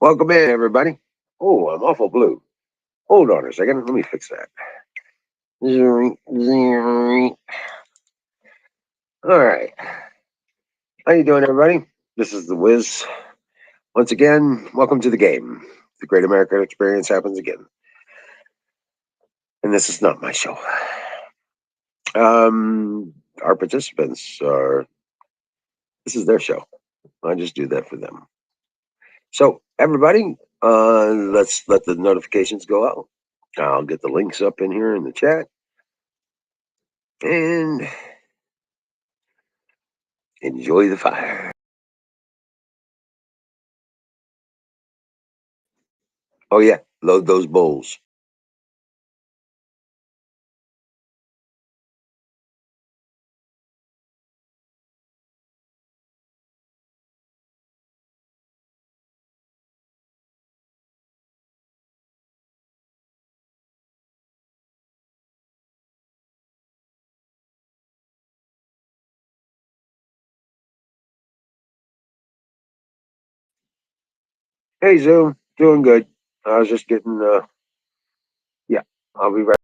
Welcome in, everybody. Oh, I'm awful blue. Hold on a second. Let me fix that. Zing, zing. All right. How you doing, everybody? This is the Wiz. Once again, welcome to the game. The Great American Experience happens again, and this is not my show. Our participants are. This is their show. I just do that for them. So, everybody, let's let the notifications go out. I'll get the links up in here in the chat, and enjoy the fire. Oh yeah, load those bowls. Hey Zoom, doing good. I was just getting yeah, I'll be right.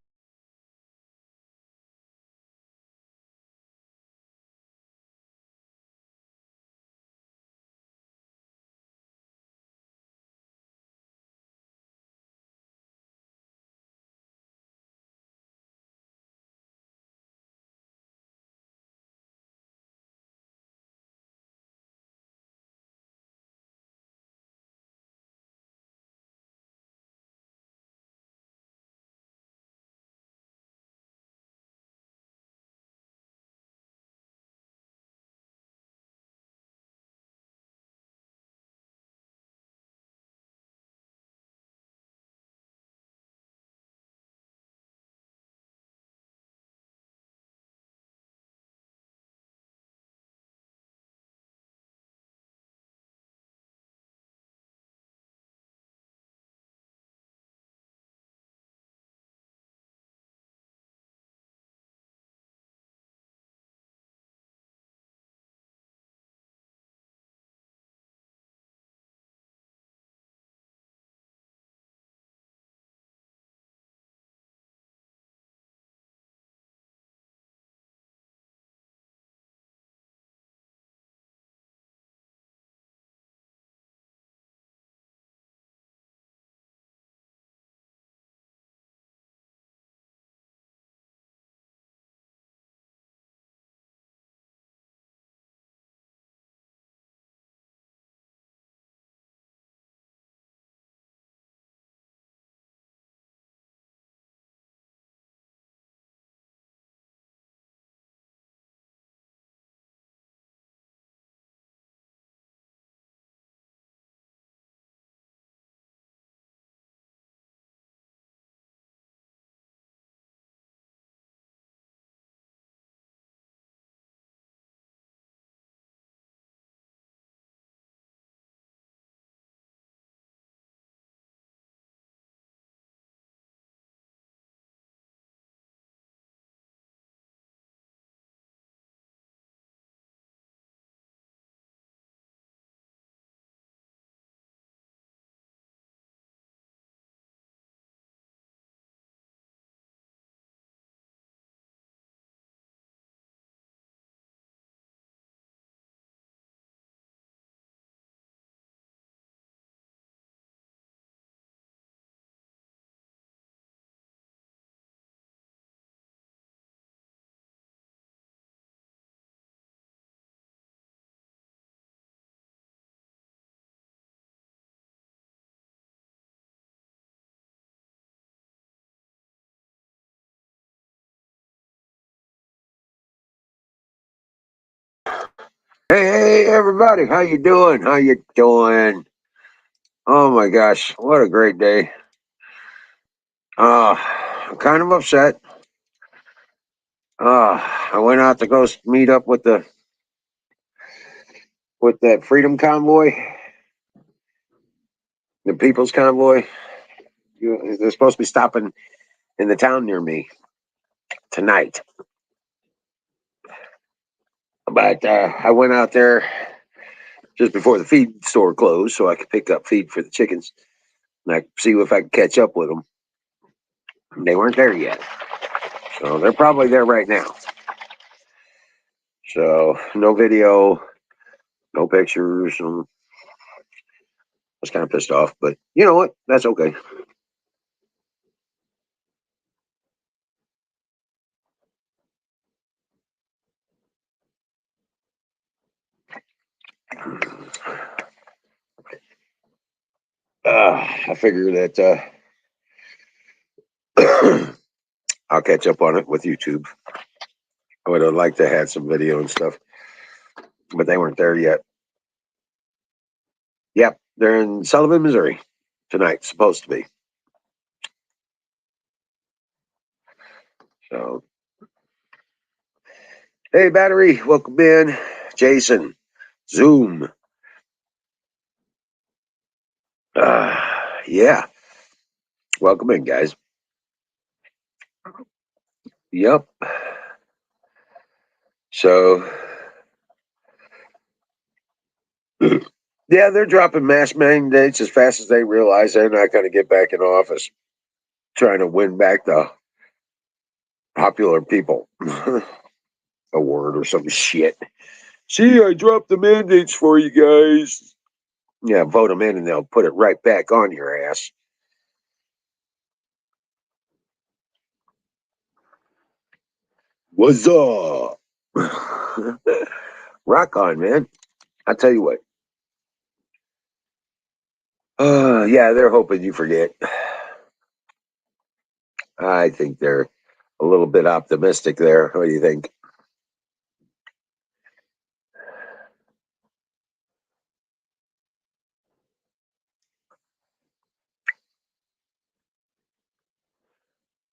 Hey everybody, how you doing? How you doing? Oh my gosh, what a great day. I'm kind of upset. I went out to meet up with that Freedom Convoy, the People's Convoy. They're supposed to be stopping in the town near me tonight. But I went out there just before the feed store closed, so I could pick up feed for the chickens and I could see if I could catch up with them. They weren't there yet, so they're probably there right now. So no video, no pictures. I was kind of pissed off, but you know what? That's okay. I figure that I'll catch up on it with YouTube. I would have liked to have some video and stuff, but they weren't there yet. Yep, they're in Sullivan, Missouri tonight. Supposed to be. So, hey, Battery, welcome in. Jason, Zoom. Yeah, welcome in, guys. Yep. So, yeah, they're dropping mass mandates as fast as they realize they're not going to get back in office, trying to win back the popular people award or some shit. See, I dropped the mandates for you guys. Yeah, vote them in and they'll put it right back on your ass. What's up? Rock on, man. I tell you what. Yeah, they're hoping you forget. I think they're a little bit optimistic there. What do you think?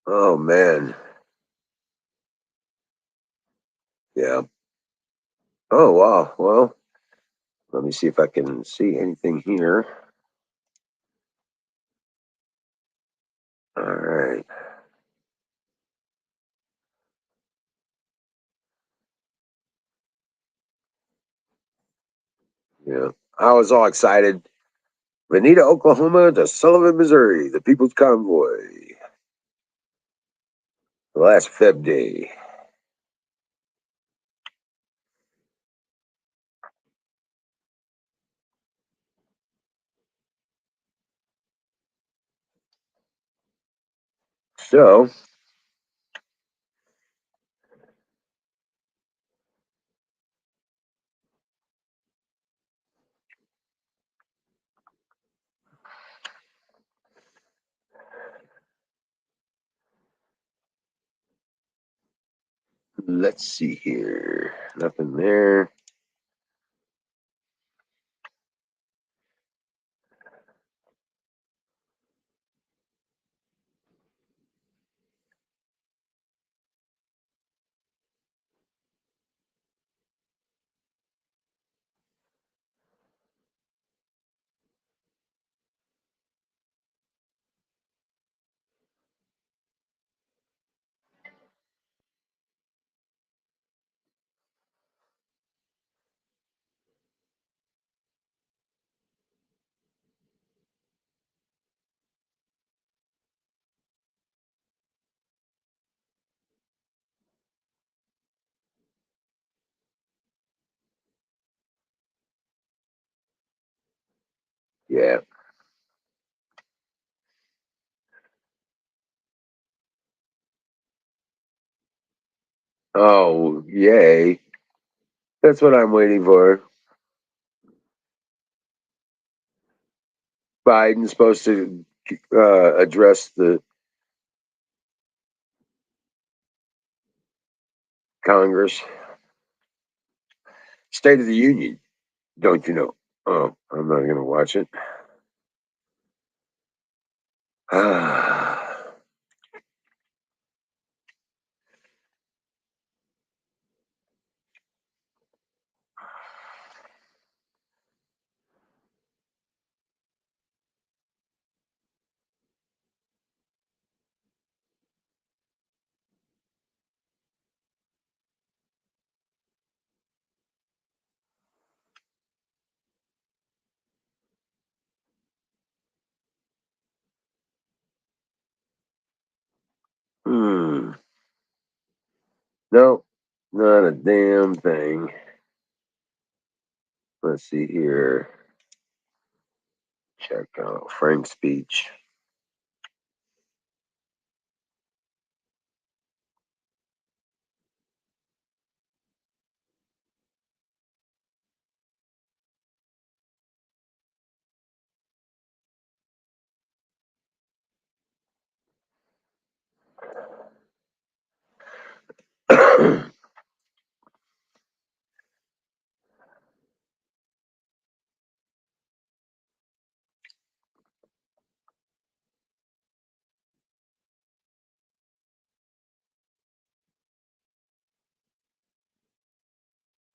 Oh man. Yeah. Oh wow. Well, let me see if I can see anything here. All right. Yeah. I was all excited. Veneta, Oklahoma to Sullivan, Missouri, the People's Convoy. The last FEB day. So, let's see here. Nothing there. Yeah. Oh, yay. That's what I'm waiting for. Biden's supposed to address the Congress. State of the Union, don't you know? Oh, I'm not going to watch it. Nope, not a damn thing. Let's see here. Check out Frank's speech.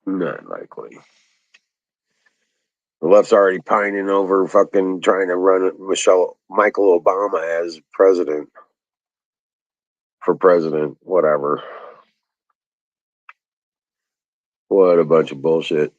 Not likely. The left's already pining over fucking trying to run Michael Obama as president. For president, whatever. What a bunch of bullshit.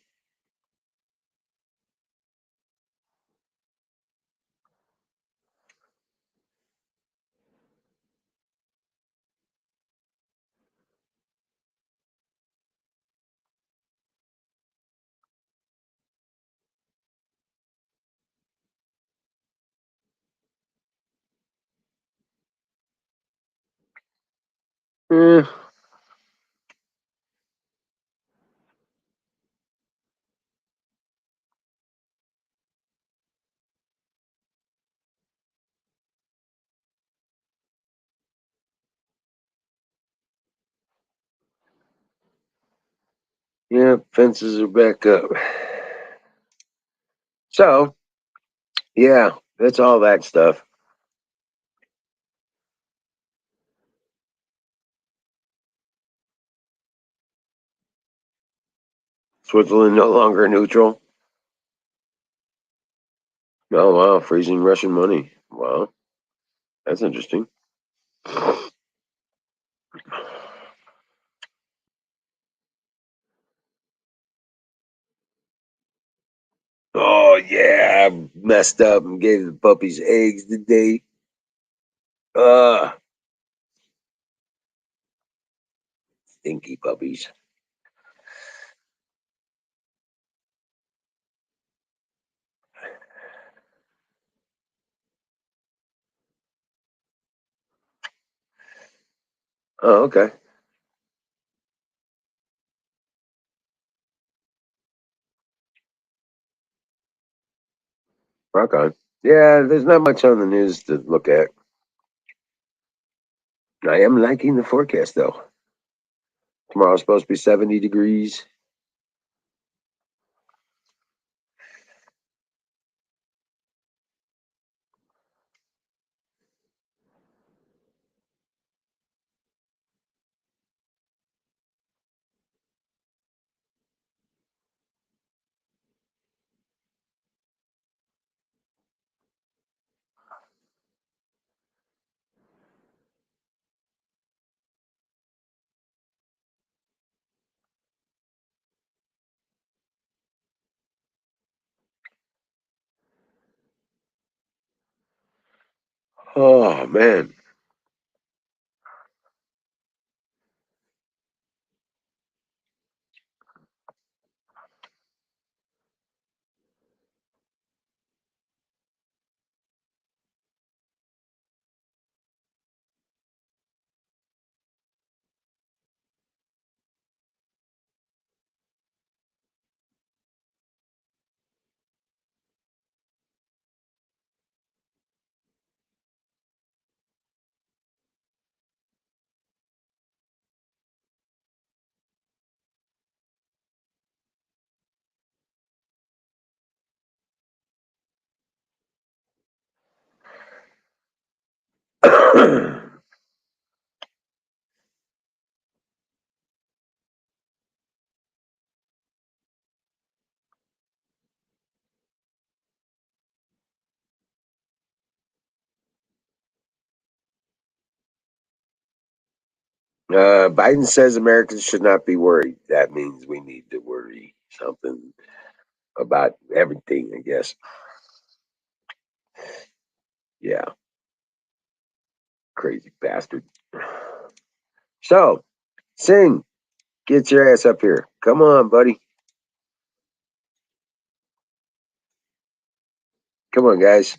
Eh, yeah, fences are back up. So, yeah, that's all that stuff. Switzerland no longer neutral. Oh, wow, freezing Russian money. Wow, that's interesting. Oh, yeah, I messed up and gave the puppies eggs today. Uh, Stinky puppies. Oh, okay. Rock on. Yeah, there's not much on the news to look at. I am liking the forecast, though. Tomorrow's supposed to be 70 degrees. Oh, man. Biden says Americans should not be worried. That means we need to worry something about everything, I guess. Yeah, crazy bastard. So, Sing, get your ass up here. Come on, buddy. Come on, guys.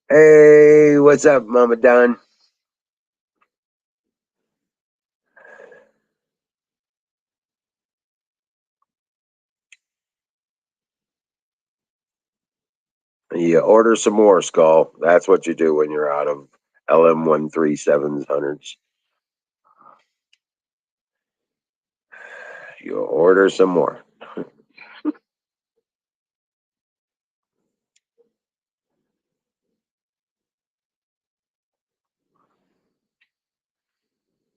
Hey, what's up, Mama Don? You order some more, Skull. That's what you do when you're out of LM13700s. You order some more.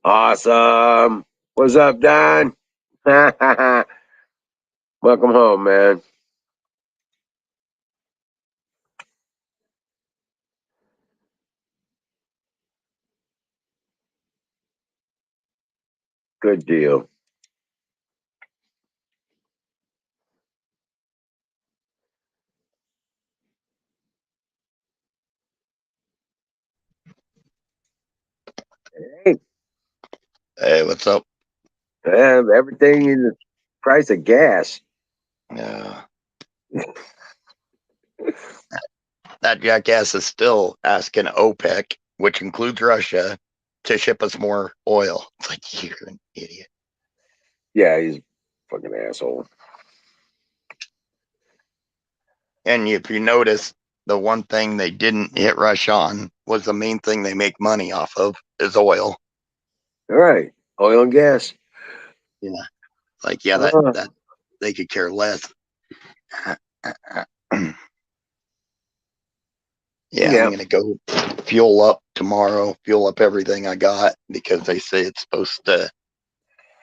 Awesome. What's up, Don? Welcome home, man. Good deal. Hey, Hey, what's up? everything is the price of gas. That jackass is still asking OPEC, which includes Russia, to ship us more oil. It's like, you're an idiot. Yeah, he's a fucking asshole. And if you notice, the one thing they didn't hit Russia on was the main thing they make money off of is oil. All right, oil and gas. Yeah. Like, yeah, that they could care less. Yeah, I'm going to go fuel up tomorrow, fuel up everything I got, because they say it's supposed to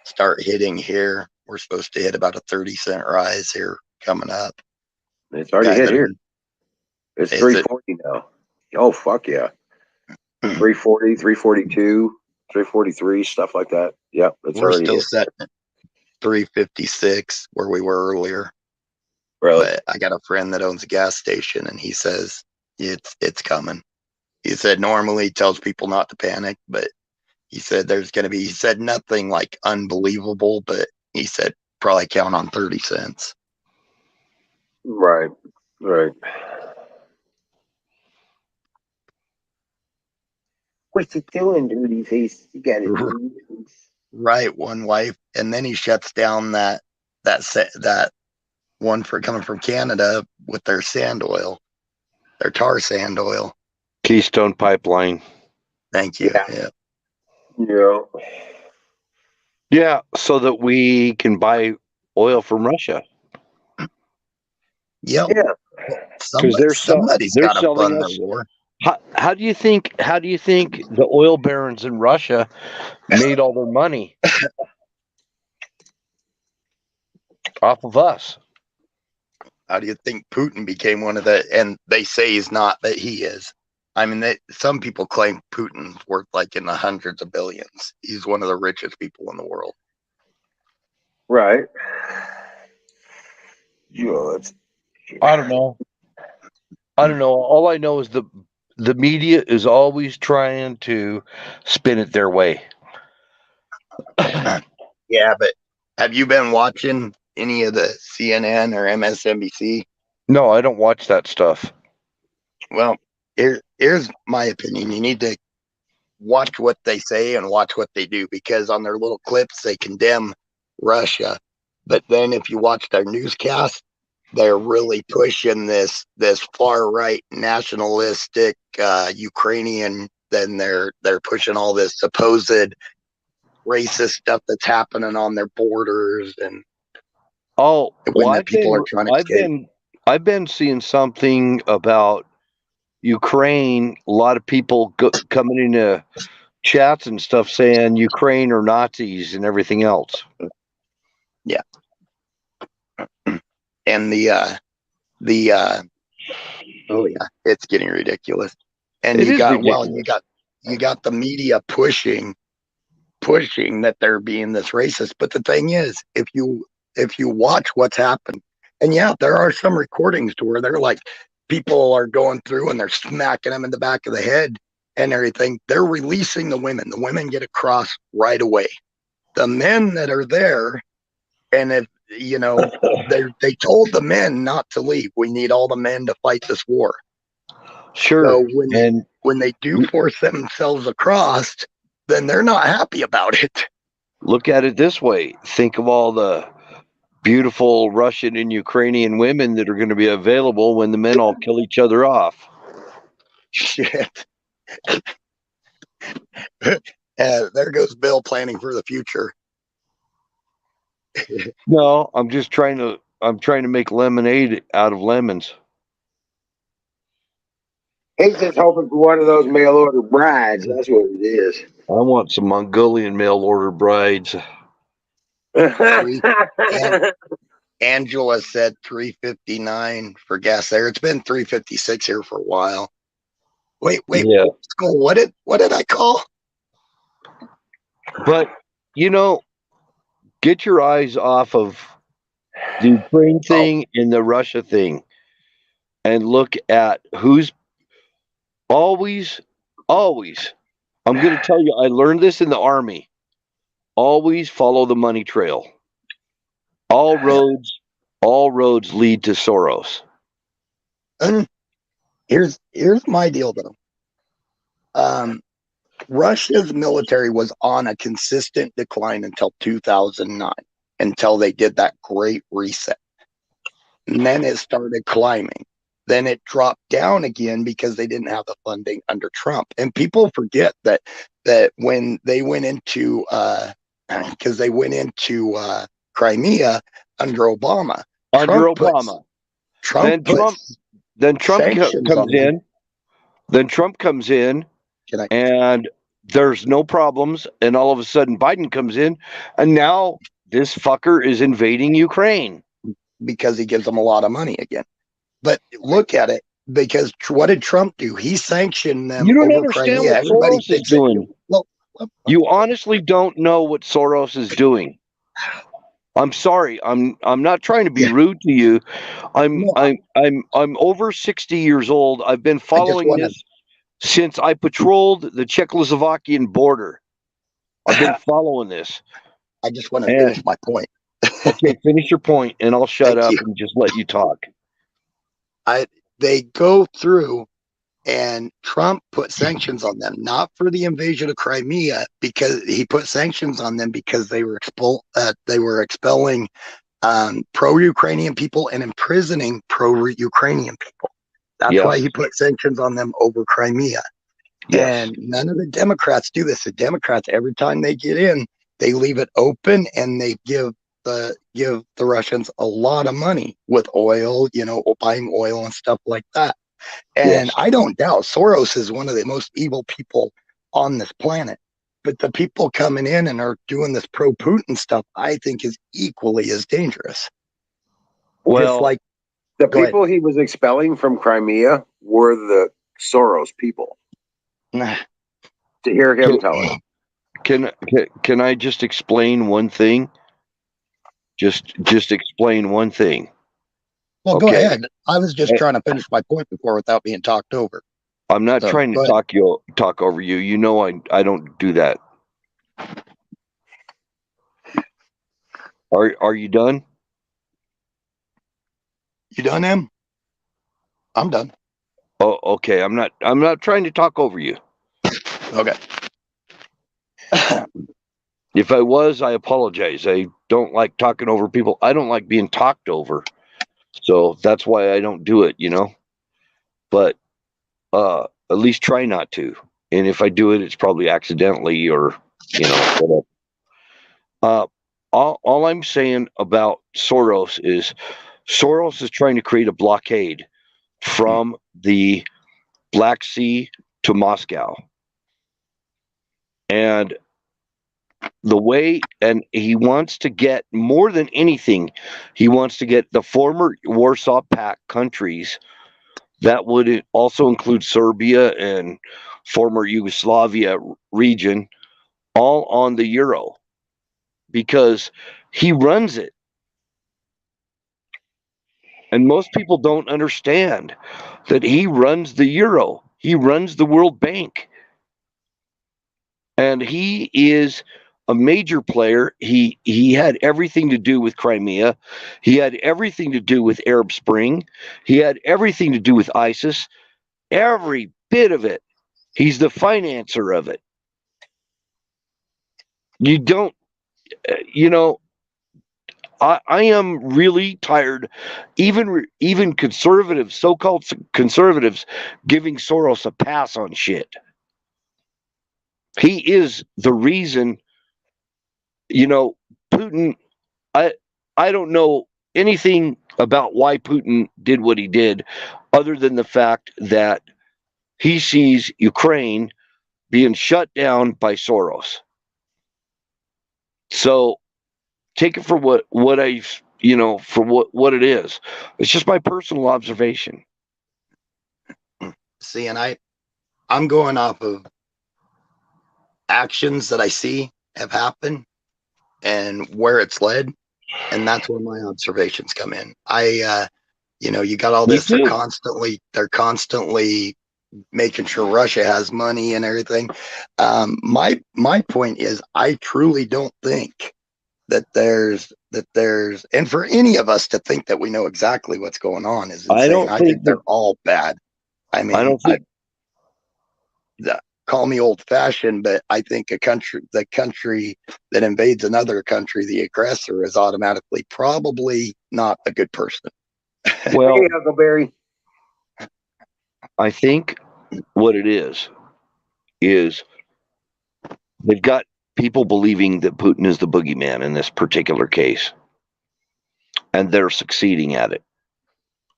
start hitting here. We're supposed to hit about a 30-cent rise here coming up. It's already hit here. It's 340 now. Oh, fuck yeah. 340, 342, 343, stuff like that. Yep, it's We're already still hit. set at 356 where we were earlier. Really? But I got a friend that owns a gas station, and he says it's coming. He said normally he tells people not to panic, but he said there's going to be, he said nothing like unbelievable, but he said probably count on 30 cents. Right. What you doing, duty face? You got it. Right, one wife, and then he shuts down that one for coming from Canada with their sand oil, their tar sand oil. Keystone Pipeline. Thank you. Yeah, so that we can buy oil from Russia. Yep. Yeah. Because somebody's got to fund the war. How do you think the oil barons in Russia made all their money off of us? How do you think Putin became one of the? And they say he's not, but he is. I mean, some people claim Putin's worth like in the hundreds of billions. He's one of the richest people in the world. Right. I don't know. All I know is the media is always trying to spin it their way. Yeah, but have you been watching any of the CNN or MSNBC? No, I don't watch that stuff. Well, here's my opinion. You need to watch what they say and watch what they do, because on their little clips they condemn Russia, but then if you watch their newscast, they're really pushing this far right nationalistic Ukrainian. Then they're pushing all this supposed racist stuff that's happening on their borders, and people are trying to escape. I've been seeing something about Ukraine. A lot of people coming into chats and stuff saying Ukraine are Nazis and everything else. Yeah. And oh yeah, it's getting ridiculous. And you got the media pushing that they're being this racist. But the thing is, if you watch what's happened, and yeah, there are some recordings to where they're like, people are going through and they're smacking them in the back of the head and everything, they're releasing the women. The women get across right away. The men that are there, and if they told the men not to leave. We need all the men to fight this war. Sure. So And when they do force themselves across, then they're not happy about it. look at it this way. Think of all the beautiful Russian and Ukrainian women that are going to be available when the men all kill each other off. Shit. There goes Bill planning for the future. No, I'm trying to make lemonade out of lemons. He's just hoping for one of those mail order brides. That's what it is. I want some Mongolian mail order brides. Angela said 359 for gas there. It's been 356 here for a while. Wait, Yeah. Skull, what did I call? But get your eyes off of the Ukraine thing and the Russia thing, and look at who's always. I'm going to tell you, I learned this in the Army. Always follow the money trail. All roads lead to Soros. Here's my deal though. Russia's military was on a consistent decline until 2009, until they did that great reset. And then it started climbing. Then it dropped down again because they didn't have the funding under Trump. And people forget that when they went into because they went into Crimea under Obama. Then Trump comes in. Then Trump comes in, and there's no problems. And all of a sudden, Biden comes in, and now this fucker is invading Ukraine because he gives them a lot of money again. But look at it, because what did Trump do? He sanctioned them. You don't over understand Crimea. what Everybody Soros is doing. You honestly don't know what Soros is doing. I'm sorry. I'm not trying to be rude to you. I'm over 60 years old. I've been following this since I patrolled the Czechoslovakian border. I've been following this. I just want to finish my point. Okay, finish your point, and I'll shut up and just let you talk. They go through, and Trump put sanctions on them, not for the invasion of Crimea, because he put sanctions on them because they were expelling pro-Ukrainian people and imprisoning pro-Ukrainian people. That's why he put sanctions on them over Crimea. Yes. And none of the Democrats do this. The Democrats, every time they get in, they leave it open, and they give the Russians a lot of money with oil, buying oil and stuff like that. And I don't doubt Soros is one of the most evil people on this planet. But the people coming in and are doing this pro-Putin stuff, I think, is equally as dangerous. Well, like the people he was expelling from Crimea were the Soros people. To hear him tell it. Can I just explain one thing? Just explain one thing. Well, go ahead. I was just trying to finish my point before without being talked over. I'm not trying to talk over you. You know I don't do that. Are you done? You done, Em? I'm done. Oh, okay. I'm not trying to talk over you. Okay. If I was, I apologize. I don't like talking over people. I don't like being talked over. So that's why I don't do it, But at least try not to. And if I do it, it's probably accidentally or, whatever. All I'm saying about Soros is trying to create a blockade from the Black Sea to Moscow. And he wants to get, more than anything, he wants to get the former Warsaw Pact countries, that would also include Serbia and former Yugoslavia region, all on the euro, because he runs it. And most people don't understand that he runs the euro. He runs the World Bank. and he is a major player. He had everything to do with Crimea. He had everything to do with Arab Spring. He had everything to do with ISIS. Every bit of it. He's the financer of it. You don't, you know, I am really tired. Even conservatives, so-called conservatives, giving Soros a pass on shit. He is the reason. Putin. I I don't know anything about why Putin did what he did, other than the fact that he sees Ukraine being shut down by Soros. So take it for what I for what it is. It's just my personal observation. See, and I'm going off of actions that I see have happened and where it's led, and that's where my observations come in. You got all this. They're constantly making sure Russia has money and everything. My point is, I truly don't think that there's and for any of us to think that we know exactly what's going on is insane. I think they're all bad. I mean, I don't think. Call me old fashioned, but I think the country that invades another country, the aggressor, is automatically probably not a good person. Well, Hey, Huckleberry. I think what it is they've got people believing that Putin is the boogeyman in this particular case, and they're succeeding at it,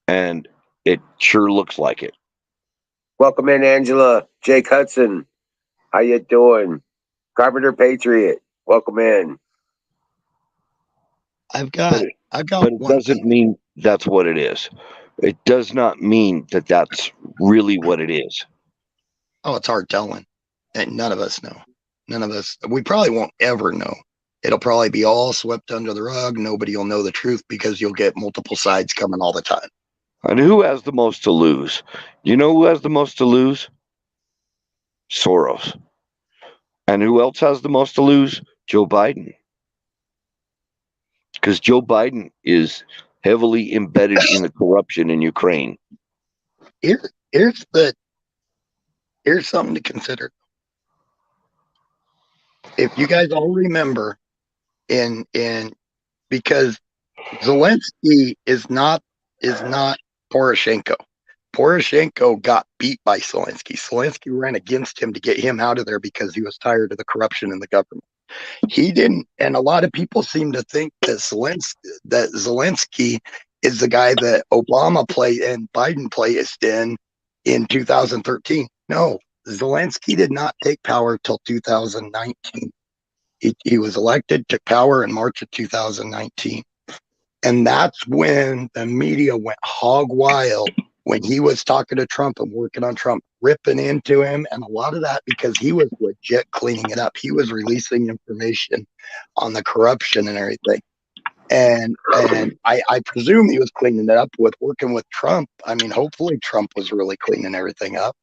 and it sure looks like it. Welcome in, Angela. Jake Hudson. How you doing? Carpenter Patriot. Welcome in. I've got But it one doesn't thing. mean that's what it is. It does not mean that that's really what it is. Oh, it's hard telling. And none of us know. None of us. We probably won't ever know. It'll probably be all swept under the rug. Nobody will know the truth because you'll get multiple sides coming all the time. And who has the most to lose? You know who has the most to lose? Soros. And who else has the most to lose? Joe Biden. Because Joe Biden is heavily embedded in the corruption in Ukraine. Here's something to consider. If you guys all remember, in because Zelensky is not Poroshenko. Poroshenko got beat by Zelensky. Zelensky ran against him to get him out of there because he was tired of the corruption in the government. He didn't, and a lot of people seem to think that Zelensky is the guy that Obama played and Biden placed in 2013. No, Zelensky did not take power till 2019. He was elected, took power in March of 2019. And that's when the media went hog wild when he was talking to Trump and working on Trump, ripping into him. And a lot of that because he was legit cleaning it up. He was releasing information on the corruption and everything. And I presume he was cleaning it up with working with Trump. I mean, hopefully Trump was really cleaning everything up.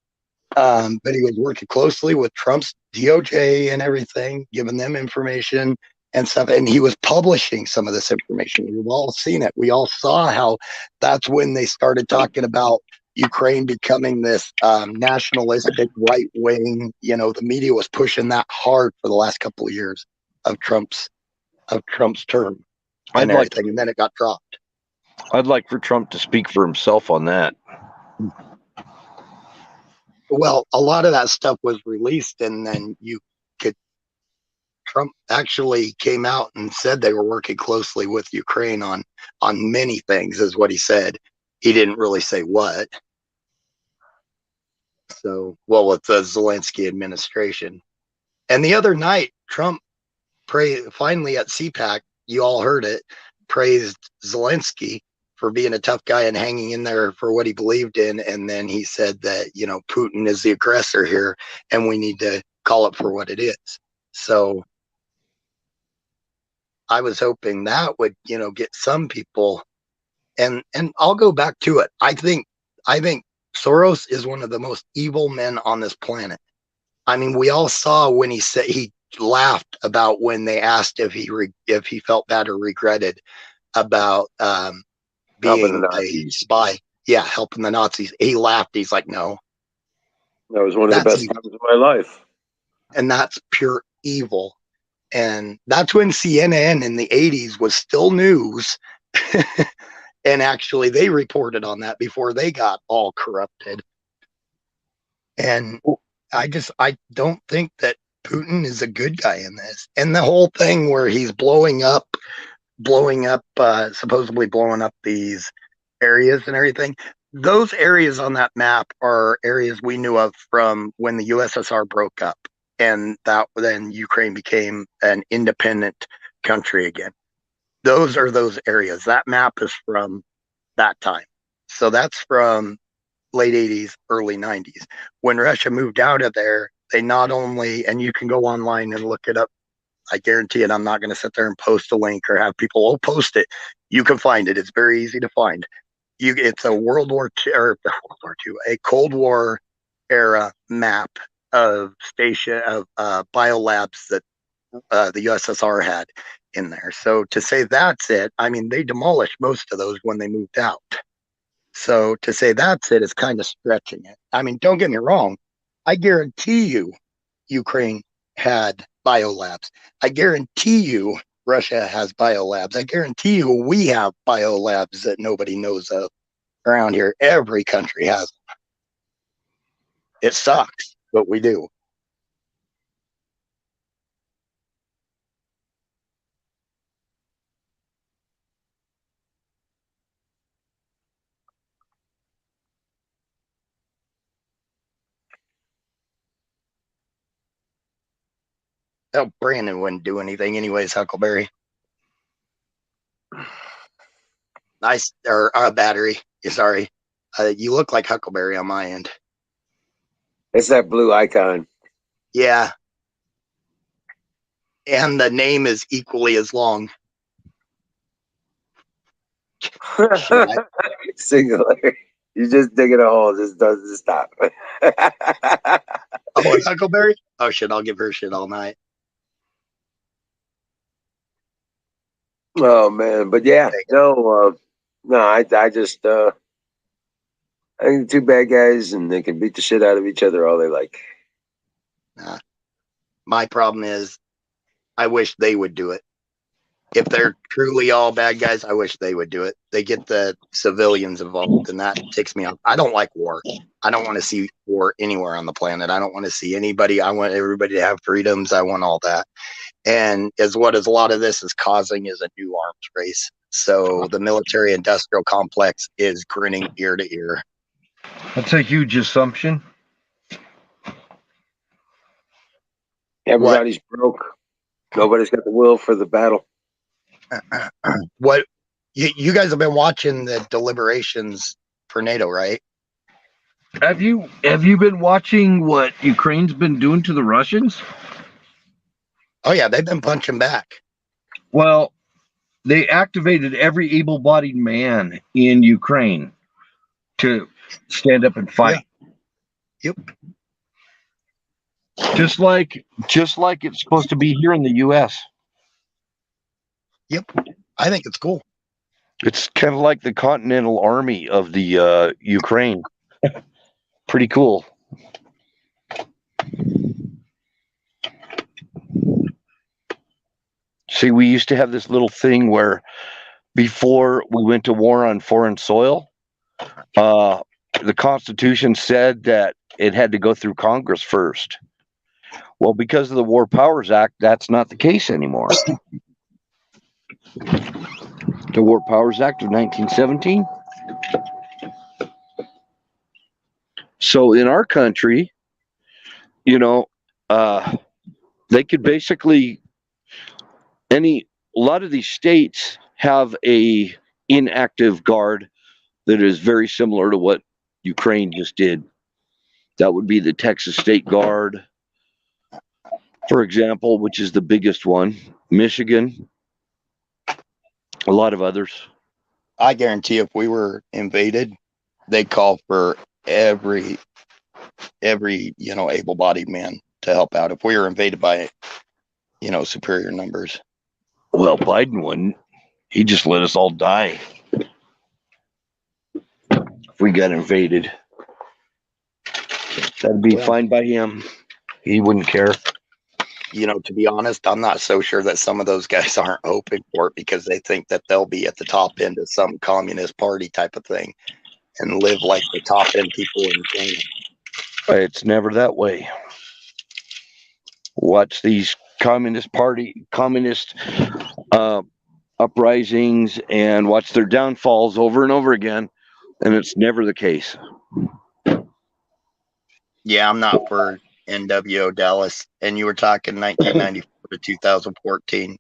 But he was working closely with Trump's DOJ and everything, giving them information and stuff. And he was publishing some of this information. We've all seen it. We all saw how that's when they started talking about Ukraine becoming this nationalistic right wing. The media was pushing that hard for the last couple of years of Trump's term and everything. And then it got dropped. I'd like for Trump to speak for himself on that. Well, a lot of that stuff was released, and then Trump actually came out and said they were working closely with Ukraine on many things, is what he said. He didn't really say what. So, well, with the Zelensky administration. And the other night, Trump finally at CPAC, you all heard it, praised Zelensky for being a tough guy and hanging in there for what he believed in. And then he said that, Putin is the aggressor here and we need to call it for what it is. So I was hoping that would, get some people. And I'll go back to it. I think Soros is one of the most evil men on this planet. I mean, we all saw when he said he laughed about when they asked if he felt bad or regretted about Helping the being a Nazis. spy. Yeah, helping the Nazis. He laughed. He's like, no, That was one of the that's best evil. times of my life. And that's pure evil. And that's when CNN in the 80s was still news. And actually, they reported on that before they got all corrupted. And I don't think that Putin is a good guy in this. And the whole thing where he's supposedly blowing up these areas and everything. Those areas on that map are areas we knew of from when the USSR broke up, and that then Ukraine became an independent country again. Those are those areas. That map is from that time. So that's from late 80s, early 90s. When Russia moved out of there, they not only, and you can go online and look it up. I guarantee it. I'm not going to sit there and post a link or have people post it. You can find it. It's very easy to find. It's a World War II or World War II, a Cold War era map of biolabs that the USSR had in there. So to say that's it, I mean, they demolished most of those when they moved out. So to say that's it is kind of stretching it. I mean, don't get me wrong. I guarantee you, Ukraine had biolabs. I guarantee you, Russia has biolabs. I guarantee you, we have biolabs that nobody knows of around here. Every country has them. It sucks, but we do. Oh, Brandon wouldn't do anything anyways, Huckleberry. Nice, or battery. Sorry. You look like Huckleberry on my end. It's that blue icon. Yeah. And the name is equally as long. Singular. You just digging a hole, just doesn't stop. Oh, Huckleberry? Oh shit, I'll give her shit all night. Oh man, but yeah, no, I just, I think two bad guys, and they can beat the shit out of each other all they like. My problem is, I wish they would do it. If they're truly all bad guys, I wish they would do it. They get the civilians involved, and that ticks me off. I don't like war. I don't want to see war anywhere on the planet. I don't want to see anybody. I want everybody to have freedoms. I want all that. And as what is a lot of this is causing is a new arms race. So the military industrial complex is grinning ear to ear. That's a huge assumption. Everybody's broke. Nobody's got the will for the battle. What you guys have been watching the deliberations for NATO, right? Have you been watching what Ukraine's been doing to the Russians? Oh yeah, they've been punching back. Well, they activated every able-bodied man in Ukraine to stand up and fight. Yeah. Yep. Just like it's supposed to be here in the U.S. Yep. I think it's cool. It's kind of like the Continental Army of the Ukraine. Pretty cool. See, we used to have this little thing where before we went to war on foreign soil, the Constitution said that it had to go through Congress first. Well, because of the War Powers Act, that's not the case anymore. The War Powers Act of 1917. So in our country, they could basically a lot of these states have a inactive guard that is very similar to what Ukraine just did. That would be the Texas State Guard, for example, which is the biggest one. Michigan, a lot of others. I guarantee if we were invaded, they'd call for every able-bodied man help out if we were invaded by, superior numbers. Well, Biden wouldn't. He just let us all die. If we got invaded, that'd be fine by him. He wouldn't care. To be honest, I'm not so sure that some of those guys aren't hoping for it because they think that they'll be at the top end of some communist party type of thing and live like the top end people in China. It's never that way. Watch these communist uprisings and watch their downfalls over and over again, and it's never the case. Yeah, I'm not for NWO Dallas. And you were talking 1994 to 2014.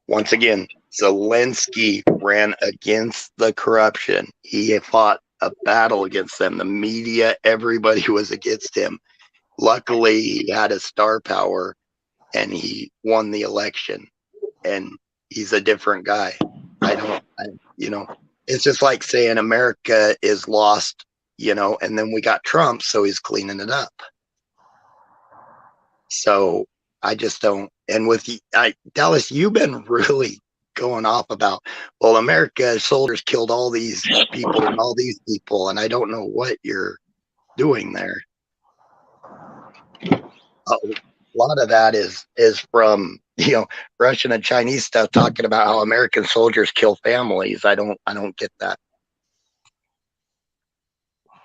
Once again, Zelensky ran against the corruption. He fought a battle against them. The media, everybody was against him. Luckily, he had a star power and he won the election. And he's a different guy. It's just like saying America is lost, and then we got Trump, so he's cleaning it up. So I just don't. And with Dallas, you've been really going off about, well, America's soldiers killed all these people and all these people, and I don't know what you're doing there. A lot of that is from Russian and Chinese stuff talking about how American soldiers kill families. I don't get that.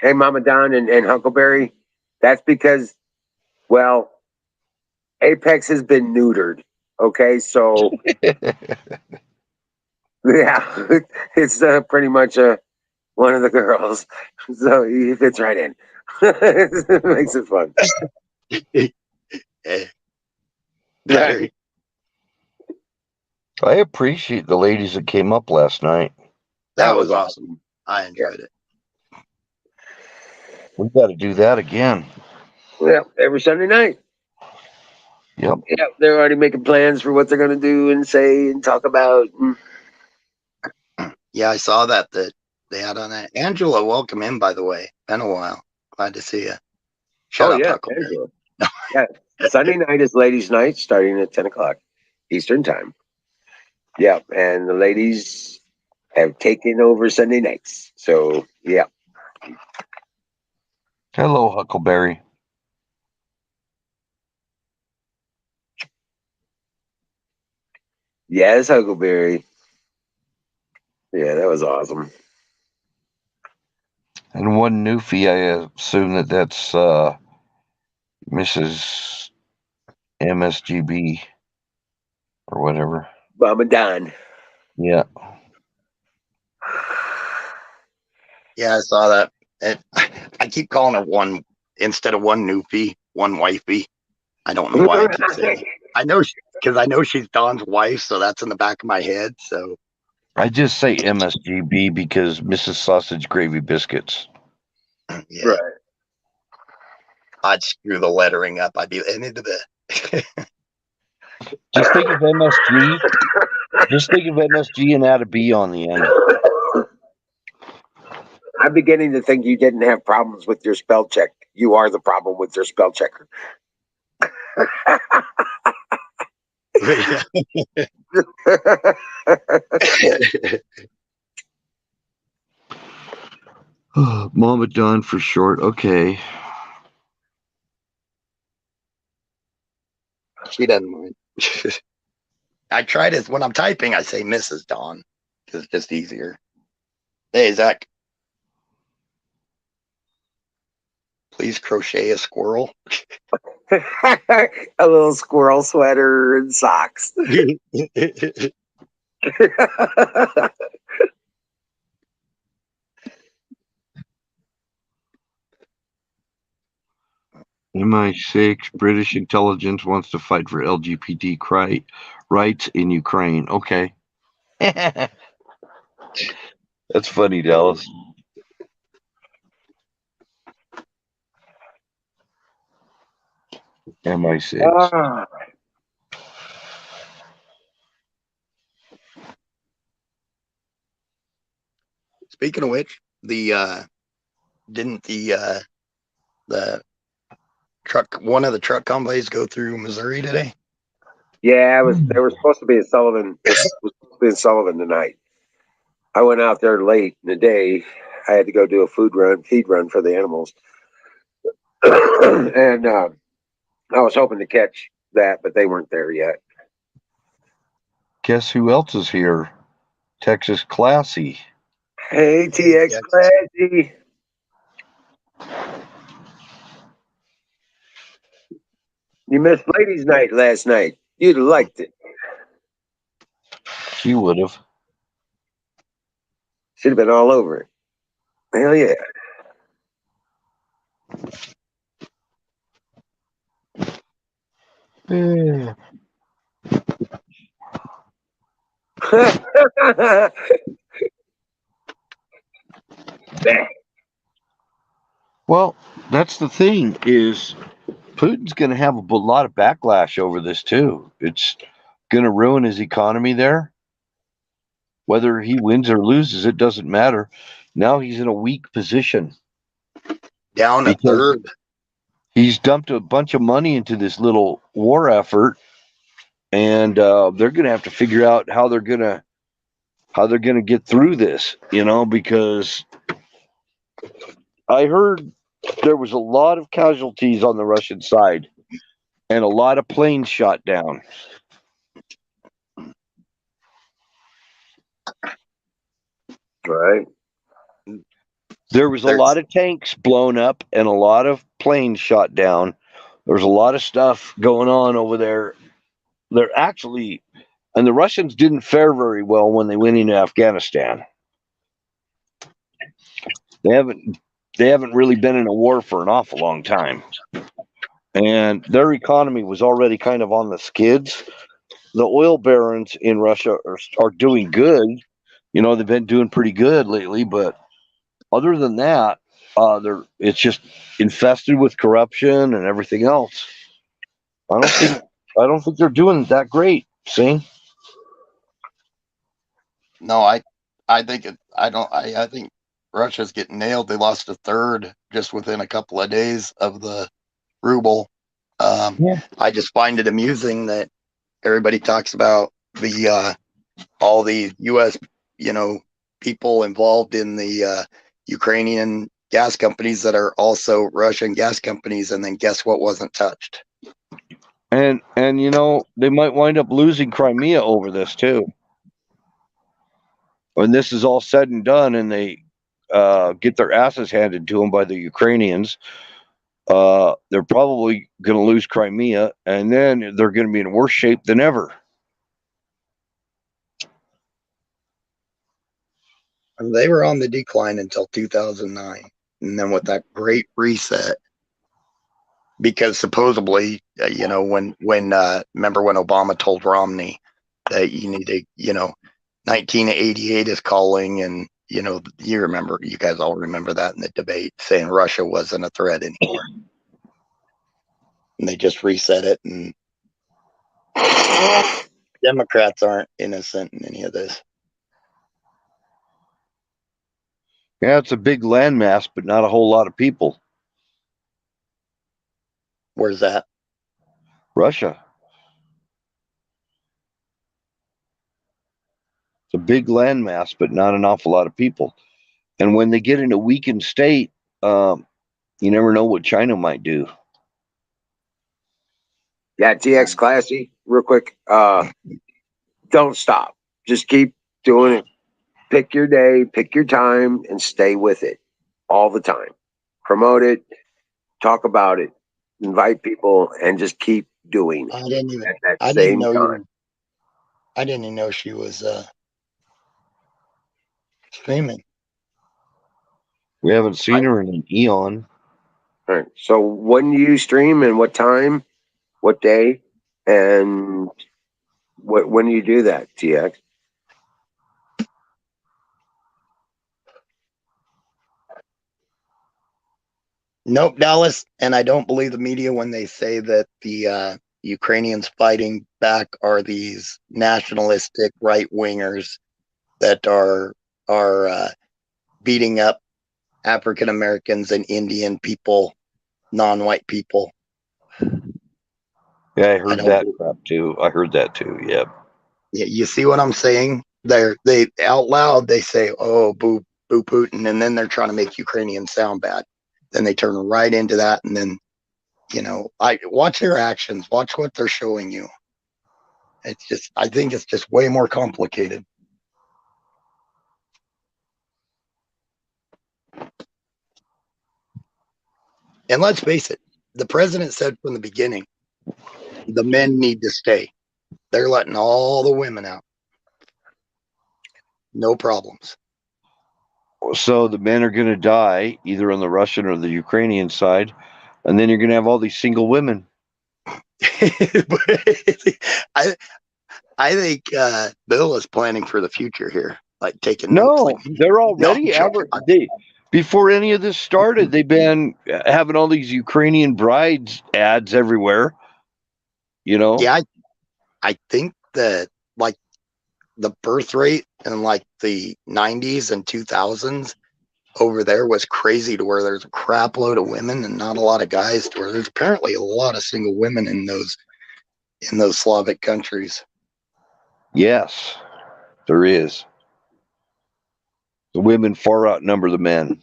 Hey, Mama Don and Huckleberry, that's because, well, Apex has been neutered. Okay, so yeah, it's pretty much one of the girls, so he fits right in. It makes it fun. Right. I appreciate the ladies that came up last night. That was awesome. I enjoyed it. We got to do that again. Yeah, every Sunday night. Yep. Yeah, they're already making plans for what they're going to do and say and talk about. Yeah, I saw that they had on that. Angela, welcome in, by the way. Been a while. Glad to see you. Shout out, Huckleberry. Yeah, Sunday night is ladies' night starting at 10 o'clock Eastern time. Yeah, and the ladies have taken over Sunday nights. So, yeah. Hello, Huckleberry. Yes, Huckleberry. Yeah, that was awesome. And one newfie, I assume that's Mrs. MSGB or whatever. Mama Don. Yeah. Yeah, I saw that. I keep calling her one instead of one newfie, one wifey. I don't know why I keep saying it. I know because I know she's Don's wife, so that's in the back of my head. So I just say MSGB because Mrs. Sausage Gravy Biscuits. yeah, right. I'd screw the lettering up. I'd be into the. Just think of MSG. Just think of MSG and add a B on the end. I'm beginning to think you didn't have problems with your spell check. You are the problem with your spell checker. Mama Don for short. Okay. She doesn't mind. I try to, when I'm typing, I say Mrs. Dawn because it's just easier. Hey, Zach. Please crochet a squirrel. A little squirrel sweater and socks. MI6, British intelligence wants to fight for LGBT rights in Ukraine. Okay. That's funny, Dallas. MI6. Speaking of which, didn't the one of the truck convoys go through Missouri today? Yeah, they were supposed to be in Sullivan. It was supposed to be in Sullivan tonight. I went out there late in the day. I had to go do a feed run for the animals, and I was hoping to catch that, but they weren't there yet. Guess who else is here? Texas Classy. Hey, TX Classy. You missed ladies' night last night. You'd have liked it. She would have. Should have been all over it. Hell yeah. Yeah. Well, that's the thing is Putin's going to have a lot of backlash over this too. It's going to ruin his economy there. Whether he wins or loses, it doesn't matter. Now he's in a weak position. Down a third. He's dumped a bunch of money into this little war effort, and they're going to have to figure out how they're going to get through this. Because I heard there was a lot of casualties on the Russian side, and a lot of planes shot down. Right. There was a lot of tanks blown up and a lot of planes shot down. There was a lot of stuff going on over there. And the Russians didn't fare very well when they went into Afghanistan. They haven't really been in a war for an awful long time. And their economy was already kind of on the skids. The oil barons in Russia are doing good. They've been doing pretty good lately, but other than that, it's just infested with corruption and everything else. I don't think they're doing that great. See? No, I think Russia's getting nailed. They lost a third just within a couple of days of the ruble. I just find it amusing that everybody talks about all the U.S. people involved in the Ukrainian gas companies that are also Russian gas companies, and then guess what wasn't touched? And they might wind up losing Crimea over this too. When this is all said and done, and they get their asses handed to them by the Ukrainians, they're probably going to lose Crimea, and then they're going to be in worse shape than ever. They were on the decline until 2009, and then with that great reset, because supposedly, when remember when Obama told Romney that you need to, 1988 is calling, and you guys all remember that in the debate, saying Russia wasn't a threat anymore, and they just reset it, and Democrats aren't innocent in any of this. Yeah, it's a big landmass, but not a whole lot of people. Where's that? Russia. It's a big landmass, but not an awful lot of people. And when they get in a weakened state, you never know what China might do. Yeah, TX Classy, real quick. Don't stop. Just keep doing it. Pick your day, pick your time, and stay with it all the time. Promote it, talk about it, invite people, and just keep doing it. I didn't even know she was streaming. We haven't seen her in an eon. All right. So when do you stream and what time, what day, and when do you do that, TX? Nope, Dallas. And I don't believe the media when they say that the Ukrainians fighting back are these nationalistic right wingers that are beating up African Americans and Indian people, non-white people. Yeah, I I heard don't. that crap too. I heard that too. Yeah. You see what I'm saying? They out loud they say, "Oh, boo, boo Putin," and then they're trying to make Ukrainians sound bad. Then they turn right into that, and then I watch their actions, watch what they're showing you. It's just, I think it's just way more complicated. And let's face it, the president said from the beginning, the men need to stay. They're letting all the women out. No problems. So the men are going to die either on the Russian or the Ukrainian side, and then you're going to have all these single women. I I think Bill is planning for the future here, like taking notes. No, Like, they're no, already before any of this started, they've been having all these Ukrainian brides ads everywhere. Yeah, I think that like the birth rate in like the 90s and 2000s over there was crazy to where there's a crap load of women and not a lot of guys, to where there's apparently a lot of single women in those Slavic countries. Yes, there is. The women far outnumber the men.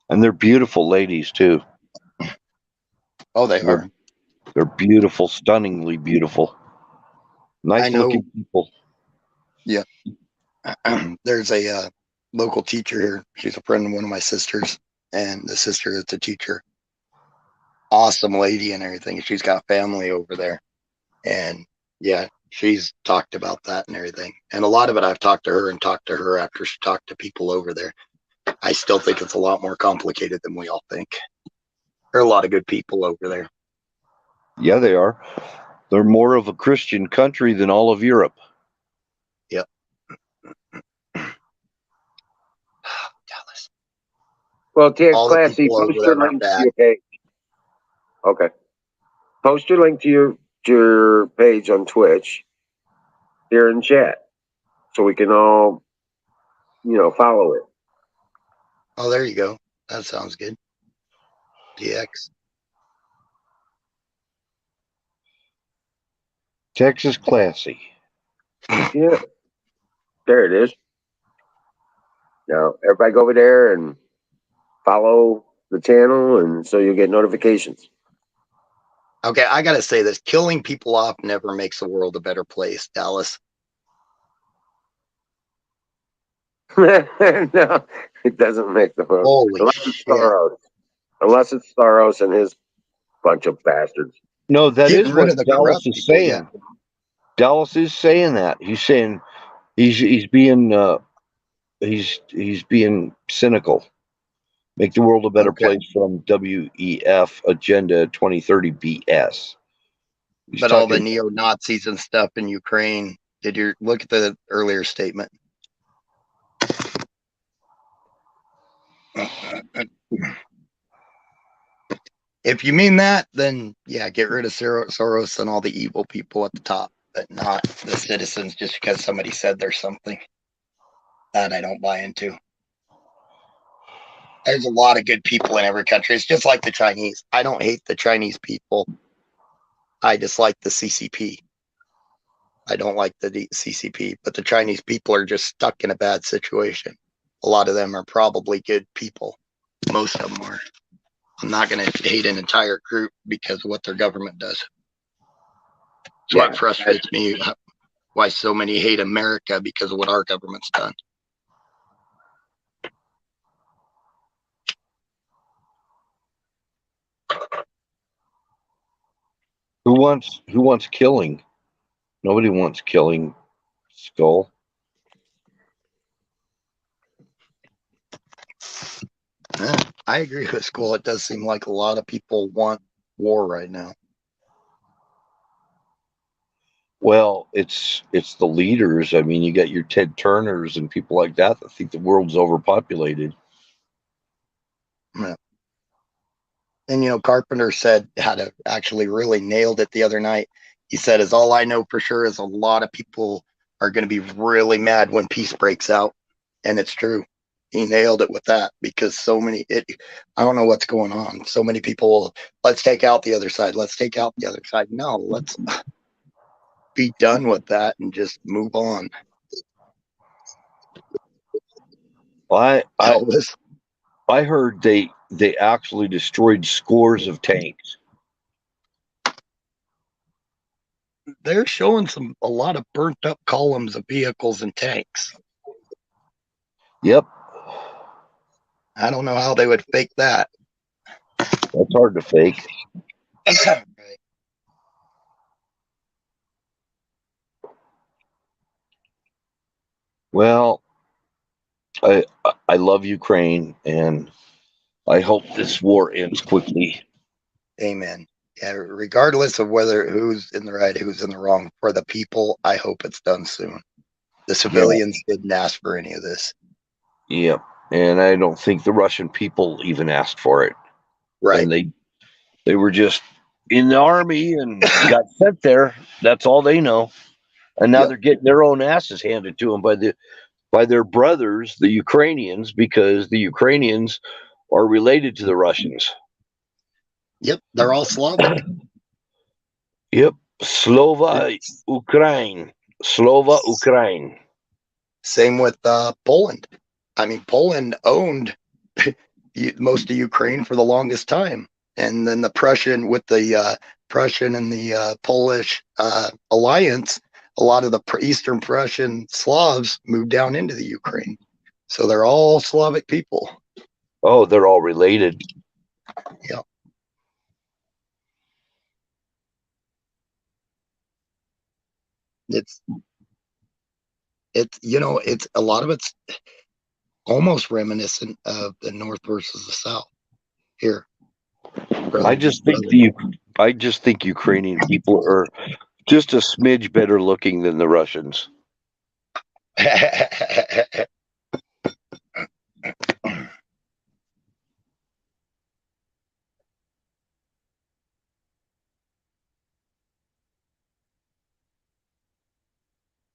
And they're beautiful ladies too. Oh, they They're, are. they're beautiful, stunningly beautiful. I Nice know. looking people. Yeah. There's a local teacher here. She's a friend of one of my sisters, and the sister is the teacher. Awesome lady and everything. She's got family over there. And yeah, she's talked about that and everything. And a lot of it I've talked to her and talked to her after she talked to people over there. I still think it's a lot more complicated than we all think. There are a lot of good people over there. Yeah, they are. They're more of a Christian country than all of Europe. Yep. Dallas. Well, TX All the Classy, people over post there your aren't link to bad. your page. Okay. Post your link to your page on Twitch here in chat so we can all, follow it. Oh, there you go. That sounds good. DX. Texas Classy. Yeah. There it is. Now, everybody go over there and follow the channel, and so you'll get notifications. Okay, I gotta say this: killing people off never makes the world a better place, Dallas. No, it doesn't make the world. Holy Unless it's shit! Staros. Unless it's Staros and his bunch of bastards. No, that Getting is rid what of the Dallas corrupt is people, saying. yeah. Dallas is saying that. He's saying he's being he's being cynical. Make the world a better Okay, place from WEF Agenda 2030 BS. He's but all the talking. neo Nazis and stuff in Ukraine. Did you look at the earlier statement? If you mean that, then yeah, get rid of Soros and all the evil people at the top, but not the citizens just because somebody said there's something. That I don't buy into. There's a lot of good people in every country. It's just like the Chinese. I don't hate the Chinese people. I dislike the CCP. I don't like the CCP, but the Chinese people are just stuck in a bad situation. A lot of them are probably good people. Most of them are. I'm not going to hate an entire group because of what their government does. It's what frustrates me, why so many hate America because of what our government's done. Who wants killing? Nobody wants killing, Skull. Yeah, I agree with Skull. It does seem like a lot of people want war right now. Well, it's the leaders. I mean, you got your Ted Turners and people like that think the world's overpopulated. Yeah. And Carpenter said had actually really nailed it the other night. He said, "Is all I know for sure is a lot of people are going to be really mad when peace breaks out. And it's true. He nailed it with that, because I don't know what's going on. So many people, let's take out the other side. Let's take out the other side. No, let's be done with that and just move on. I Elvis, heard they actually destroyed scores of tanks. they're showing a lot of burnt up columns of vehicles and tanks. Yep, I don't know how they would fake that. that's hard to fake. Right. Well, I love Ukraine, and I hope this war ends quickly. Amen. Yeah, regardless of whether who's in the right, who's in the wrong, for the people, I hope it's done soon. The civilians didn't ask for any of this. Yep, and I don't think the Russian people even asked for it. Right. And they were just in the army and got sent there. That's all they know. And now Yep. they're getting their own asses handed to them by their brothers, the Ukrainians, because the Ukrainians are related to the Russians. Yep. They're all Slavic. Yep. Slova Ukraine. Slova Ukraine. Same with Poland. I mean, Poland owned most of Ukraine for the longest time. And then the Prussian, with the Prussian and the Polish alliance, a lot of the Eastern Prussian Slavs moved down into the Ukraine. So they're all Slavic people. Oh, they're all related. Yeah. It's it's a lot of it's almost reminiscent of the North versus the South here. I just think Ukrainian people are just a smidge better looking than the Russians.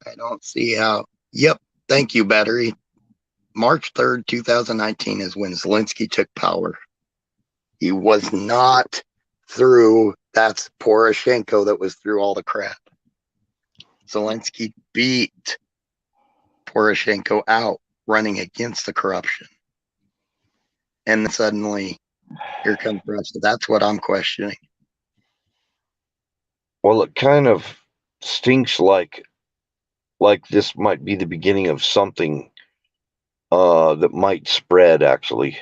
I don't see how. Yep. Thank you, battery. March 3rd, 2019 is when Zelensky took power. He was not through, that's Poroshenko that was through all the crap. Zelensky beat Poroshenko out running against the corruption. And then suddenly, here comes Russia. That's what I'm questioning. Well, it kind of stinks like this might be the beginning of something that might spread, actually.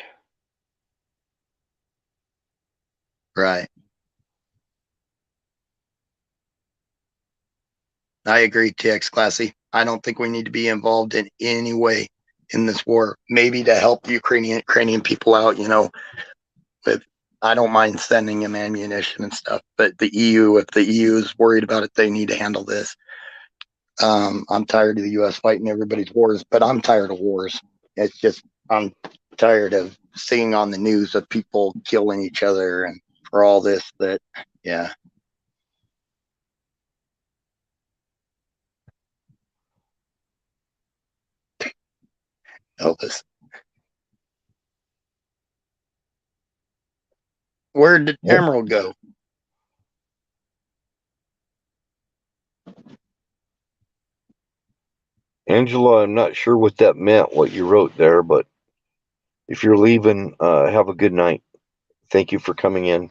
Right. I agree, TX Classy. I don't think we need to be involved in any way in this war. Maybe to help the Ukrainian people out, with, I don't mind sending them ammunition and stuff, but the EU, if the EU is worried about it, they need to handle this. I'm tired of the US fighting everybody's wars, but I'm tired of wars. It's just, I'm tired of seeing on the news of people killing each other and for all this that, yeah. Elvis. Where did Emerald go? Angela, I'm not sure what that meant, what you wrote there, but if you're leaving, have a good night. Thank you for coming in.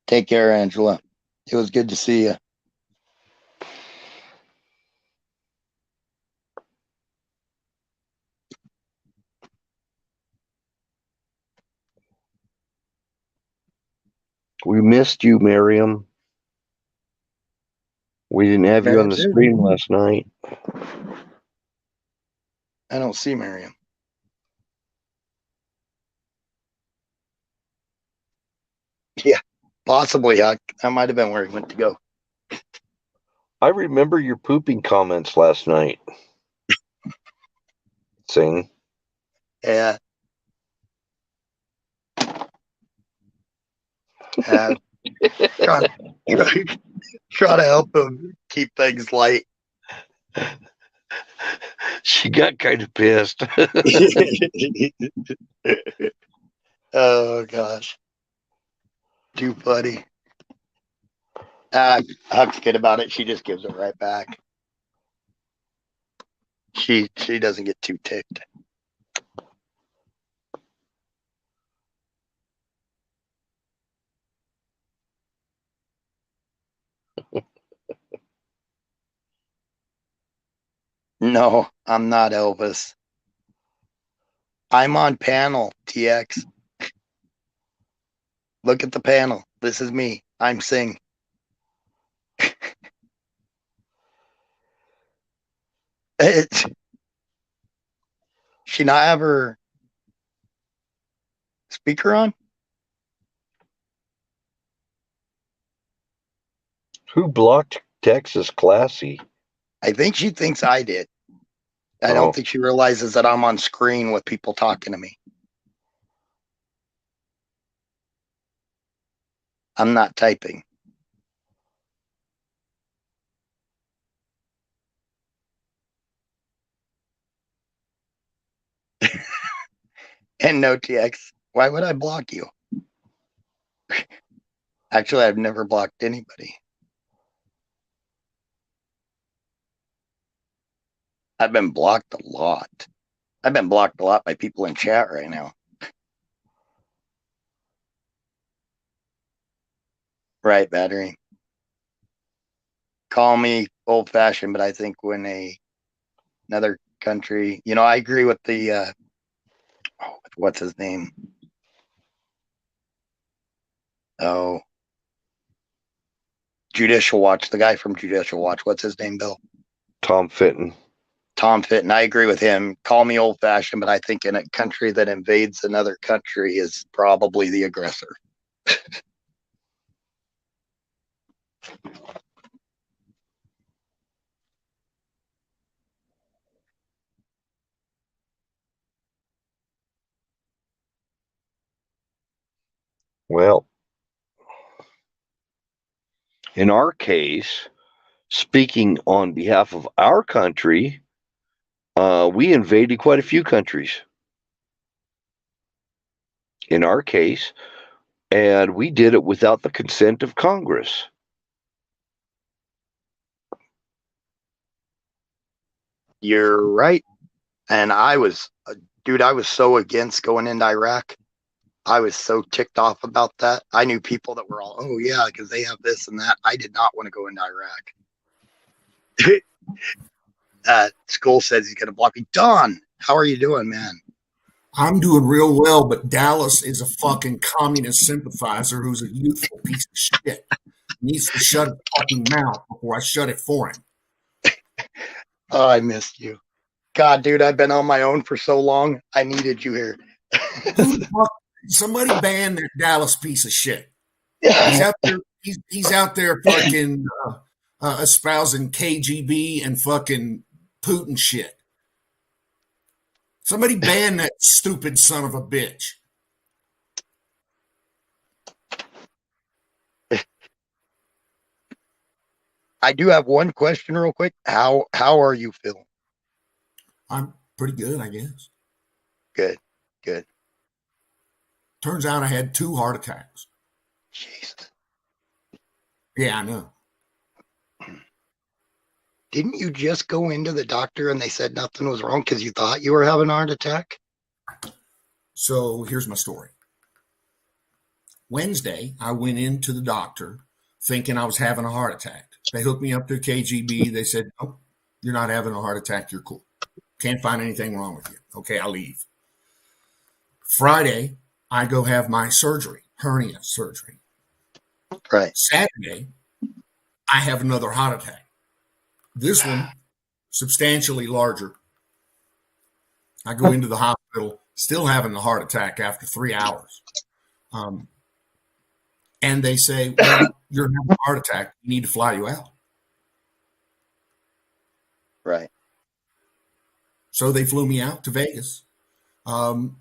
Take care, Angela. It was good to see you. We missed you, Miriam. We didn't have you on the screen last night. I don't see Miriam. Yeah, possibly. That might have been where he went to go. I remember your pooping comments last night. Sing. Yeah. Try to help him keep things light. She got kind of pissed. Oh gosh, too funny. Huck's good about it. She just gives it right back. She doesn't get too ticked. No, I'm not Elvis. I'm on panel, TX. Look at the panel. This is me. I'm Sing. She not have her speaker on? Who blocked Texas Classy? I think she thinks I did. I don't think she realizes that I'm on screen with people talking to me. I'm not typing. And no, TX, why would I block you? Actually, I've never blocked anybody. I've been blocked a lot. I've been blocked a lot by people in chat right now. Right, battery. Call me old-fashioned, but I think when another country, I agree with the what's his name? Oh, Judicial Watch, the guy from Judicial Watch. What's his name, Bill? Tom Fitton. Tom Fitton. I agree with him. Call me old-fashioned, but I think in a country that invades another country is probably the aggressor. Well, in our case, speaking on behalf of our country, we invaded quite a few countries. In our case, and we did it without the consent of Congress. You're right. And I was so against going into Iraq. I was so ticked off about that. I knew people that were all, oh yeah, because they have this and that. I did not want to go into Iraq. School says he's going to block me. Don, how are you doing, man? I'm doing real well, but Dallas is a fucking communist sympathizer who's a youthful piece of shit. He needs to shut his fucking mouth before I shut it for him. Oh, I missed you. God, dude, I've been on my own for so long. I needed you here. Somebody ban that Dallas piece of shit. He's out there. He's out there fucking espousing KGB and fucking Putin shit. Somebody ban that stupid son of a bitch. I do have one question real quick. How are you feeling? I'm pretty good, I guess. Good. Turns out I had 2 heart attacks. Jesus. Yeah, I know. Didn't you just go into the doctor and they said nothing was wrong because you thought you were having a heart attack? So here's my story. Wednesday, I went into the doctor thinking I was having a heart attack. They hooked me up to KGB. They said, nope, you're not having a heart attack. You're cool. Can't find anything wrong with you. Okay, I'll leave. Friday, I go have my surgery, hernia surgery. Right. Saturday, I have another heart attack. This one, substantially larger. I go into the hospital, still having the heart attack after 3 hours. And they say, well, you're having a heart attack. We need to fly you out. Right. So they flew me out to Vegas.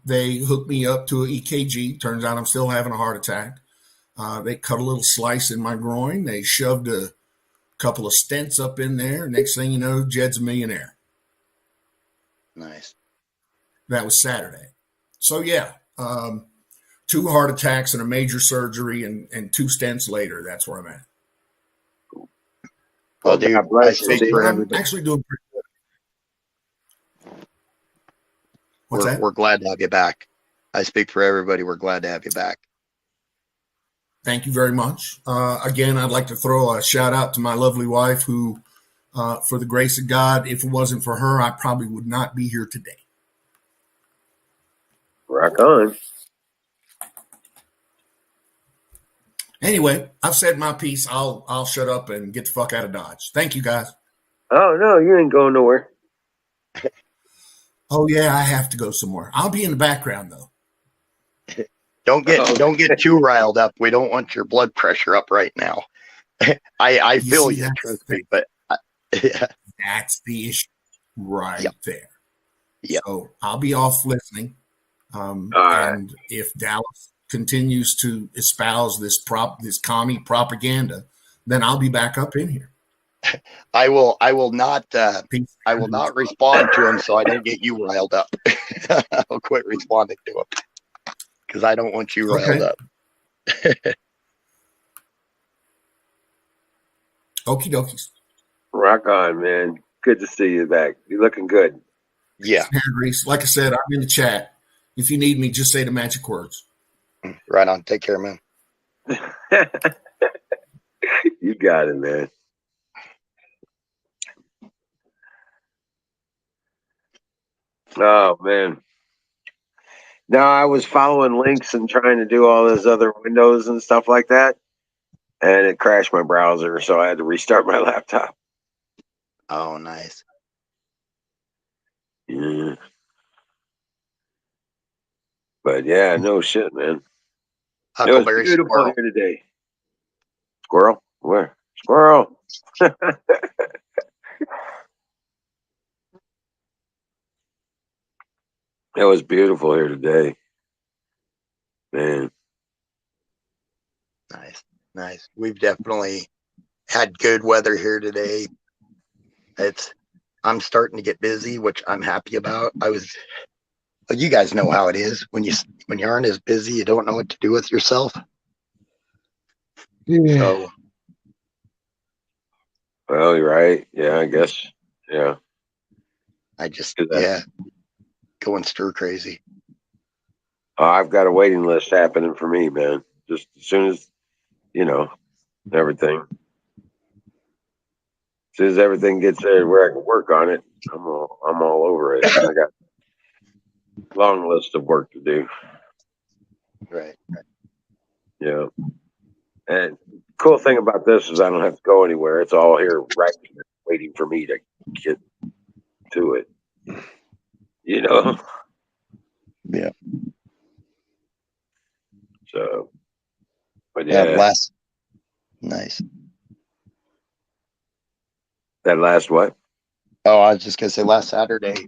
They hooked me up to an EKG. Turns out I'm still having a heart attack. They cut a little slice in my groin. They shoved a couple of stents up in there. Next thing you know, Jed's a millionaire. Nice. That was Saturday. So yeah, 2 heart attacks and a major surgery and 2 stents later. That's where I'm at. Well, dude, God bless I you. speak for I'm everybody. actually doing pretty good. What's that? We're glad to have you back. I speak for everybody. We're glad to have you back. Thank you very much. Again, I'd like to throw a shout out to my lovely wife who, for the grace of God, if it wasn't for her, I probably would not be here today. Rock on. Anyway, I've said my piece. I'll shut up and get the fuck out of Dodge. Thank you, guys. Oh, no, you ain't going nowhere. Oh yeah, I have to go somewhere. I'll be in the background though. Don't get too riled up. We don't want your blood pressure up right now. I feel you, trust me, but yeah. That's the issue right there. Yep. So I'll be off listening. right. And if Dallas continues to espouse this commie propaganda, then I'll be back up in here. I will not respond to him so I don't get you riled up. I'll quit responding to him because I don't want you riled up. Okie dokies. Rock on, man. Good to see you back. You're looking good. Yeah. Grease. Like I said, I'm in the chat. If you need me, just say the magic words. Right on. Take care, man. You got it, man. Oh, man. No, I was following links and trying to do all those other windows and stuff like that, and it crashed my browser, so I had to restart my laptop. Oh, nice. Yeah. But yeah, no shit, man. It was Huckleberry beautiful squirrel. here today. Squirrel? Where? Squirrel. It was beautiful here today. Man. Nice. We've definitely had good weather here today. I'm starting to get busy, which I'm happy about. You guys know how it is when you aren't as busy, you don't know what to do with yourself. Yeah. So, Well, you're right. Yeah, I guess. Yeah. I just Do that. going stir crazy. I've got a waiting list happening for me, man. Just as soon as everything. As soon as everything gets there where I can work on it, I'm all over it. I got a long list of work to do. Right. Yeah. And cool thing about this is I don't have to go anywhere. It's all here right here, waiting for me to get to it. Yeah. So, but yeah, Nice. that last what? Oh, I was just gonna say last Saturday,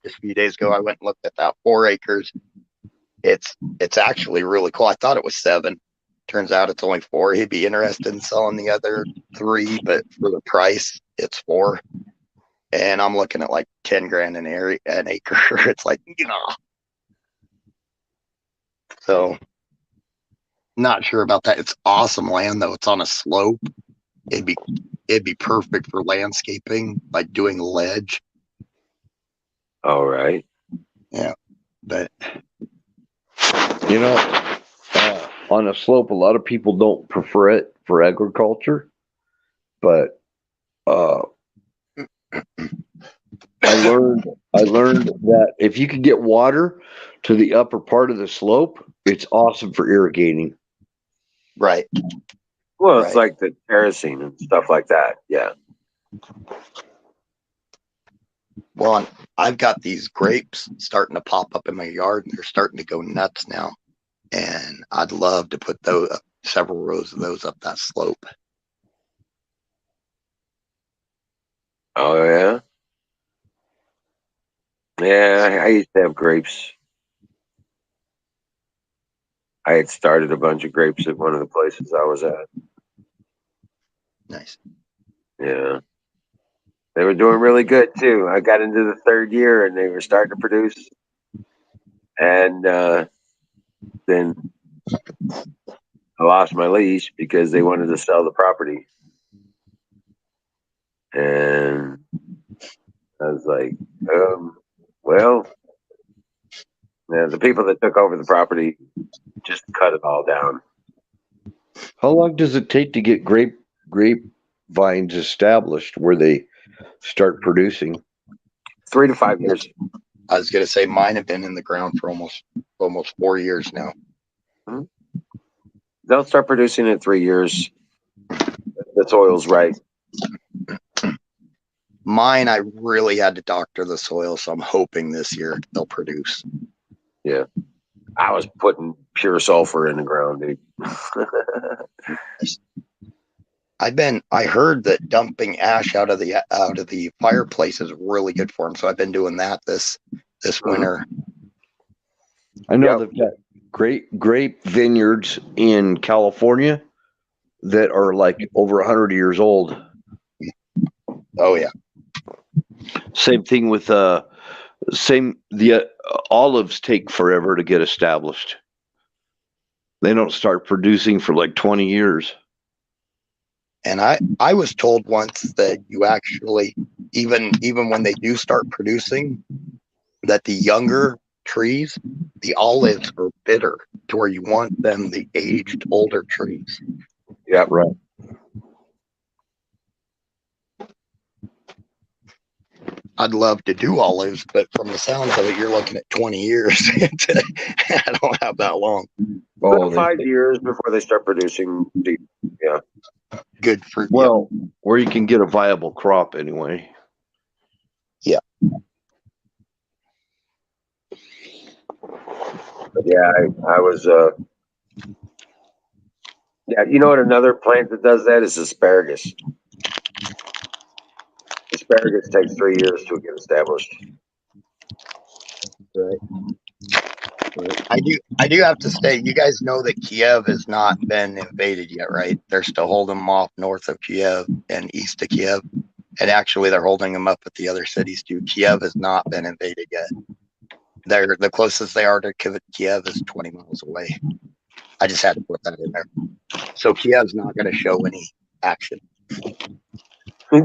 just a few days ago, I went and looked at that 4 acres. It's actually really cool. I thought it was 7. Turns out it's only 4. He'd be interested in selling the other 3, but for the price, it's 4. And I'm looking at like 10 grand an acre. It's like, So not sure about that. It's awesome land though. It's on a slope. It'd be perfect for landscaping, like doing ledge. All right. Yeah. But on a slope, a lot of people don't prefer it for agriculture, but I learned that if you can get water to the upper part of the slope, it's awesome for irrigating. Right. Well, it's like the terracing and stuff like that. Yeah. Well, I've got these grapes starting to pop up in my yard, and they're starting to go nuts now. And I'd love to put several rows of those up that slope. Oh yeah. Yeah, I used to have grapes. I had started a bunch of grapes at one of the places I was at. Nice. Yeah. They were doing really good too. I got into the third year and they were starting to produce. And then I lost my lease because they wanted to sell the property. And I was like, well, yeah, the people that took over the property just cut it all down. How long does it take to get grapevines established where they start producing? 3 to 5 years. I was gonna say mine have been in the ground for almost 4 years now. They'll start producing in 3 years. The soil's right. Mine, I really had to doctor the soil, so I'm hoping this year they'll produce. Yeah. I was putting pure sulfur in the ground, dude. I heard that dumping ash out of the fireplace is really good for them, so I've been doing that this winter. I know they've got grape vineyards in California that are like over 100 years old. Oh yeah. Same thing with the olives take forever to get established. They don't start producing for like 20 years. And I was told once that you actually even when they do start producing, that the younger trees, the olives are bitter to where you want them the aged older trees. Yeah, right. I'd love to do olives, but from the sounds of it, you're looking at 20 years. I don't have that long. About 5 years before they start producing. Yeah. Good fruit. Well, where you can get a viable crop anyway. Yeah. Yeah, I was. Yeah, you know what? Another plant that does that is asparagus. Asparagus takes 3 years to get established. Right. I do have to say, you guys know that Kiev has not been invaded yet, right? They're still holding them off north of Kiev and east of Kiev. And actually, they're holding them up at the other cities too. Kiev has not been invaded yet. They're the closest they are to Kiev is 20 miles away. I just had to put that in there. So Kiev's not going to show any action.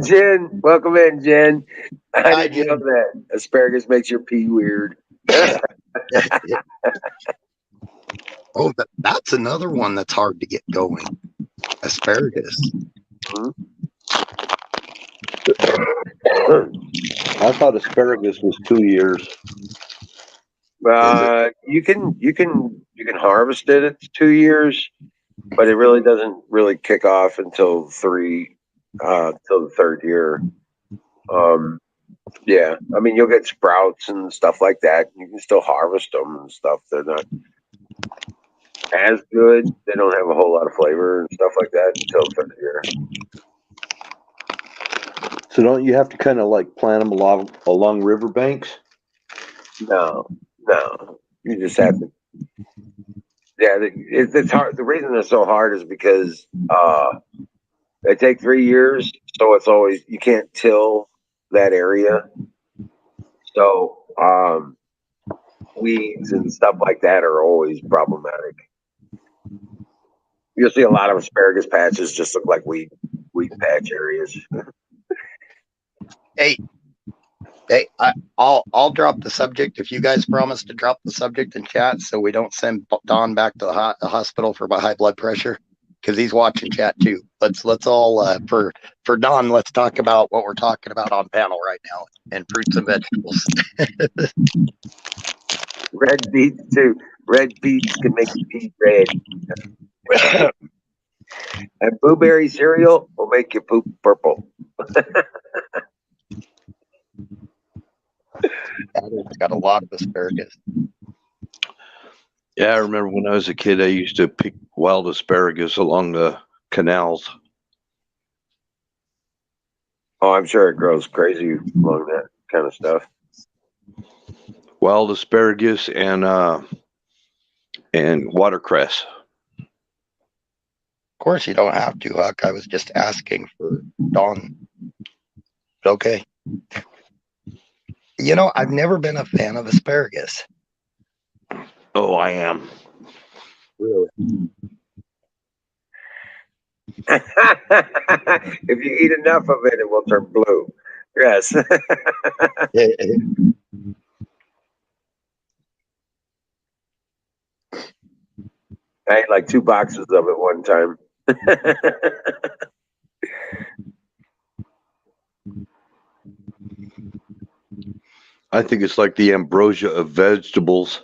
Jen, welcome in, Jen. I didn't know that asparagus makes your pee weird. Oh, that's another one that's hard to get going. Asparagus. I thought asparagus was 2 years. You can harvest it. It's 2 years, but it really doesn't really kick off until the third year. Yeah, I mean, you'll get sprouts and stuff like that. You can still harvest them and stuff. They're not as good. They don't have a whole lot of flavor and stuff like that until the third year. So don't you have to kind of like plant them along riverbanks? No. You just have to. Yeah, it's hard. The reason it's so hard is because they take 3 years, so it's always you can't till that area. So weeds and stuff like that are always problematic. You'll see a lot of asparagus patches just look like weed patch areas. Hey, I'll drop the subject if you guys promise to drop the subject in chat, so we don't send Don back to the hospital for high blood pressure, because he's watching chat too. Let's all for Don, let's talk about what we're talking about on panel right now, and fruits and vegetables. Red beets too. Red beets can make you pee red. And blueberry cereal will make you poop purple. It's got a lot of asparagus. Yeah, I remember when I was a kid, I used to pick wild asparagus along the canals. Oh, I'm sure it grows crazy along that kind of stuff. Wild asparagus and and watercress. Of course, you don't have to, Huck. I was just asking for Dawn. Okay. You know, I've never been a fan of asparagus. Oh, I am. Really? If you eat enough of it, it will turn blue. Yes. I ate like 2 boxes of it one time. I think it's like the ambrosia of vegetables.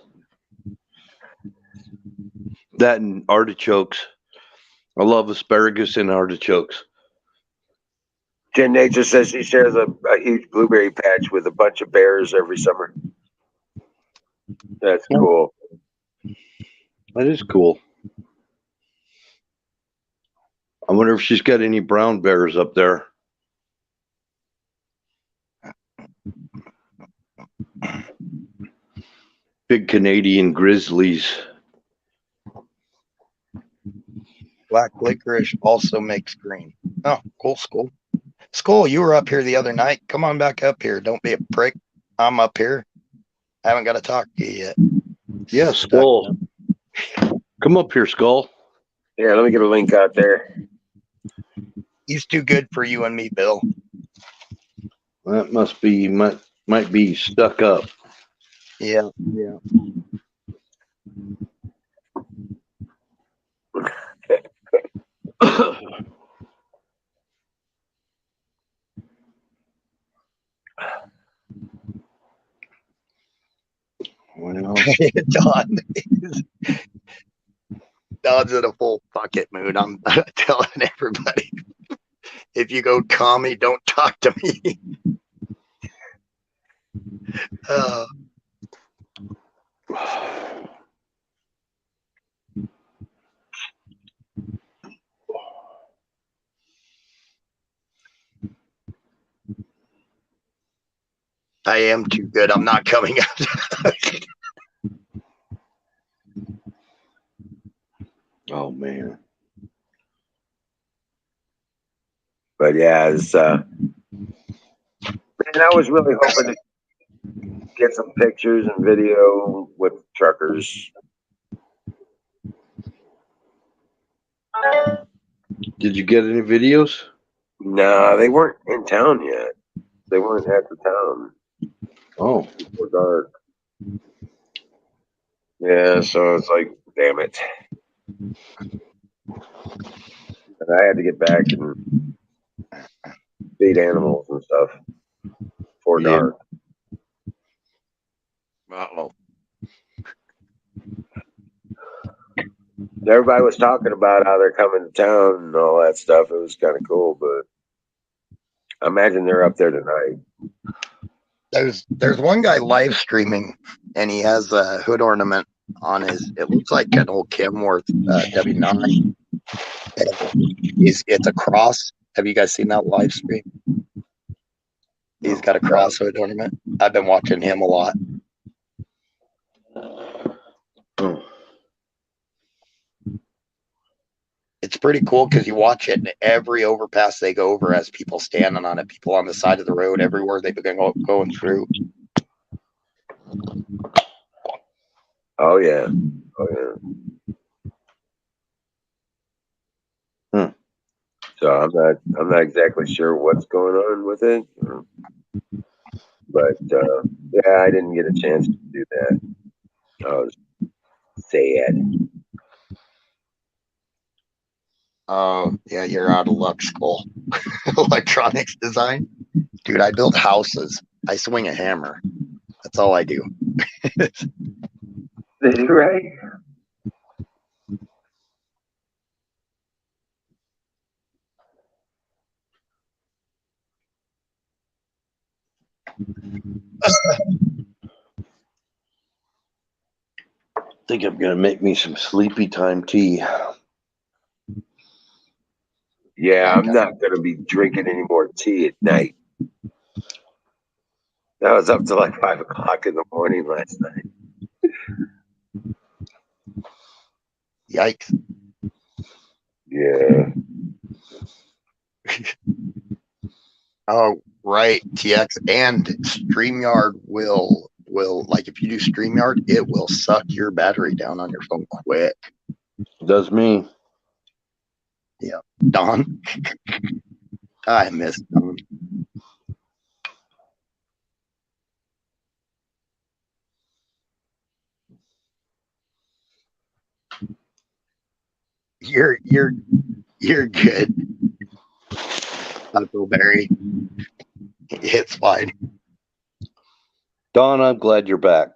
That and artichokes. I love asparagus and artichokes. Jen Nature says she shares a huge blueberry patch with a bunch of bears every summer. That's cool. That is cool. I wonder if she's got any brown bears up there. Big Canadian grizzlies. Black licorice also makes green. Oh, cool, Skull. Skull, you were up here the other night. Come on back up here. Don't be a prick. I'm up here. I haven't got to talk to you yet. Yeah, Skull. Come up here, Skull. Yeah, let me get a link out there. He's too good for you and me, Bill. That must be might be stuck up. Yeah. Well, Don. Don's in a full bucket mood. I'm telling everybody. If you go commie, don't talk to me. I am too good. I'm not coming out. oh man. But yeah, it's man, I was really hoping to get some pictures and video with truckers. Did you get any videos? No, they weren't in town yet. They weren't at the town. Oh. Before dark. Yeah, so it's like, damn it. And I had to get back and feed animals and stuff before dark. Uh-oh. Everybody was talking about how they're coming to town and all that stuff. It was kind of cool, but I imagine they're up there tonight. There's one guy live streaming, and he has a hood ornament on his. It looks like an old Kenworth W9. It's a cross. Have you guys seen that live stream? He's got a cross hood ornament. I've been watching him a lot. It's pretty cool because you watch it, and every overpass they go over has people standing on it, people on the side of the road, everywhere they've been going through. Oh yeah, So I'm not exactly sure what's going on with it, but yeah, I didn't get a chance to do that. I was sad. Oh, yeah, you're out of luck, Skull. Electronics design. Dude, I build houses. I swing a hammer. That's all I do. Right? I think I'm gonna make me some sleepy time tea. Yeah, I'm not gonna be drinking any more tea at night. I was up till like 5 o'clock in the morning last night. Yikes. Yeah. Oh, right. TX and StreamYard will like if you do StreamYard, it will suck your battery down on your phone quick. Does me. Yeah. Don. I miss Don. You're good. Huckleberry. It's fine. Don, I'm glad you're back.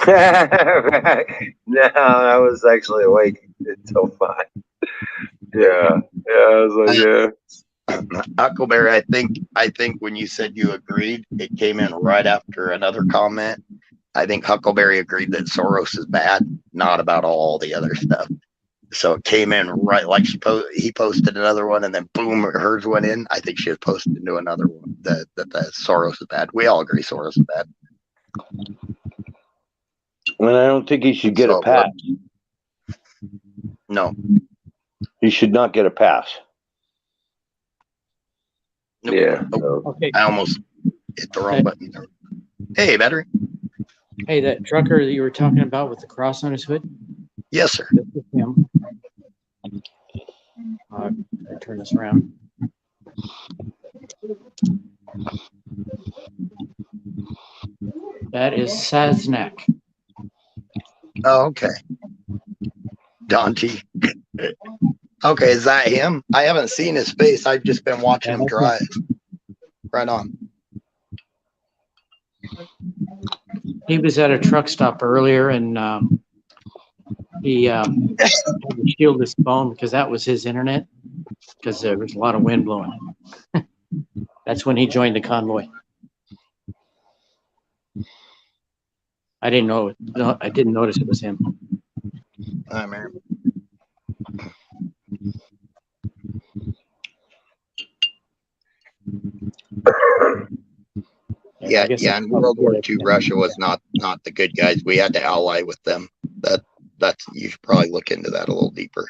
No, I was actually awake until 5. Yeah. I was like, yeah. Huckleberry, I think when you said you agreed, it came in right after another comment. I think Huckleberry agreed that Soros is bad, not about all the other stuff. So it came in right like he posted another one, and then boom, hers went in. I think she was posted into another one that Soros is bad. We all agree Soros is bad. And I don't think he should get a pass. No. He should not get a pass. Nope. Yeah. Oh, Okay. I almost hit the wrong button. Hey, battery. Hey, that trucker that you were talking about with the cross on his hood? Yes, sir. This is him. I turn this around. That is Saznak. Oh, okay. Dante. Okay, is that him? I haven't seen his face. I've just been watching him drive. Right on. He was at a truck stop earlier, and he had to shield his phone because that was his internet, because there was a lot of wind blowing. That's when he joined the convoy. I didn't know. I didn't notice it was him. Hi, man. Yeah. In World War II, Russia was not the good guys. We had to ally with them. That's you should probably look into that a little deeper.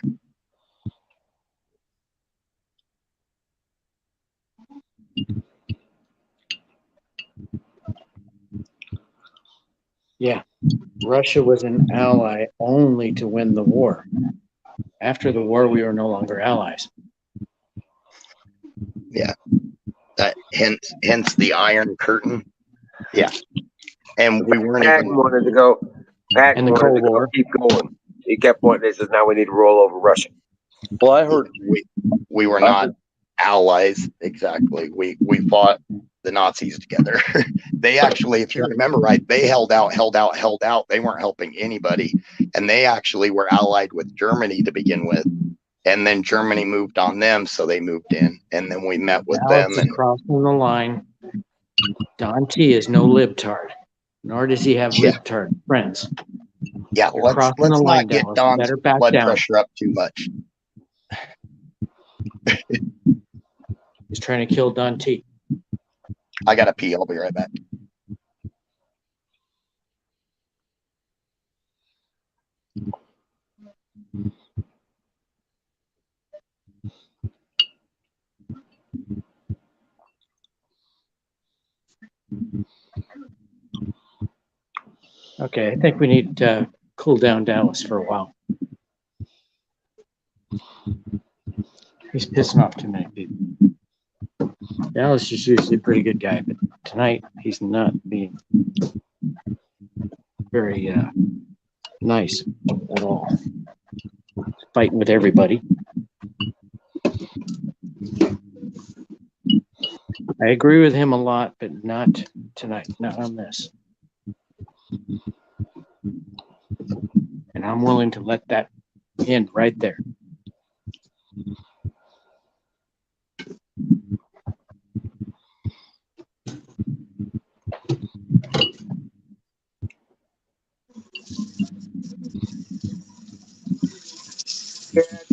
Yeah, Russia was an ally only to win the war. After the war, we were no longer allies. Yeah, that hence the Iron Curtain. Yeah, and we weren't Patton even wanted to go. Patton And the wanted Cold to go, War. keep going. He kept wanting. He says, "Now we need to roll over Russia." Well, I heard we were not allies exactly. We fought the Nazis together. They actually, if you remember right, they held out. They weren't helping anybody, and they actually were allied with Germany to begin with. And then Germany moved on them, so they moved in, and then we met with them. And crossing the line. Don T is no libtard, nor does he have libtard friends. Yeah, You're let's crossing the not line, get Dallas. Don's Better back blood down. pressure up too much. He's trying to kill Don T. I gotta pee. I'll be right back. Okay, I think we need to cool down Dallas for a while. He's pissing off too many people. Dallas is usually a pretty good guy, but tonight he's not being very nice at all. Fighting with everybody. I agree with him a lot, but not tonight, not on this. And I'm willing to let that end right there.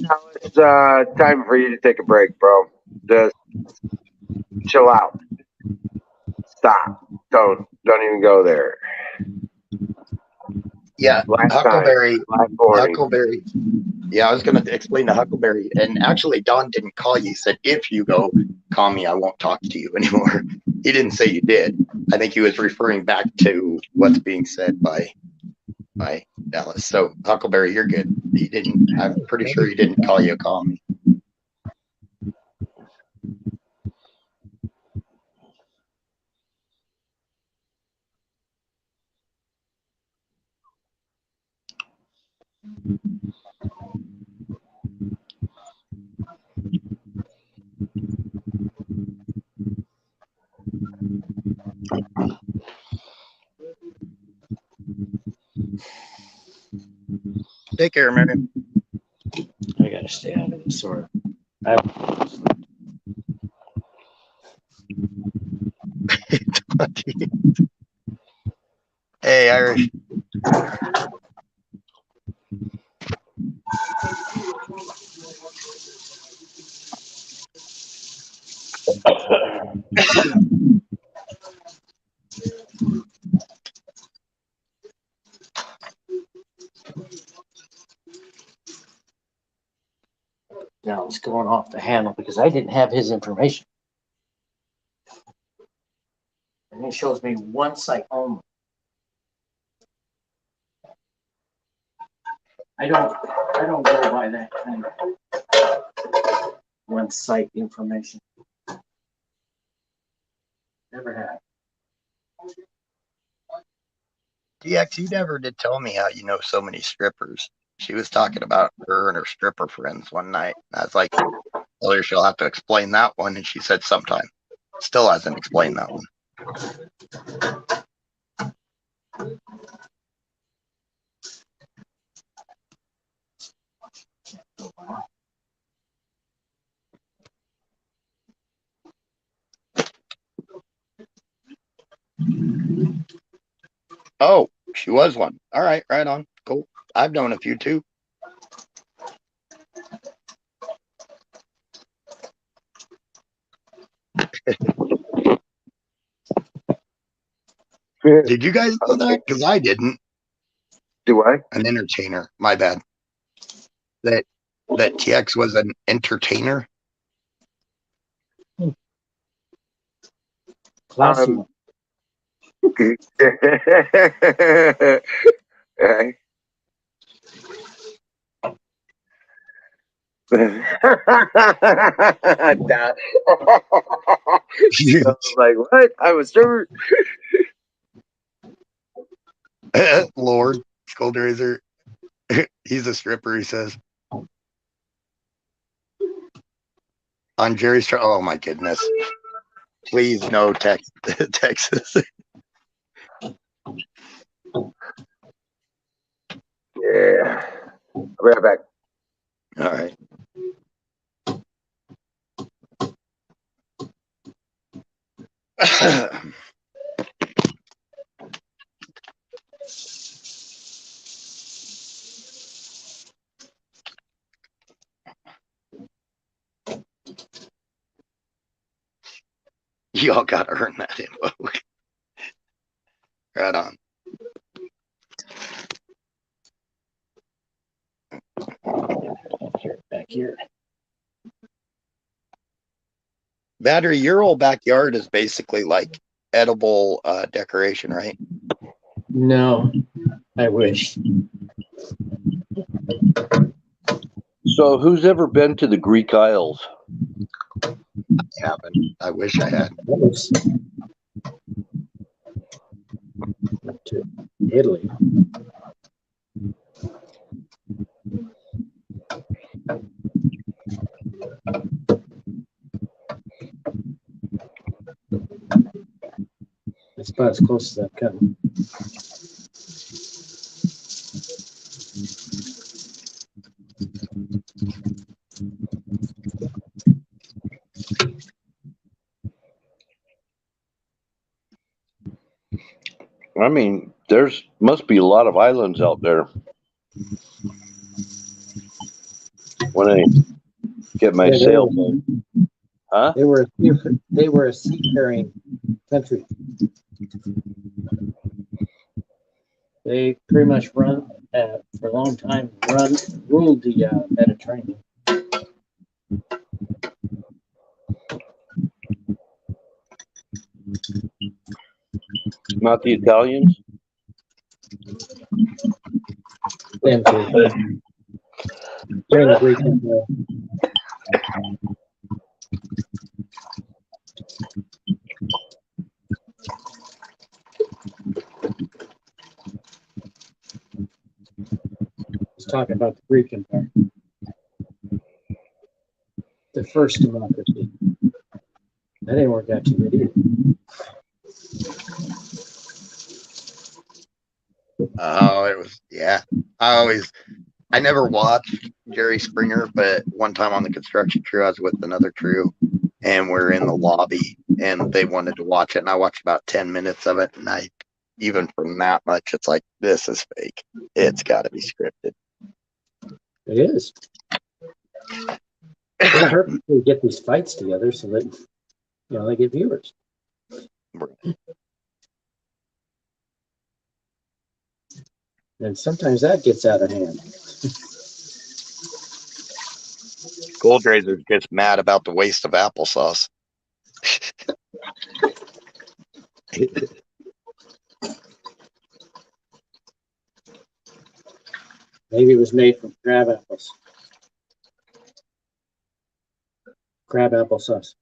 Now it's time for you to take a break, bro. Just chill out. Stop. Don't even go there. Yeah, Last Huckleberry. last warning. Huckleberry. Yeah, I was going to explain to Huckleberry, and actually, Don didn't call you. He said, "If you go, call me. I won't talk to you anymore." He didn't say you did. I think he was referring back to what's being said by Dallas. So Huckleberry, you're good. He didn't. I'm pretty sure he didn't call you. Call me. Take care, Marion. I gotta stay out of this sort. Hey, Irish. Now it's going off the handle because I didn't have his information. And it shows me one site only. I don't go by that kind of one site information. Never have. DX, you never did tell me how you know so many strippers. She was talking about her and her stripper friends one night. I was like, well, here she'll have to explain that one. And she said sometime. Still hasn't explained that one. Oh, she was one. All right, right on. Cool. I've known a few too. Did you guys know that? Because I didn't. Do I? An entertainer. My bad. That TX was an entertainer. Classy one. Right. I was like, what? I was stripper. Lord, Skoldrazer. He's a stripper, he says. On Jerry's truck. Oh my goodness. Please no Texas. Yeah. I'll be right back. All right. Y'all got to earn that info. Right on. Back here. Battery, your old backyard is basically like edible decoration, right? No, I wish. So, who's ever been to the Greek Isles? I haven't. I wish I had. That was up to Italy. That's about as close as I've come. I mean, must be a lot of islands out there. when I get my Yeah, sail boat. Huh? They were a seafaring country. They pretty much for a long time ruled the Mediterranean. Not the Italians? Them too. During the Greek Empire. He's talking about the Greek Empire. The first democracy. That didn't work out too good either. Oh, it was, yeah. I never watched Jerry Springer, but one time on the construction crew, I was with another crew and we're in the lobby and they wanted to watch it. And I watched about 10 minutes of it. And even from that much, it's like, this is fake. It's got to be scripted. It is. They purposely get these fights together so that they get viewers. And sometimes that gets out of hand. Goldrazer gets mad about the waste of applesauce. Maybe it was made from crab apples. Crab applesauce.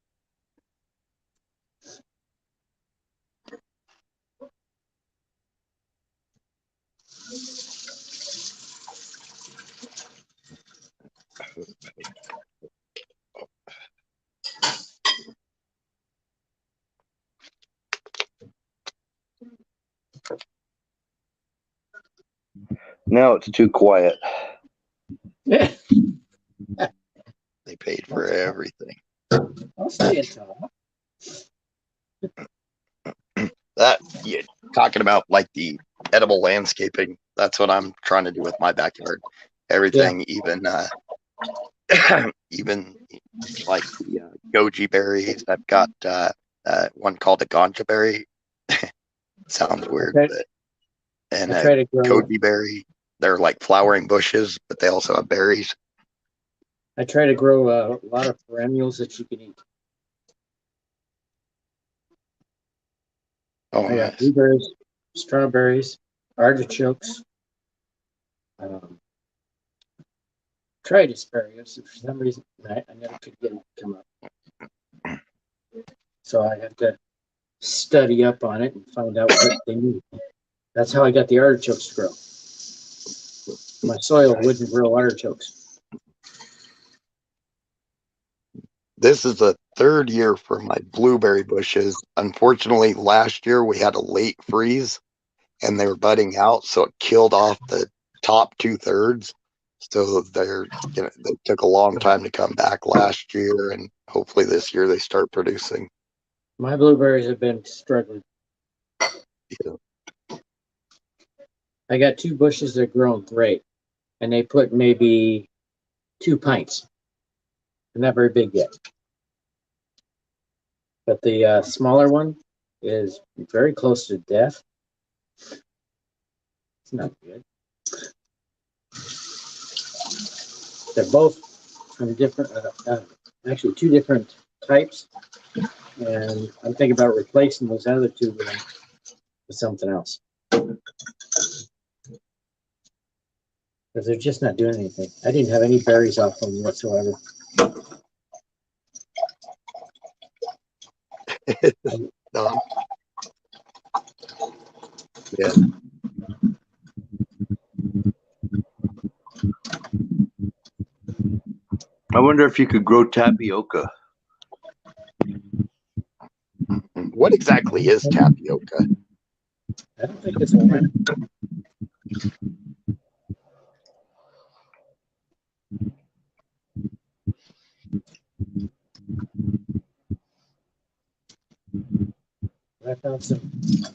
Now it's too quiet. Yeah. They paid for everything. I'll stay in top. That, yeah, talking about like the edible landscaping, that's what I'm trying to do with my backyard. Everything, even even like the goji berries. I've got one called a ganja berry. Sounds weird, Okay. but and I try to grow. goji berry. They're like flowering bushes, but they also have berries. I try to grow a lot of perennials that you can eat. Oh, I got nice. blueberries, strawberries, artichokes. Tried asparagus. For some reason, I never could get it to come up. So I have to study up on it and find out what they need. That's how I got the artichokes to grow. My soil wouldn't grow artichokes. This is the third year for my blueberry bushes. Unfortunately, last year we had a late freeze and they were budding out, so it killed off the top 2/3. So they took a long time to come back last year, and hopefully this year they start producing. My blueberries have been struggling. Yeah. I got 2 bushes that grow Grape, and they put maybe 2 pints. They're not very big yet. But the smaller one is very close to death. It's not good. They're both from different, actually 2 different types. And I'm thinking about replacing those other 2 with something else. Because they're just not doing anything. I didn't have any berries off them whatsoever. No. Yeah. I wonder if you could grow tapioca. What exactly is tapioca? I don't think it's one. I found some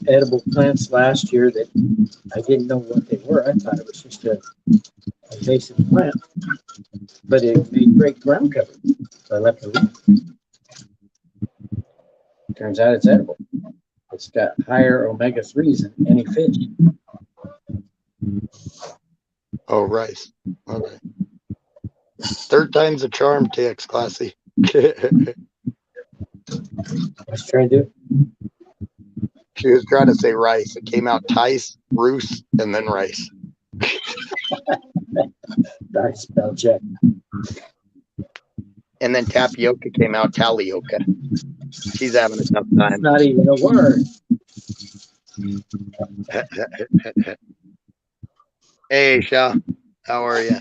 edible plants last year that I didn't know what they were. I thought it was just a invasive plant. but it made great ground cover. So I left it alone. Turns out it's edible. It's got higher omega-3s than any fish. Oh, rice. Okay. Third time's a charm, TX Classy. Let's try to do it. She was trying to say rice. It came out Tice, Roos, and then rice. Nice spell check. And then tapioca came out Talioca. She's having a tough time. It's not even a word. Hey, Sha. How are you?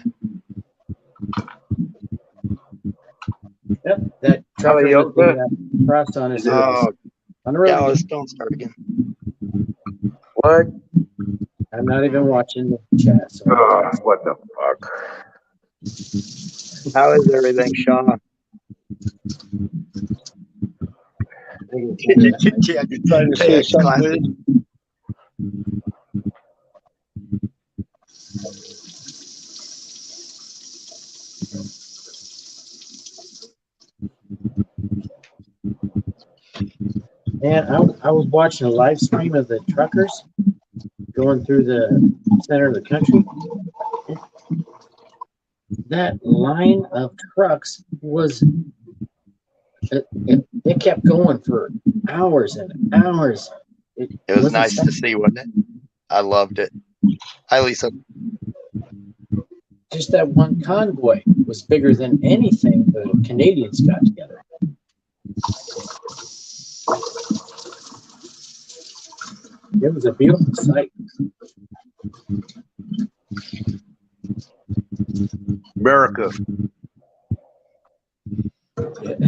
Yep, that trucker with the cross on his Oh, on the road. Dallas, don't start again. What? I'm not even watching the chat. So Oh, what the fuck? How is everything, Sha? Trying to say something. Man, I was watching a live stream of the truckers going through the center of the country. That line of trucks was it kept going for hours and hours. It was wasn't nice stopping. to see, wasn't it? I loved it. Hi, Lisa. Just that one convoy was bigger than anything the Canadians got together. It was a beautiful sight. America.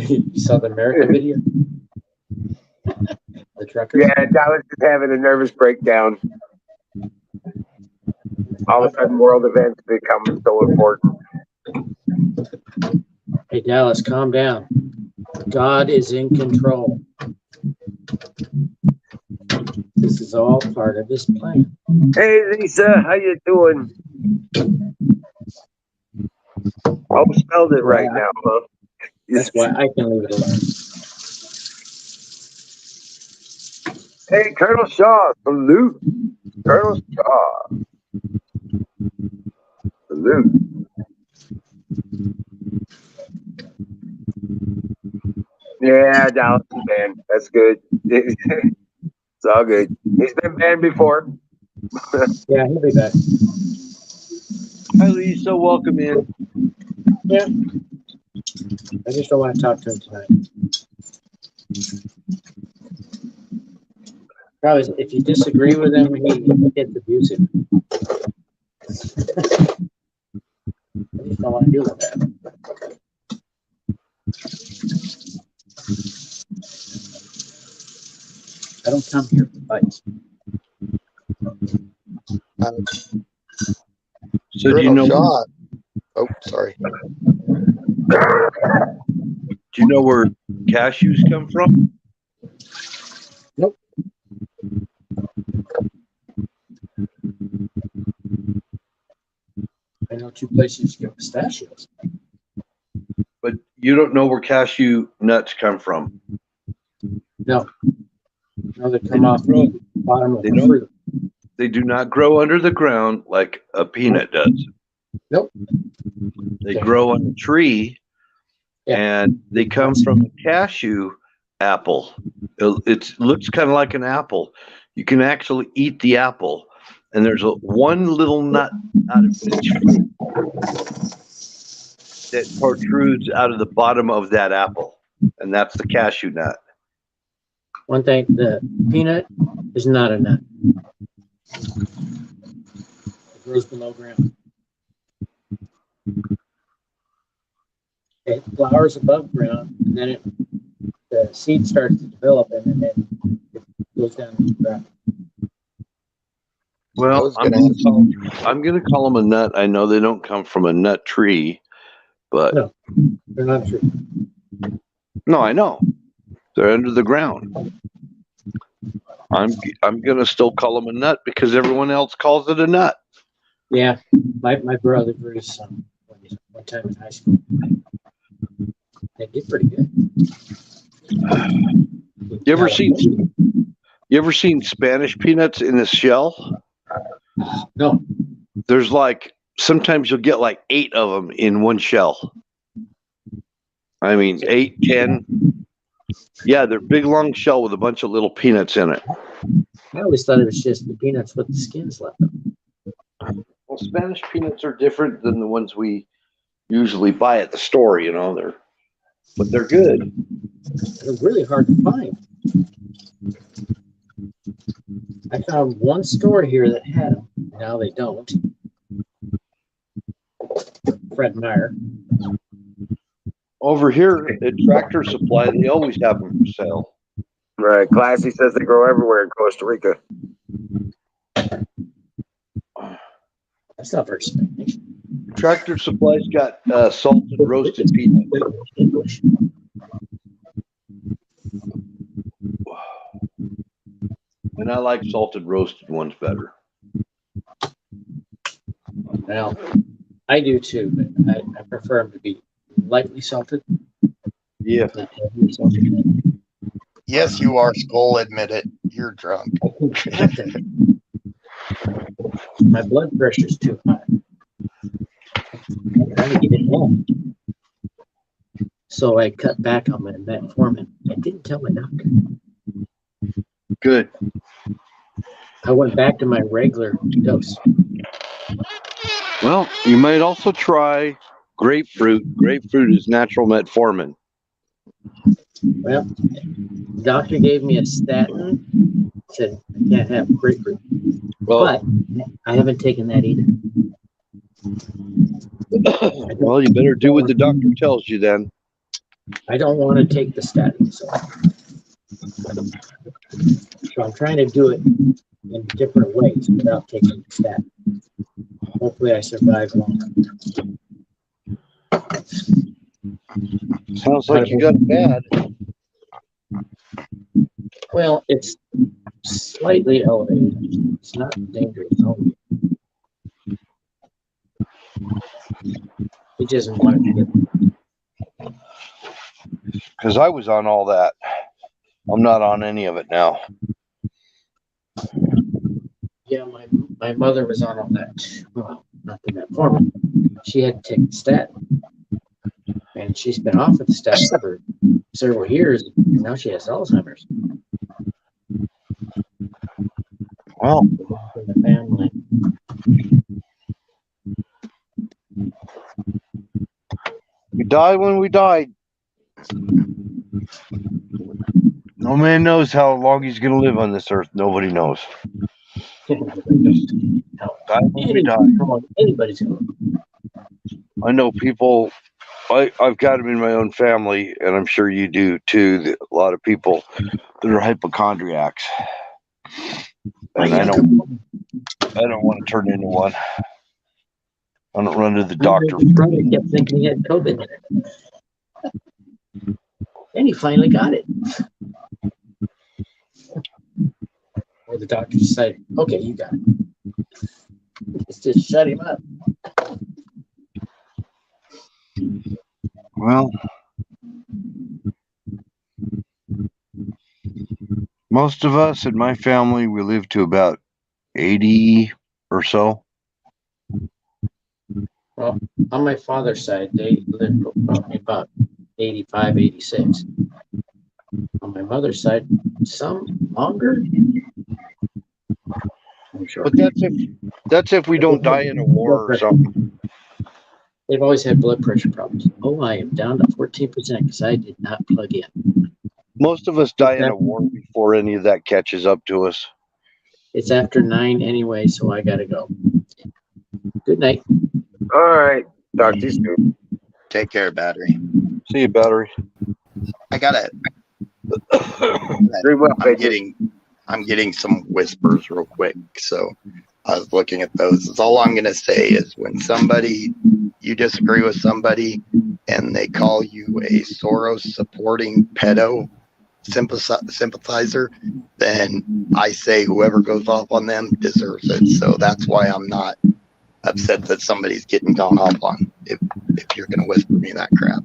You saw the America video? The truckers? Yeah, Dallas is having a nervous breakdown. All of a sudden, world events become so important. Hey, Dallas, calm down. God is in control. This is all part of his plan. Hey, Lisa, how you doing? Oh, spelled it right now, huh? That's why I can leave it alone. Hey, Colonel Shaw, salute. Colonel Shaw. Salute. Yeah, Dallas is banned. That's good. It's all good. He's been banned before. Yeah, he'll be back. Hi, Lisa. Welcome in. Yeah. I just don't want to talk to him tonight. Probably, if you disagree with him, he gets abusive. I just don't want to deal with that. I don't come here for fights. So do you know? Shaw. Oh, sorry. Do you know where cashews come from? Nope. I know two places you get pistachios. But you don't know where cashew nuts come from. No. No, they come off the bottom of the fruit. They do not grow under the ground like a peanut does. Nope. They grow on a tree, and they come from a cashew apple. It looks kind of like an apple. You can actually eat the apple, and there's one little nut out of each fruit that protrudes out of the bottom of that apple, and that's the cashew nut. One thing, the peanut is not a nut. It grows below ground. It flowers above ground, and then the seed starts to develop, and then it goes down to the ground. Well, I'm going to call them a nut. I know they don't come from a nut tree, but no, they're not true. No, I know they're under the ground. I'm going to still call them a nut because everyone else calls it a nut. Yeah, my brother grew some when one time in high school. They get pretty good. You ever seen Spanish peanuts in the shell? No. There's like sometimes you'll get like 8 of them in one shell. I mean 8, 10. Yeah, they're big long shell with a bunch of little peanuts in it. I always thought it was just the peanuts with the skins left. Well, Spanish peanuts are different than the ones we usually buy at the store, you know. But they're good. They're really hard to find. I found one store here that had them. Now they don't. Fred Meyer. Over here at Tractor Supply, they always have them for sale. Right. Classy says they grow everywhere in Costa Rica. That's not very Spanish. Tractor Supply's got salted roasted peanuts. English. And I like salted roasted ones better. Well, I do too, but I prefer them to be lightly salted. Yeah. Not heavily salted. Yes, you are, Skull. Admit it. You're drunk. My blood pressure's too high. I'm trying to get it low. So I cut back on my metformin. I didn't tell my doctor. Good. I went back to my regular dose. Well, you might also try grapefruit. Grapefruit is natural metformin. Well, the doctor gave me a statin. Said I can't have grapefruit. Well, But I haven't taken that either. well, you better do what the doctor tells you then. I don't want to take the statin. So I'm trying to do it in different ways without taking the statin. Hopefully I survive longer. Sounds like you got it bad. Well, it's slightly elevated. It's not dangerous only. It doesn't want to get. Because I was on all that. I'm not on any of it now. Yeah, my mother was on all that. Well, not the metformin. She had to take the statin. And she's been off of the statin for several years. And now she has Alzheimer's. Well, In the family. we die when we died. No man knows how long he's going to live on this earth. Nobody knows. Die when we die. Anybody's going to. I know people. I've got them in my own family, and I'm sure you do too. A lot of people that are hypochondriacs, and I don't want to turn into one. I don't run to the doctor. My brother kept thinking he had COVID. And he finally got it. Or the doctor decided, okay, you got it. Just shut him up. Well, most of us in my family, we live to about 80 or so. Well, on my father's side, they lived probably about 85, 86. On my mother's side, some longer. I'm sure. But that's if we don't die in a war or something. They've always had blood pressure problems. Oh, I am down to 14% because I did not plug in. Most of us die in a war before any of that catches up to us. It's after 9 anyway, so I gotta go. Good night. All right. Talk to you soon. Take care, battery. See you, battery. I gotta. Very well, I'm getting some whispers real quick, so I was looking at those. That's all I'm gonna say is when you disagree with somebody and they call you a Soros supporting pedo sympathizer, then I say whoever goes off on them deserves it. So that's why I'm not upset that somebody's getting gone off on if you're going to whisper me that crap.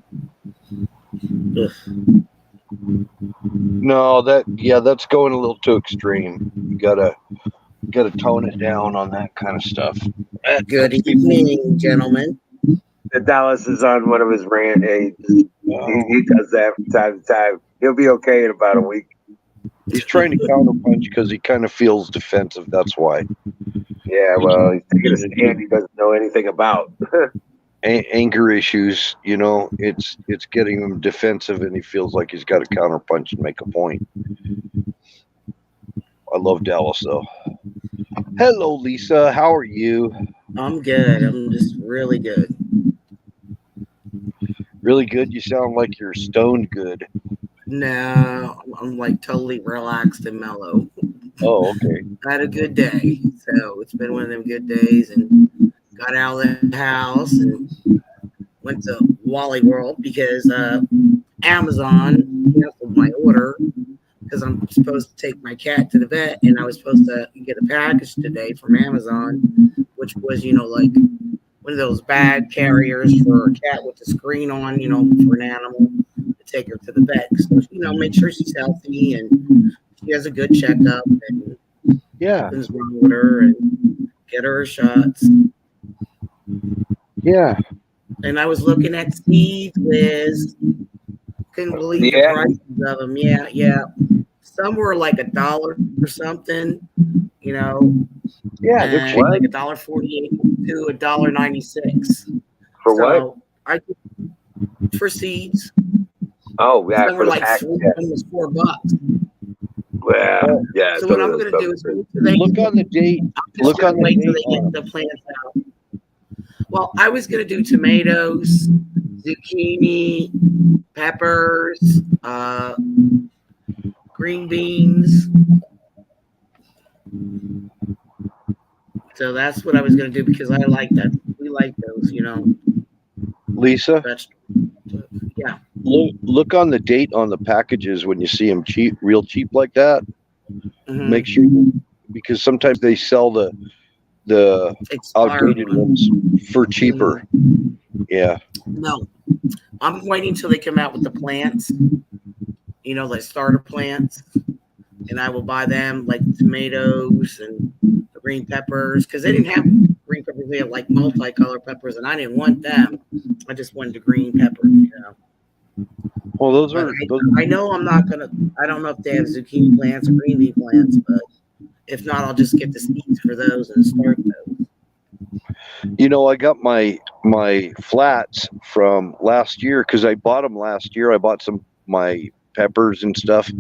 No, that's going a little too extreme. You gotta tone it down on that kind of stuff. Good evening, gentlemen. Dallas is on one of his rant aids. He does that from time to time. He'll be okay in about a week. He's trying to counterpunch because he kind of feels defensive. That's why. Yeah, well, he's taking a stand he doesn't know anything about. Anger issues, it's getting him defensive, and he feels like he's got to counterpunch and make a point. I love Dallas, though. Hello, Lisa. How are you? I'm good. I'm just really good. Really good? You sound like you're stoned good. No, I'm like totally relaxed and mellow. Oh, okay. I had a good day. So it's been one of them good days, and got out of the house and went to Wally World because Amazon canceled my order because I'm supposed to take my cat to the vet, and I was supposed to get a package today from Amazon, which was, like one of those bag carriers for a cat with the screen on, for an animal to take her to the vet. So, make sure she's healthy and she has a good checkup and nothing's wrong with her and get her shots. Yeah. And I was looking at seeds, Liz. Couldn't believe the prices of them. Yeah. Some were like $1 or something, Yeah, they're cheap. Like $1.48 to $1.96. For what? For seeds. Oh, yeah. Some were like almost $4. Well, yeah. So what I'm going to do is look on the date. Look on the date. Till they get the plants out. Well, I was going to do tomatoes, zucchini, peppers, green beans. So that's what I was going to do because I like that. We like those, Lisa? Yeah. Look on the date on the packages when you see them real cheap like that. Mm-hmm. Make sure, because sometimes they sell the outdated ones for cheaper. Mm-hmm. Yeah. No, I'm waiting till they come out with the plants, the starter plants, and I will buy them like tomatoes and the green peppers because they didn't have green peppers. They have like multicolor peppers, and I didn't want them. I just wanted the green peppers. Well, those are. I know I'm not gonna. I don't know if they have zucchini plants or green bean plants, but if not, I'll just get the seeds for those and start those. I got my flats from last year because I bought them last year. I bought my peppers and stuff.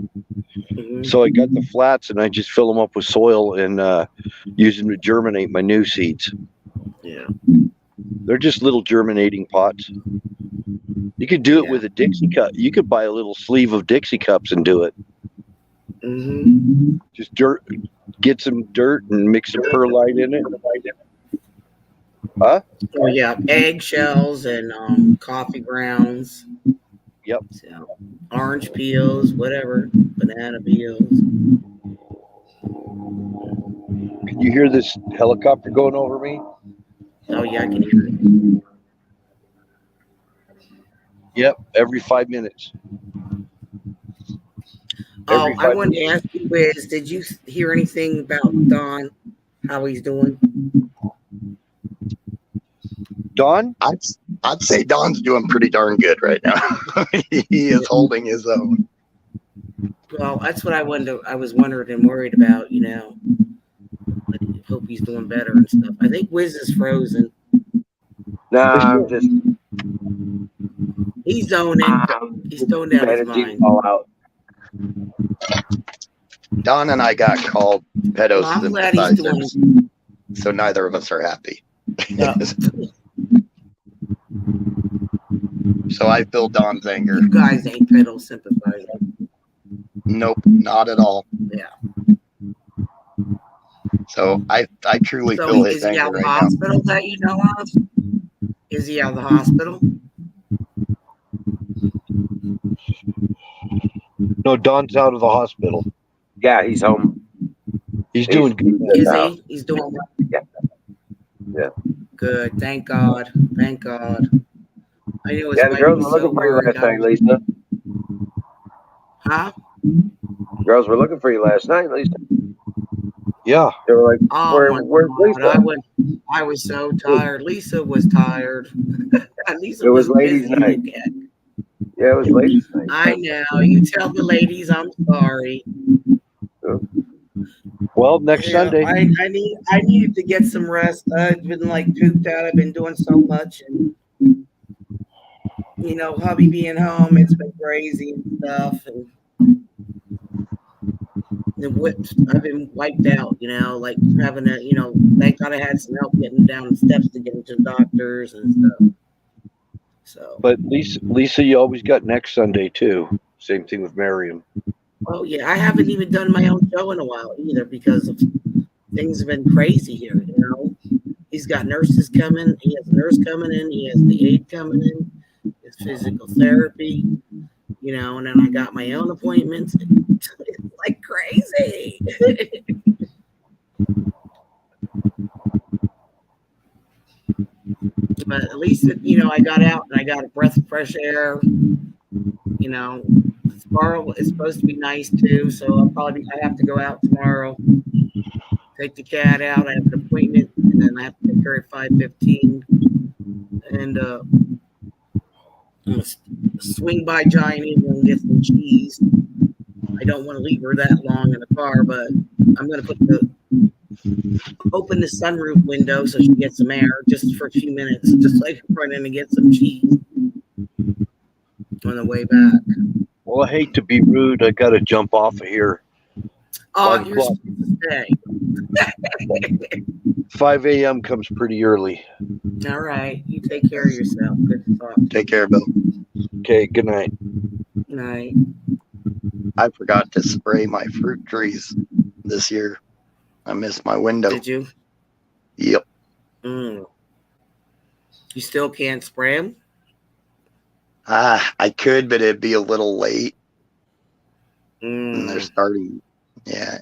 Mm-hmm. So I got the flats and I just fill them up with soil and use them to germinate my new seeds. Yeah. They're just little germinating pots. You could do it with a Dixie cup. You could buy a little sleeve of Dixie cups and do it. Mm-hmm. Just get some dirt and mix some perlite in it. Huh? Oh yeah, eggshells and coffee grounds. Yep. So, orange peels, whatever, banana peels. Can you hear this helicopter going over me? Oh yeah, I can hear it. Yep, every 5 minutes. I wanted to ask you, Wiz, did you hear anything about Don? How he's doing? Don? I'd say Don's doing pretty darn good right now. He is holding his own. Well, that's what I was wondering and worried about, I hope he's doing better and stuff. I think Wiz is frozen. No, just he's zoning. He's zoned out his mind. All out. Don and I got called pedo sympathizers, so neither of us are happy. So I feel Don's anger. You guys ain't pedo sympathizers. Nope, not at all. Yeah. So I truly feel his anger right now. Is he out of the hospital that you know of? Is he out of the hospital? No, Don's out of the hospital. Yeah, he's home. He's doing good. Is he? He's doing well. Yeah. good. Thank God. Thank God. I knew his Yeah, the wife girls was were so looking for you worried. last night, Lisa. Huh? Girls were looking for you last night, Lisa. Yeah. They were like, Oh my where's God. Lisa? I was so tired. Lisa was tired. Lisa It was was ladies' busy night. like heck. Yeah, it was ladies' night. I know. You tell the ladies I'm sorry. Well, next Yeah, Sunday. I needed to get some rest. I've been like pooped out. I've been doing so much, and hubby being home, it's been crazy and stuff, and I've been wiped out. Like having to, thank God I had some help getting down the steps to get into the doctors and stuff. So, But Lisa, you always got next Sunday too. Same thing with Miriam. oh yeah, I haven't even done my own show in a while either because of things have been crazy here. He's got nurses coming. He has a nurse coming in. He has the aide coming in. His physical therapy. And then I got my own appointments. It's like crazy. But at least, I got out and I got a breath of fresh air. Tomorrow is supposed to be nice too, so I have to go out tomorrow. Take the cat out. I have an appointment, and then I have to take her at 5:15. And I'm gonna swing by Giant Eagle and get some cheese. I don't want to leave her that long in the car, but I'm gonna open the sunroof window so she gets some air just for a few minutes, just so I can run in and get some cheese on the way back. Well, I hate to be rude. I got to jump off of here. Oh, you're supposed to stay. 5 a.m. comes pretty early. All right. You take care of yourself. Good to talk. Take care, Bill. Okay, good night. Good night. I forgot to spray my fruit trees this year. I missed my window. Did you? Yep. You still can't spray them? I could, but it'd be a little late. And they're Mm. starting. Yeah.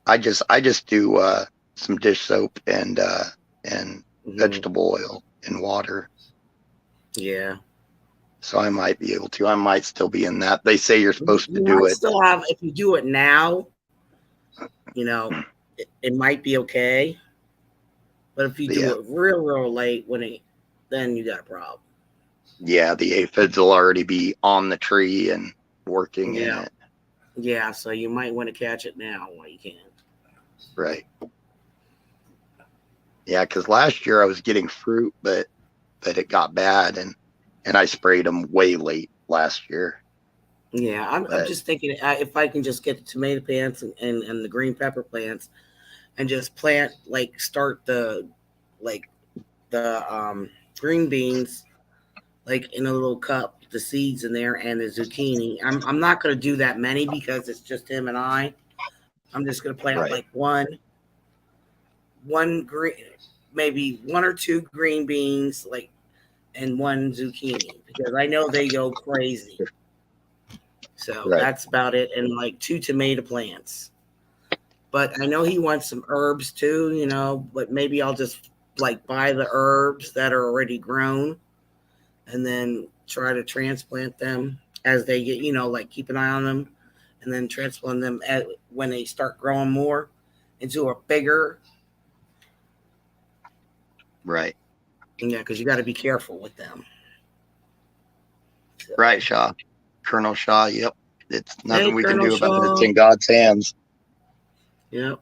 I just do some dish soap and vegetable oil and water. Yeah. So I might be able to. I might still be in that. They say you're supposed to You do might it. still have, if you do it now, it might be okay. But if you do it real late, then you got a problem. Yeah, the aphids will already be on the tree and working in it. Yeah, so you might want to catch it now while you can. Right. Yeah, because last year I was getting fruit, but it got bad, and I sprayed them way late last year. Yeah, I'm just thinking if I can just get the tomato plants and the green pepper plants and just start the green beans in a little cup, the seeds in there and the zucchini. I'm not going to do that many because it's just him and I. I'm just going to plant one green, maybe one or two green beans, and one zucchini because I know they go crazy. So that's about it. And 2 tomato plants. But I know he wants some herbs too, but maybe I'll just buy the herbs that are already grown and then try to transplant them as they get, keep an eye on them and then transplant them when they start growing more into a bigger. Right. Yeah, because you got to be careful with them. So. Right, Shaw. Colonel Shaw, yep. It's nothing we can do about it. It's in God's hands. Yep.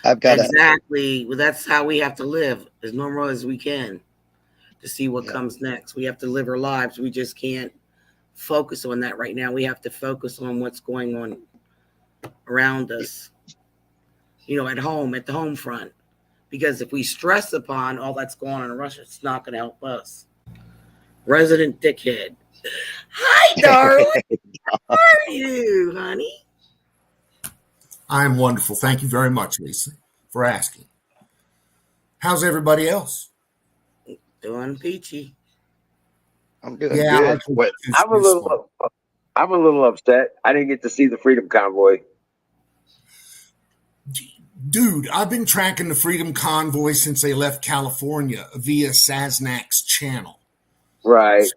I've got exactly. Well, that's how we have to live as normal as we can to see what comes next. We have to live our lives. We just can't focus on that right now. We have to focus on what's going on around us, at home, at the home front. Because if we stress upon all that's going on in Russia, it's not going to help us. Resident dickhead. Hi, darling. How are you, honey? I'm wonderful. Thank you very much, Lisa, for asking. How's everybody else? Doing peachy. I'm doing good. I'm a little upset. I didn't get to see the Freedom Convoy. Dude, I've been tracking the Freedom Convoy since they left California via Sasnak's channel. Right. So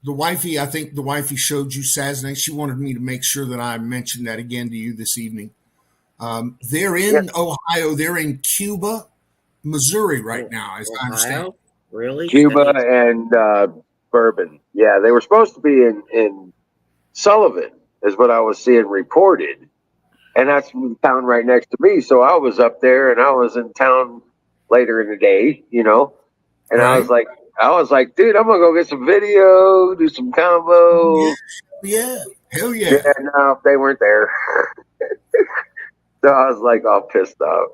the wifey, I think the wifey showed you Sasnak. She wanted me to make sure that I mentioned that again to you this evening. They're in Ohio. They're in Cuba, Missouri right now, as I understand. Ohio? Really? Cuba and Bourbon. Yeah, they were supposed to be in Sullivan, is what I was seeing reported. And that's the town right next to me. So I was up there and I was in town later in the day, you know. And Right. I was like, dude, I'm gonna go get some video, do some combo. Yeah. Hell yeah. Yeah, no, they weren't there. So I was like all pissed off.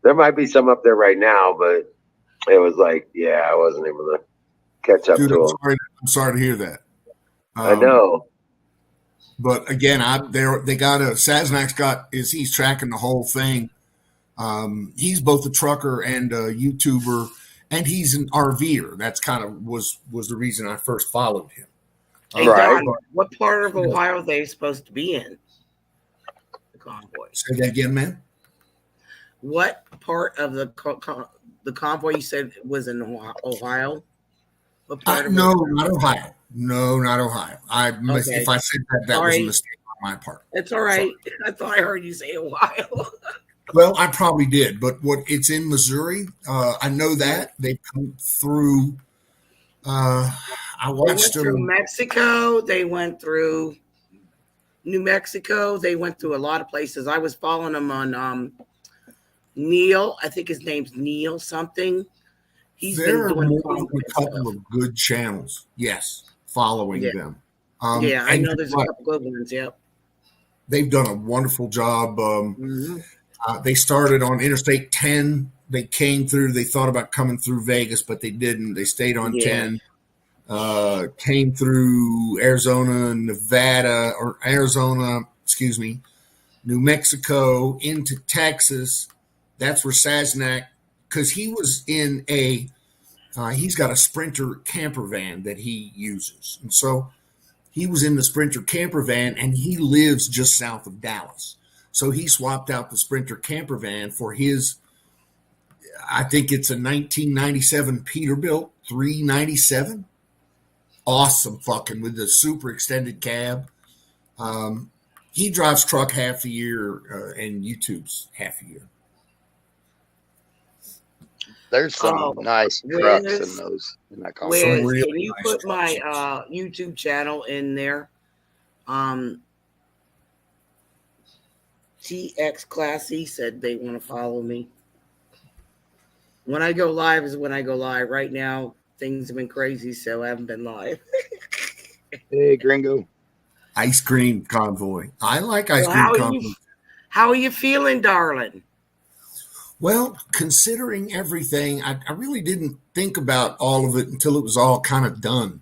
There might be some up there right now, but it was like, yeah, I wasn't able to catch up Dude, to them. I'm sorry to hear that. I know. But again, he's tracking the whole thing. He's both a trucker and a YouTuber, and he's an RVer. That's kind of was the reason I first followed him. Hey, Right. Don, what part of Ohio are they supposed to be in? The convoy. Say that again, man. What part of the convoy you said was in Ohio? What part of No, Ohio? not Ohio. No, not Ohio. Okay. If I said that, that was a mistake on my part. It's all right. I thought I heard you say Ohio. Well, I probably did, but it's in Missouri. I know that they've come through. I They watched went through them. Mexico. They went through New Mexico. They went through a lot of places. I was following them on Neil. I think his name's Neil something. He's There been are doing more than a couple of good channels. Yes, following them. yeah, I and know there's a couple good ones. Yep. They've done a wonderful job. They started on Interstate 10. They came through. They thought about coming through Vegas, but they didn't. They stayed on 10. Came through Arizona, New Mexico, into Texas. That's where Sasnak, because he was in he's got a Sprinter camper van that he uses. And so he was in the Sprinter camper van, and he lives just south of Dallas. So he swapped out the Sprinter camper van for his, I think it's a 1997 Peterbilt 397. Awesome fucking with the super extended cab. He drives truck half the year and YouTube's half a year. There's some nice trucks in that convoy. Can really you nice put my trucks. YouTube channel in there? TX Classy said they want to follow me. When I go live is when I go live. Right now, things have been crazy, so I haven't been live. Hey, Gringo. Ice cream convoy. I like ice Well, cream convoy. How are you feeling, darling? Well, considering everything, I really didn't think about all of it until it was all kind of done.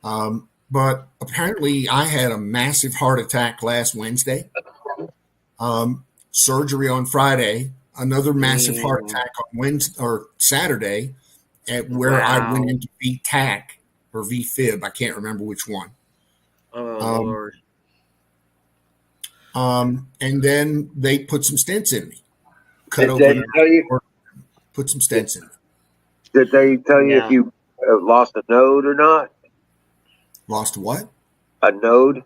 But apparently I had a massive heart attack last Wednesday. Surgery on Friday, another massive heart attack on Wednesday or Saturday, where I went into VTAC or VFib. I can't remember which one. Oh, Lord. And then they put some stents in me. Did they tell you? Put some stents in me. Did they tell you if you lost a node or not? Lost what? A node?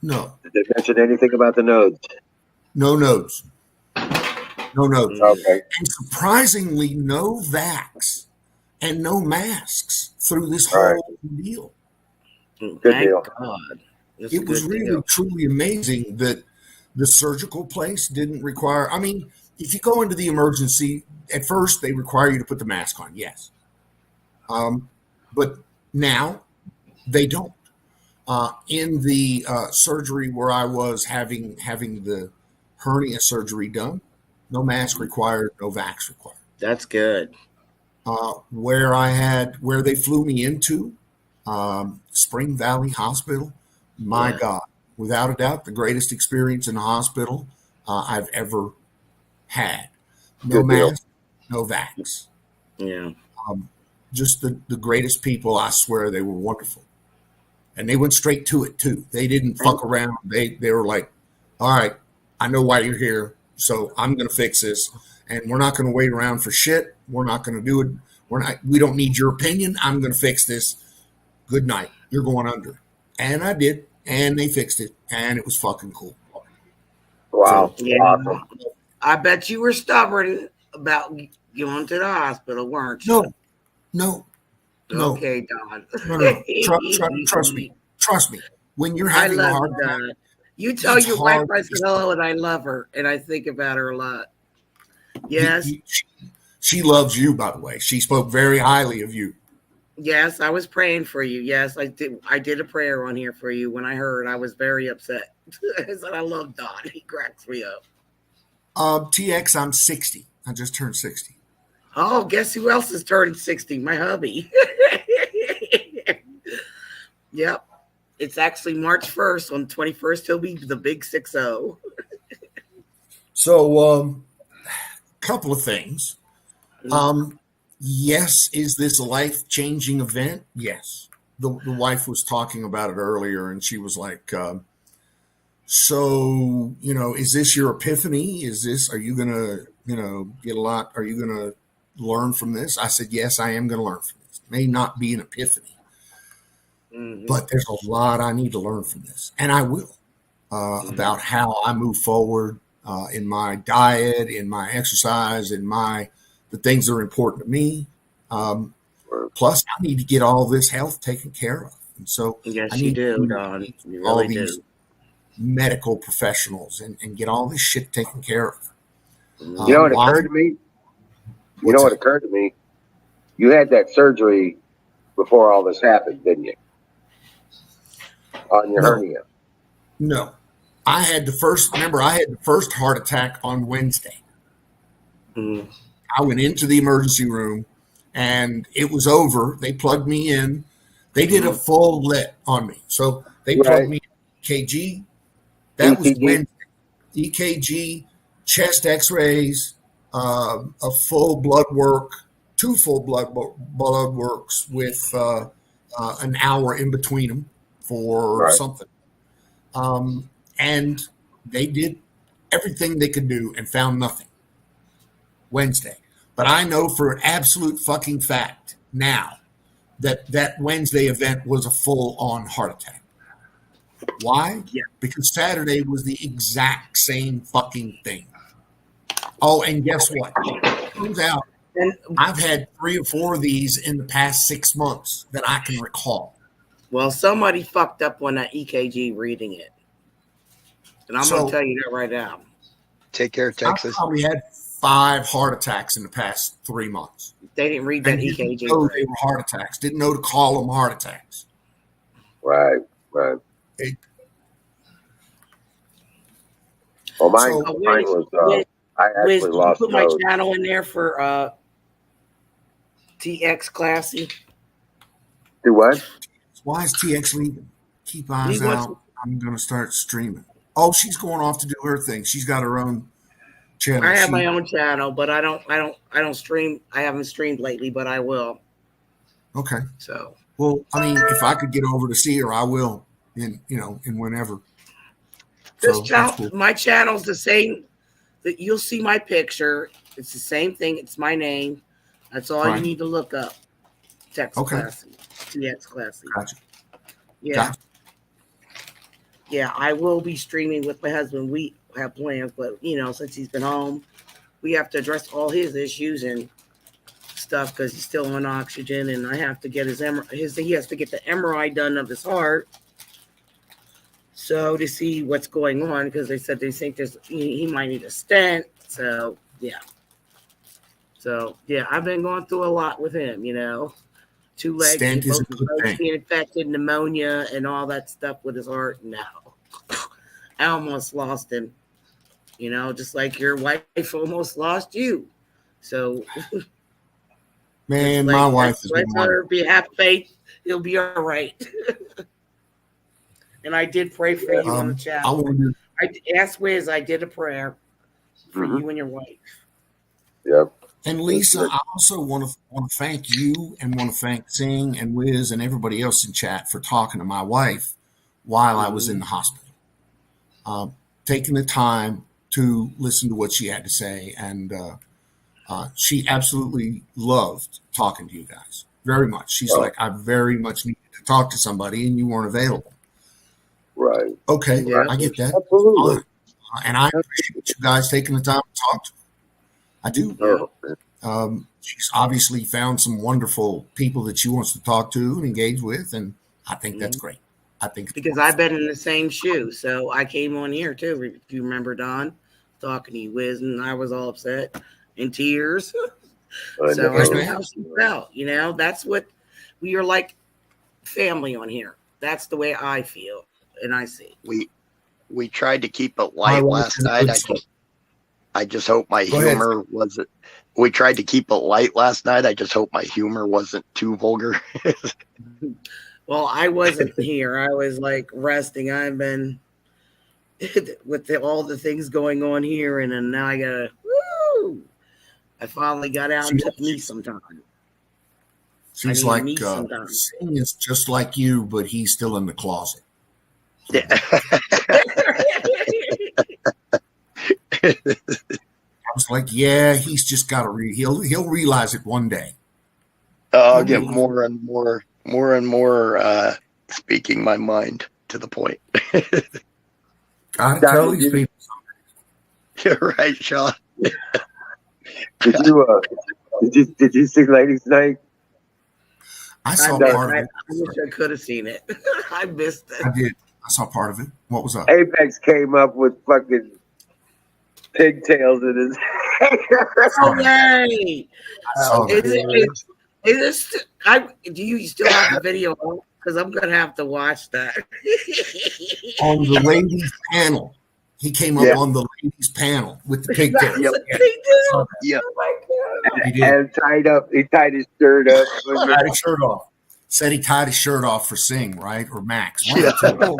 No. Did they mention anything about the nodes? No nodes. No nodes. Okay. And surprisingly, no vax and no masks through this whole deal. Good Thank deal. God. That's It was really, truly amazing that the surgical place didn't require. I mean, if you go into the emergency, at first they require you to put the mask on, yes. But now they don't. In the surgery where I was having the hernia surgery done, no mask required, no vax required. That's good. Where they flew me into, Spring Valley Hospital, my God, without a doubt, the greatest experience in a hospital I've ever had. No mask, no vax. Yeah. Just the greatest people. I swear they were wonderful. And they went straight to it too. They didn't fuck around. They were like, all right, I know why you're here. So I'm going to fix this, and we're not going to wait around for shit. We're not going to do it. We don't need your opinion. I'm going to fix this. Good night. You're going under. And I did, and they fixed it, and it was fucking cool. Wow. Yeah. Awesome. I bet you were stubborn about going to the hospital, weren't you? No. Okay, Don. No. Trust me. Trust me. When you're I having a love hard you, time, Don. You tell it's your wife hard I to said hello and I love her, and I think about her a lot. Yes. She loves you, by the way. She spoke very highly of you. Yes, I was praying for you. Yes, I did. I did a prayer on here for you. When I heard, I was very upset. I said, I love Don. He cracks me up. TX, I'm 60. I just turned 60. Oh, guess who else is turning 60? My hubby. Yep. It's actually March 1st. On 21st, he'll be the big 6-0. So, couple of things. Yes, is this a life-changing event? Yes. The wife was talking about it earlier, and she was like, so, is this your epiphany? Are you going to, get a lot? Are you going to learn from this? I said, yes, I am going to learn from this. It may not be an epiphany, but there's a lot I need to learn from this. And I will, about how I move forward in my diet, in my exercise, in the things that are important to me. Plus, I need to get all this health taken care of. And so yes, I need you do, to Don. You all really these do. medical professionals and get all this shit taken care of. You know what occurred to me? You know what occurred to me? You had that surgery before all this happened, didn't you? On your hernia. No. I had the first heart attack on Wednesday. I went into the emergency room and it was over. They plugged me in. They did a full lit on me. So they plugged me in EKG. That was Wednesday. EKG, chest x-rays, a full blood work, 2 full blood works with an hour in between them for something. And they did everything they could do and found nothing Wednesday. But I know for an absolute fucking fact now that Wednesday event was a full-on heart attack. Why? Yeah. Because Saturday was the exact same fucking thing. Oh, and guess what? Turns out I've had 3 or 4 of these in the past 6 months that I can recall. Well, somebody fucked up on that EKG reading it. And I'm going to tell you that right now. Take care, Texas. I probably had 5 heart attacks in the past 3 months. They didn't read that and EKG. Didn't know they were heart attacks. Didn't know to call them heart attacks. Right. Well, mine was. I actually lost. Put my channel in there for TX Classy. Do what? Why is TX leaving? Keep eyes out. I'm going to start streaming. Oh, she's going off to do her thing. She's got her own channel. I have my own channel, but I don't stream. I haven't streamed lately, but I will. Okay. So. Well, I mean, if I could get over to see her, I will. In whenever. This channel, cool. My channel's the same. That you'll see my picture. It's the same thing. It's my name. That's all you need to look up. Classy. TX Classy. Gotcha. Yeah. Gotcha. Yeah, I will be streaming with my husband. We have plans, but since he's been home, we have to address all his issues and stuff because he's still on oxygen, and I have to get he has to get the MRI done of his heart. So to see what's going on, because they said they think he might need a stent. So yeah. I've been going through a lot with him. 2 legs, stent is a good thing. Being infected, pneumonia, and all that stuff with his heart. No, I almost lost him. Just like your wife almost lost you. So, man, my wife is have faith. He'll be all right. And I did pray for you on the channel. I asked Wiz. I did a prayer for you and your wife. Yep. And Lisa, I also want to thank you and want to thank Sing and Wiz and everybody else in chat for talking to my wife while I was in the hospital. Taking the time to listen to what she had to say, and she absolutely loved talking to you guys very much. She's like, I very much needed to talk to somebody, and you weren't available. Right. Okay, Yeah. I get that. Absolutely. And I appreciate you guys taking the time to talk to her. I do. Oh, She's obviously found some wonderful people that she wants to talk to and engage with, and I think that's great. I think Because I've been in the same shoe, so I came on here too. If you remember, Don, talking to you, Wiz, and I was all upset in tears. So I know how she felt. You know, that's what we are like, family on here. That's the way I feel and I see. We tried to keep it light last night. I just hope my humor wasn't. We tried to keep it light last night. I just hope my humor wasn't too vulgar. Well, I wasn't here. I was like resting. I've been with all the things going on here, and then now I gotta. Woo! I finally got out and took me some time. She's like, Sing is just like you, but he's still in the closet. Yeah. I was like, yeah, he's just got to he'll realize it one day. I'll get more and more speaking my mind to the point. Gotta tell these people something. You're right, Sean. Did you see Ladies Night? I saw part of it. I wish I could have seen it. I missed it. I did. I saw part of it. What was up? Apex came up with fucking pigtails in his hair. Oh, yay! Do you still have the video? Because I'm gonna have to watch that. On the ladies panel, he came up on the ladies panel with the pigtails. Yep. Oh my God. And he tied his shirt up. Tied his shirt off. Said he tied his shirt off for Sing, right? Or Max. Yeah. Oh,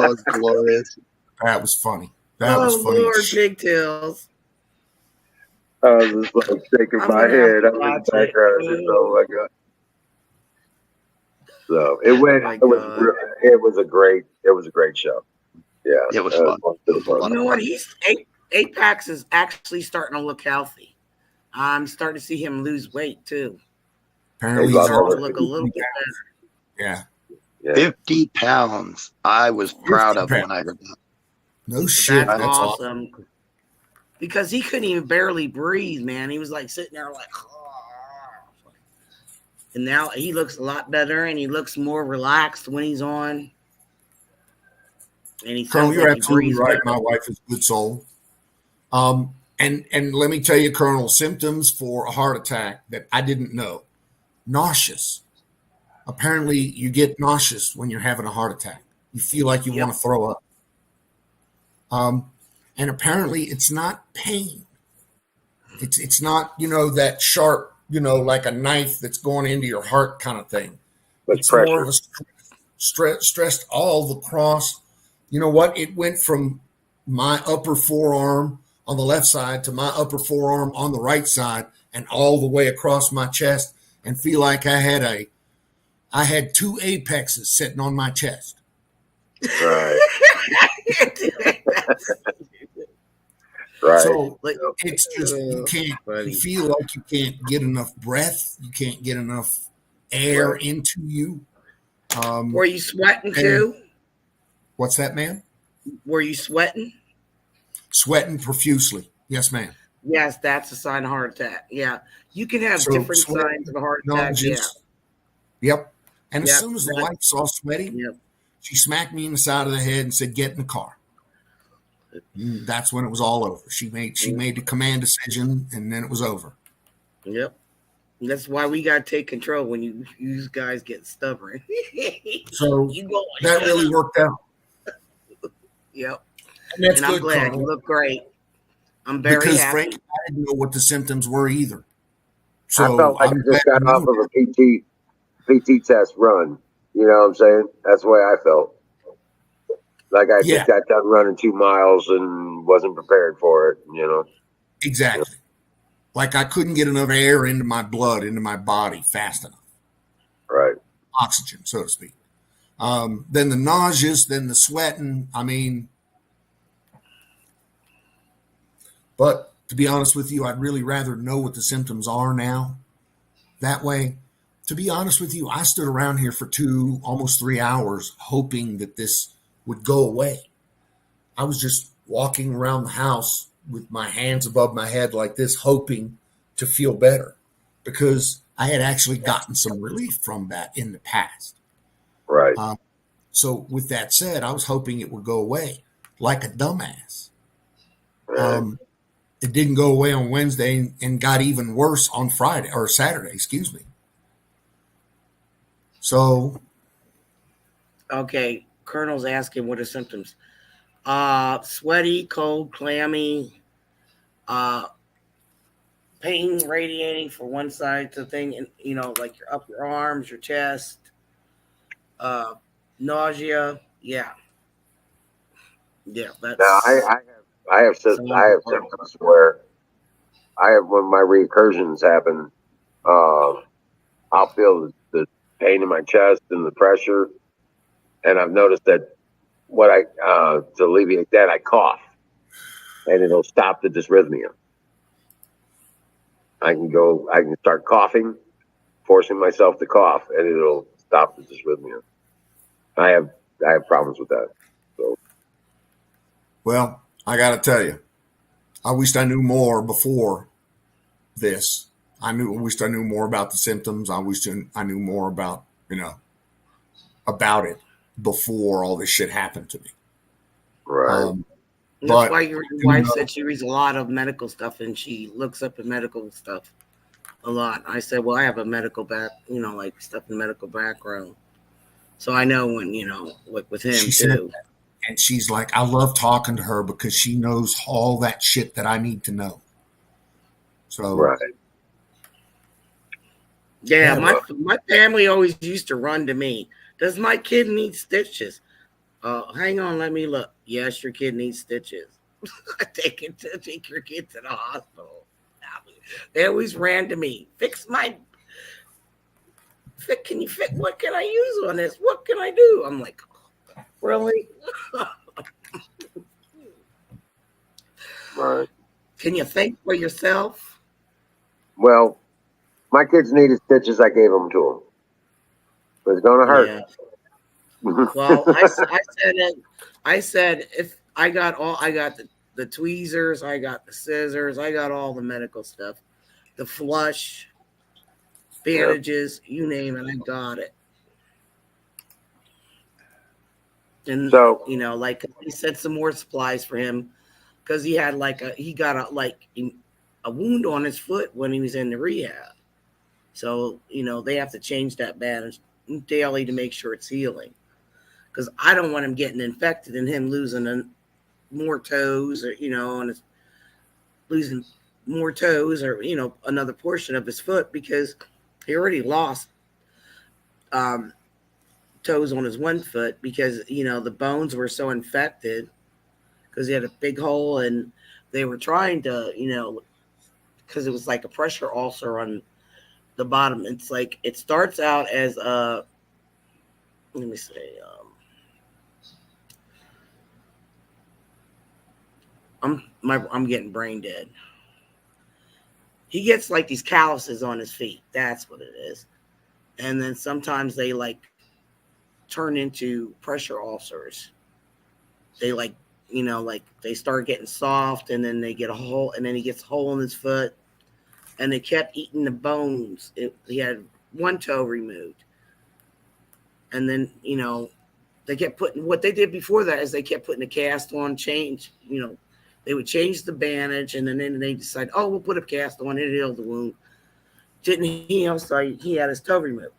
it was glorious. That was funny. That was funny. Lord, pigtails. I was just like shaking my head. I was in the background. Oh my God. So it went. It was a great show. Yeah, it was fun. You know what? Apex is actually starting to look healthy. I'm starting to see him lose weight too. Apparently, he's starting to look a little bit better. Yeah. 50 pounds. I was proud of when I heard that. No shit. That's awesome. Because he couldn't even barely breathe, man. He was like sitting there like, oh. And now he looks a lot better and he looks more relaxed when he's on. And he Colonel, you're absolutely right. My wife is a good soul. And let me tell you, Colonel, symptoms for a heart attack that I didn't know. Nauseous. Apparently, you get nauseous when you're having a heart attack. You feel like you want to throw up. And apparently, it's not pain. It's not, that sharp, like a knife that's going into your heart kind of thing. It's pressure. More of a stressed all across. You know what? It went from my upper forearm on the left side to my upper forearm on the right side and all the way across my chest, and feel like I had two apexes sitting on my chest. Right. Right. So it's just you feel like you can't get enough breath, you can't get enough air into you. Were you sweating too? What's that, ma'am? Were you sweating? Sweating profusely. Yes, ma'am. Yes, that's a sign of heart attack. Yeah. You can have different signs of a heart attack. Yeah. Yep. And as soon as the wife saw sweating, she smacked me in the side of the head and said, "Get in the car." And that's when it was all over. She made the command decision, and then it was over. Yep. That's why we got to take control when you guys get stubborn. So that really worked out. Yep. And I'm glad. Colonel. You look great. I'm very because happy. Frank, I didn't know what the symptoms were either. So I felt like I just got off of a PT test run. You know what I'm saying? That's the way I felt. Like I just got done running 2 miles and wasn't prepared for it, Exactly. Like I couldn't get enough air into my blood, into my body fast enough. Right. Oxygen, so to speak. Then the nauseous, then the sweating. I mean, But to be honest with you, I'd really rather know what the symptoms are now. That way, to be honest with you, I stood around here for almost 3 hours hoping that this would go away. I was just walking around the house with my hands above my head like this, hoping to feel better because I had actually gotten some relief from that in the past. Right. So with that said, I was hoping it would go away like a dumbass. Right. It didn't go away on Wednesday and got even worse on Friday or Saturday, excuse me. So, Okay, Colonel's asking what are symptoms? Sweaty, cold, clammy, pain radiating from one side to the thing, and like up your arms, your chest, nausea. Yeah, that's. Now I have symptoms where when my recursions happen, I'll feel the pain in my chest and the pressure, and I've noticed that to alleviate that, I cough, and it'll stop the dysrhythmia. I can start coughing, forcing myself to cough, and it'll stop the dysrhythmia. I have problems with that. So, well, I got to tell you, I wished I knew more before this. I wished I knew more about the symptoms. I wished I knew more about it before all this shit happened to me. right. That's why your wife said she reads a lot of medical stuff and she looks up at medical stuff a lot. I said, well, I have a medical like stuff in medical background. So I know when, like with him too. And she's like, I love talking to her because she knows all that shit that I need to know. So, right. Yeah, my family always used to run to me. Does my kid need stitches? Hang on, let me look. Yes, your kid needs stitches. Take your kid to the hospital. They always ran to me. Can you fix? What can I use on this? What can I do? I'm like, really? Right. Can you think for yourself? Well, my kids needed stitches. I gave them to them. It's going to hurt. Yeah. Well, I said if I got the tweezers, I got the scissors, I got all the medical stuff, the flush, bandages, you name it, I got it. And so, like he said, some more supplies for him because he had he got a wound on his foot when he was in the rehab. So they have to change that bandage daily to make sure it's healing. Because I don't want him getting infected and him losing more toes, or and losing more toes, or another portion of his foot because he already lost toes on his one foot because the bones were so infected because he had a big hole and they were trying to because it was like a pressure ulcer on the bottom. It's like it starts out as a let me say. I'm getting brain dead. He gets like these calluses on his feet. That's what it is. And then sometimes they turn into pressure ulcers. They they start getting soft and then they get a hole and then he gets a hole in his foot and they kept eating the bones. He had one toe removed. And then, they kept putting what they did before that is they kept putting a cast on change, they would change the bandage and then they decide, oh, we'll put a cast on it, heal the wound. Didn't heal, so he had his toe removed.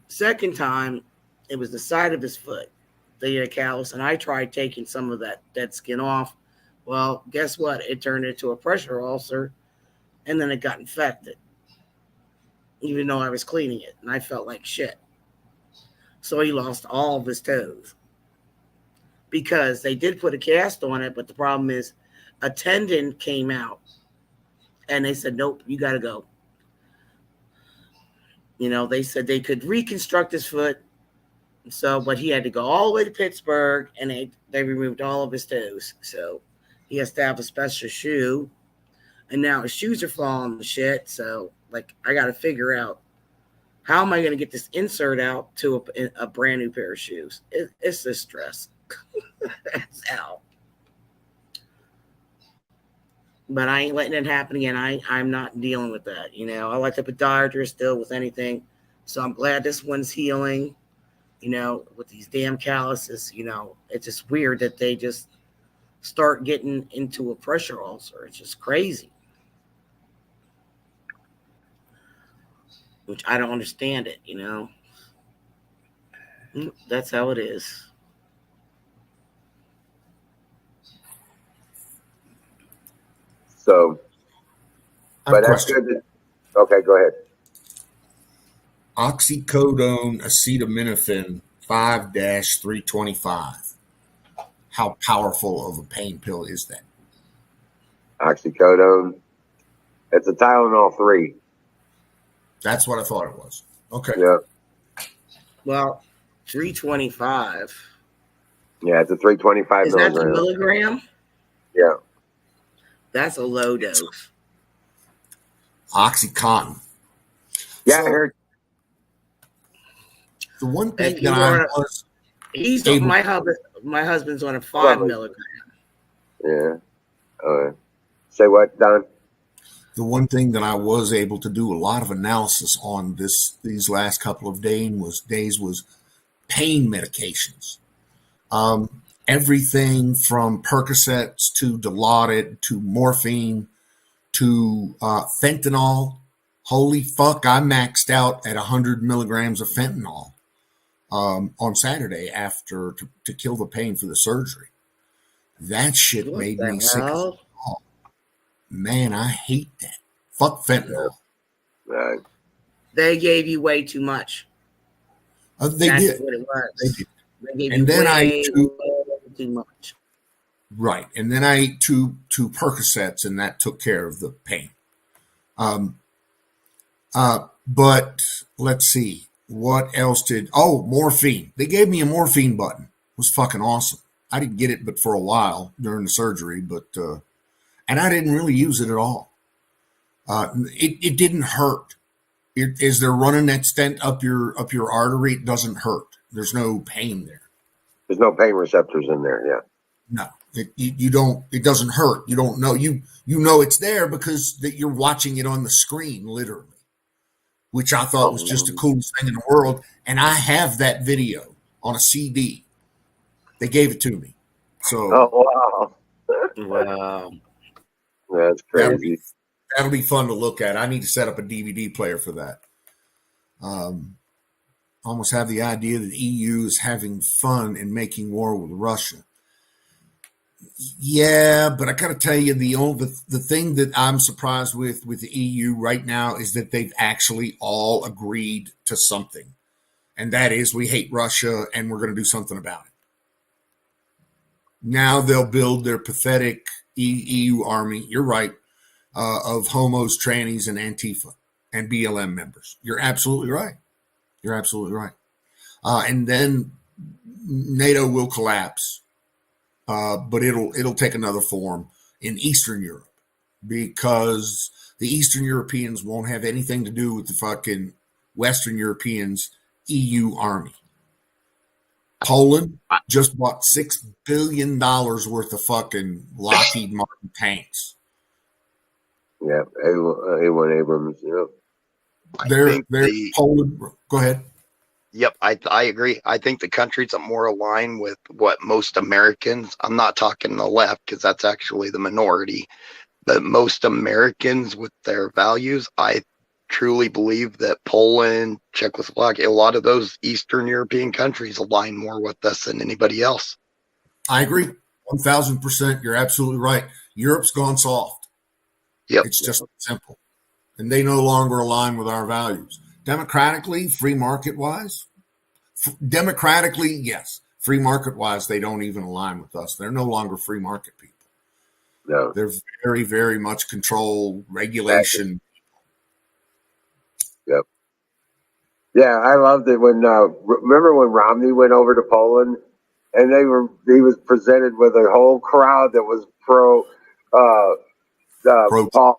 Second time, it was the side of his foot. They had a callus, and I tried taking some of that dead skin off. Well, guess what? It turned into a pressure ulcer, and then it got infected, even though I was cleaning it, and I felt like shit. So he lost all of his toes because they did put a cast on it, but the problem is a tendon came out and they said, nope, you got to go. They said they could reconstruct his foot. So, but he had to go all the way to Pittsburgh and they removed all of his toes. So he has to have a special shoe and now his shoes are falling to shit. So like, I got to figure out how am I going to get this insert out to a brand new pair of shoes. It's the stress. It's out. But I ain't letting it happen again. I'm not dealing with that. You know, I like the podiatrist still with anything. So I'm glad this one's healing. You know, with these damn calluses, you know, it's just weird that they just start getting into a pressure ulcer. It's just crazy. Which I don't understand it, you know. That's how it is. So, I have but a that's question. good. Okay, go ahead. Oxycodone acetaminophen 5-325. How powerful of a pain pill is that? Oxycodone. It's a Tylenol 3. That's what I thought it was. Okay. Yeah. Well, 325. Yeah, it's a 325 Is that the milligram. milligram? Yeah. That's a low dose. Oxycontin. So, Yeah, I heard. The one thing if you that I want was he's able, my husband's on a 5 milligram. Yeah. Say what, Don? the one thing that I was able to do a lot of analysis on these last couple of days was pain medications. Everything from Percocets to Dilaudid to morphine to fentanyl. Holy fuck, I maxed out at 100 milligrams of fentanyl on Saturday after to kill the pain for the surgery. That shit What made the me sick as hell? all. Man, I hate that. Fuck fentanyl. Right. They gave you way too much. They That's did. what it was. They did. They gave And you then I way ate two. too much. Right. And then I ate two Percocets, and that took care of the pain. But let's see. What else morphine. They gave me a morphine button. It was fucking awesome. I didn't get it but for a while during the surgery, but and I didn't really use it at all. It didn't hurt. As they're running that stent up your artery, it doesn't hurt. There's no pain there. There's no pain receptors in there. Yeah. No, you don't. It doesn't hurt. You don't know. You know it's there because that you're watching it on the screen, literally, which I thought was just the coolest thing in the world. And I have that video on a CD. They gave it to me. So Oh wow. Wow. That's crazy. that'll be fun to look at. I need to set up a DVD player for that. Almost have the idea that the EU is having fun and making war with Russia. Yeah, but I got to tell you, the thing that I'm surprised with the EU right now is that they've actually all agreed to something, and that is we hate Russia and we're going to do something about it. Now they'll build their pathetic EU army. You're right, of homos, trannies, and Antifa and BLM members. You're absolutely right. You're absolutely right. And then NATO will collapse. But it'll take another form in Eastern Europe because the Eastern Europeans won't have anything to do with the fucking Western Europeans' EU army. Poland just bought $6 billion worth of fucking Lockheed Martin tanks. Yeah, A1 Abrams. Yeah. Poland. Go ahead. Yep, I agree. I think the countries are more aligned with what most Americans, I'm not talking the left because that's actually the minority, but most Americans with their values, I truly believe that Poland, Czechoslovakia, a lot of those Eastern European countries align more with us than anybody else. I agree. 1,000%. You're absolutely right. Europe's gone soft. Yep. It's just simple. And they no longer align with our values. Democratically, free market wise, yes. Free market wise, they don't even align with us. They're no longer free market people. No. They're very, very much control, regulation. Yep. Yeah, I loved it when remember when Romney went over to Poland and he was presented with a whole crowd that was pro Pro- Paul,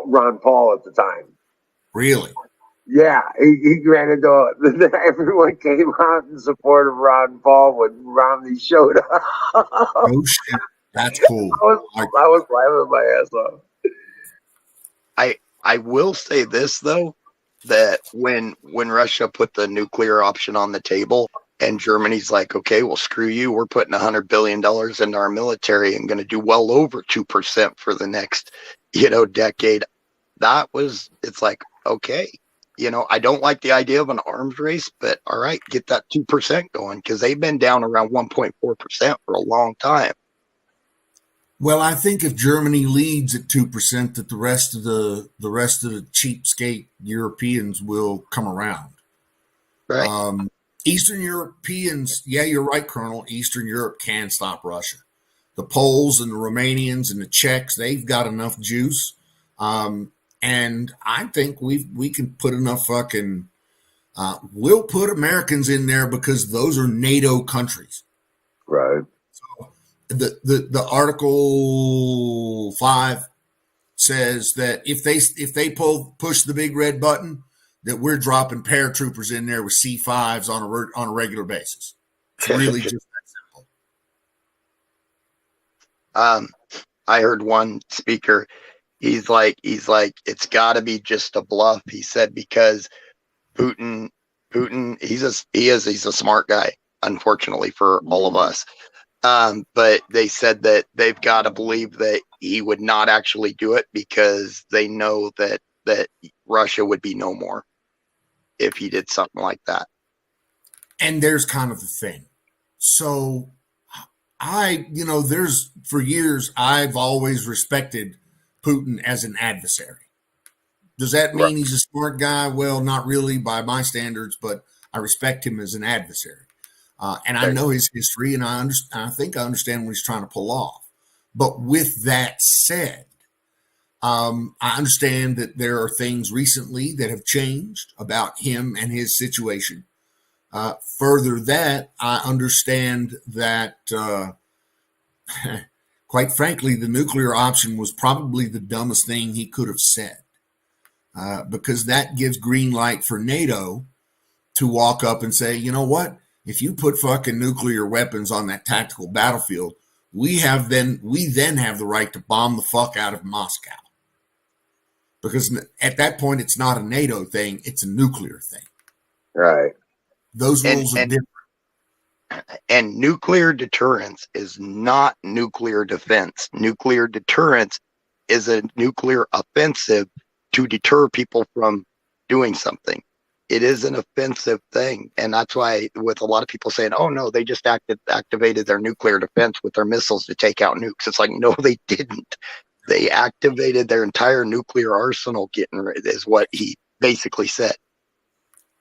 Ron Paul at the time. Really? Yeah, he granted everyone came out in support of Ron Paul when Romney showed up. Oh shit, that's cool. I was laughing my ass off. I will say this though, that when Russia put the nuclear option on the table and Germany's like, okay, well screw you, we're putting $100 billion into our military and going to do well over 2% for the next, decade. It's like, okay, I don't like the idea of an arms race, but all right, get that 2% going, because they've been down around 1.4% for a long time. Well, I think if Germany leads at 2%, that the rest of the cheapskate Europeans will come around. Right. Eastern Europeans, yeah, you're right, Colonel. Eastern Europe can stop Russia. The Poles and the Romanians and the Czechs, they've got enough juice. And I think we can put enough fucking. We'll put Americans in there because those are NATO countries. Right. The Article 5 says that if they push the big red button, that we're dropping paratroopers in there with C5s on a regular basis. It's really just that simple. I heard one speaker. He's like, it's got to be just a bluff. He said, because Putin, he's a smart guy, unfortunately for all of us. But they said that they've got to believe that he would not actually do it, because they know that Russia would be no more if he did something like that. And there's kind of the thing. So there's for years, I've always respected Putin as an adversary. Does that mean he's a smart guy? Well, not really by my standards, but I respect him as an adversary. And I know his history, and I think I understand what he's trying to pull off. But with that said, I understand that there are things recently that have changed about him and his situation. Further that, I understand that, quite frankly, the nuclear option was probably the dumbest thing he could have said, because that gives green light for NATO to walk up and say, you know what? If you put fucking nuclear weapons on that tactical battlefield, we then have the right to bomb the fuck out of Moscow. Because at that point, it's not a NATO thing; it's a nuclear thing. Right. Those rules are different. And nuclear deterrence is not nuclear defense. Nuclear deterrence is a nuclear offensive to deter people from doing something. It is an offensive thing. And that's why, with a lot of people saying, oh no, they just activated their nuclear defense with their missiles to take out nukes. It's like, no, they didn't. They activated their entire nuclear arsenal, is what he basically said.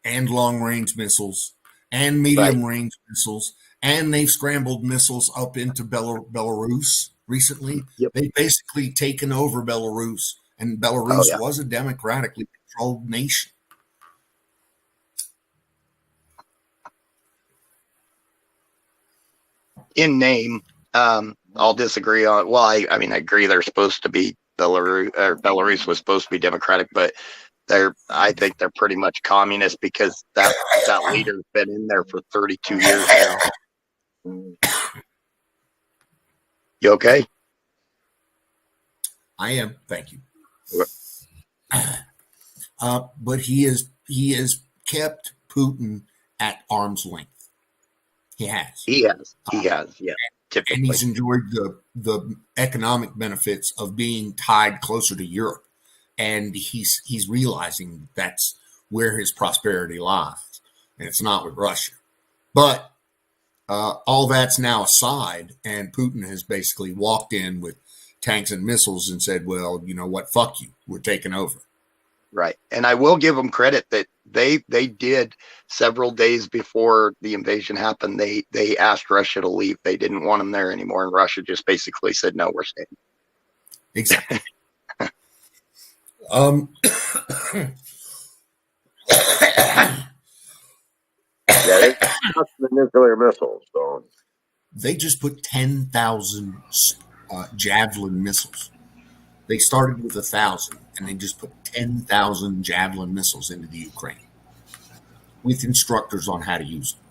And long-range missiles and medium-range missiles. And they've scrambled missiles up into Belarus recently. Yep. They've basically taken over Belarus. And Belarus was a democratically controlled nation. In name, I'll disagree on. Well, I agree. They're supposed to be Belarus was supposed to be democratic, but I think they're pretty much communist, because that leader's been in there for 32 years now. You okay? I am. Thank you. But he has kept Putin at arm's length. He has. Yeah. Typically. And he's enjoyed the economic benefits of being tied closer to Europe. And he's realizing that's where his prosperity lies. And it's not with Russia. But all that's now aside, and Putin has basically walked in with tanks and missiles and said, well, you know what, fuck you, we're taking over. Right. And I will give them credit that they did, several days before the invasion happened, they asked Russia to leave. They didn't want them there anymore. And Russia just basically said, no, we're staying. Exactly. The nuclear missiles, so they just put 10,000 javelin missiles. They started with 1,000, and they just put 10,000 javelin missiles into the Ukraine with instructors on how to use them.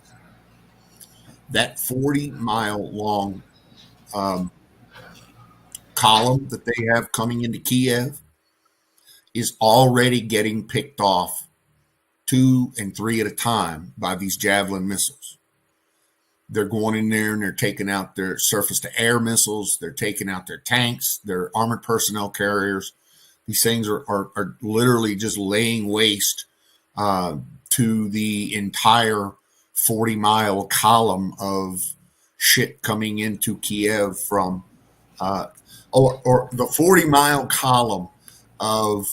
That 40-mile long column that they have coming into Kiev is already getting picked off 2 and 3 at a time by these javelin missiles. They're going in there and they're taking out their surface-to-air missiles. They're taking out their tanks, their armored personnel carriers. These things are literally just laying waste to the entire 40-mile column of shit coming into Kiev from, or the 40-mile column of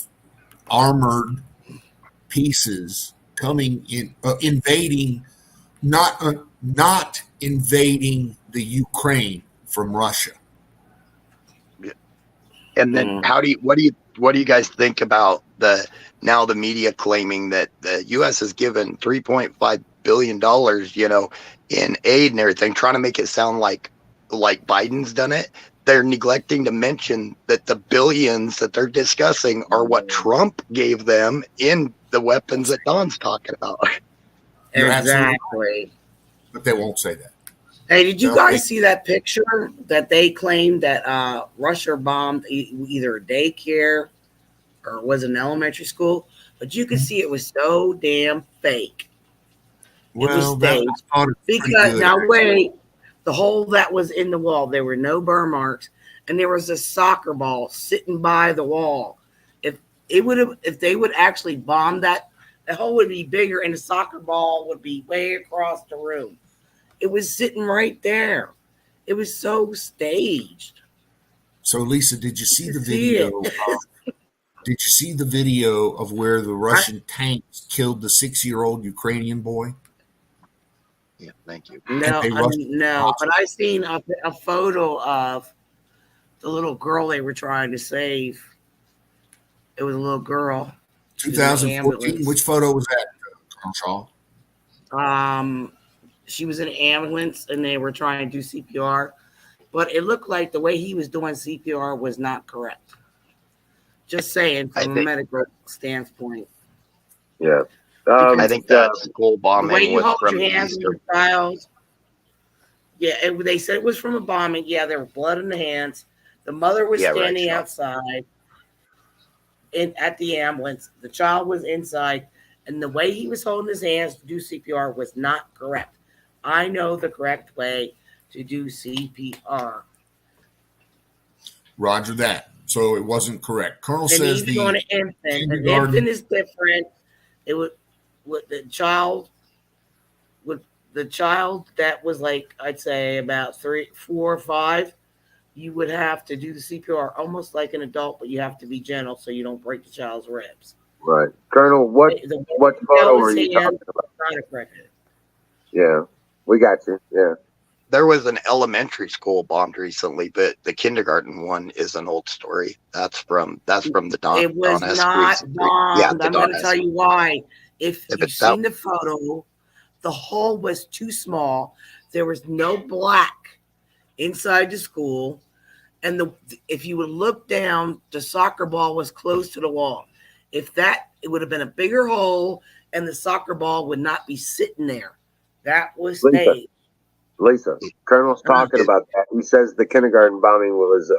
armored pieces coming in, invading, not invading the Ukraine from Russia. And then what do you guys think about the media claiming that the U.S. has given $3.5 billion, in aid and everything, trying to make it sound like Biden's done it? They're neglecting to mention that the billions that they're discussing are what Trump gave them in the weapons that Don's talking about. Exactly. But they won't say that. Hey, did you guys see that picture that they claimed that Russia bombed either a daycare or was an elementary school? But you could see it was so damn fake. Well, because now wait, the hole that was in the wall, there were no burn marks, and there was a soccer ball sitting by the wall. If they would actually bomb that, the hole would be bigger, and the soccer ball would be way across the room. It was sitting right there. It was so staged. So, Lisa, did you see the video? Did you see the video of where the Russian tanks killed the 6-year-old Ukrainian boy? Yeah, thank you. No, but I seen a photo of the little girl they were trying to save. It was a little girl. 2014. Which photo was that, Colonel Shaw? She was in an ambulance and they were trying to do CPR, but it looked like the way he was doing CPR was not correct. Just saying, from a medical standpoint. Yeah. I think that school bombing the way you was hold from your hands in your child. Yeah, they said it was from a bombing. Yeah, there was blood in the hands. The mother was standing outside at the ambulance. The child was inside, and the way he was holding his hands to do CPR was not correct. I know the correct way to do CPR. Roger that. So it wasn't correct. Colonel says the on an infant. An infant is different. It would with the child that was like, I'd say about 3, 4, or 5. You would have to do the CPR almost like an adult, but you have to be gentle so you don't break the child's ribs. Right, Colonel. What photo are you talking about? Yeah, we got you. Yeah. There was an elementary school bombed recently, but the kindergarten one is an old story. That's from the Don. It was not bombed. Yeah, I'm going to tell you why. If you've seen the photo, the hole was too small. There was no black inside the school, and if you would look down, the soccer ball was close to the wall. It would have been a bigger hole, and the soccer ball would not be sitting there. That was staged. Lisa, Colonel's talking about that. He says the kindergarten bombing was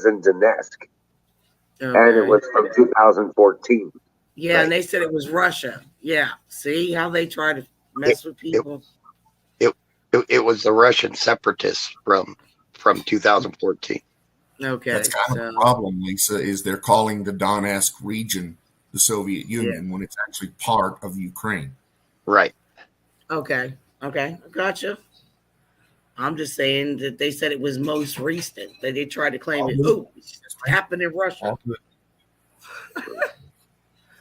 in Donetsk, and it was from 2014. Yeah, right. And they said it was Russia. Yeah, see how they try to mess with people. It was the Russian separatists from 2014. Okay, that's kind of the problem, Lisa. Is they're calling the Donetsk region the Soviet Union when it's actually part of Ukraine. Right. Okay, gotcha. I'm just saying that they said it was most recent. That they tried to claim it happened in Russia.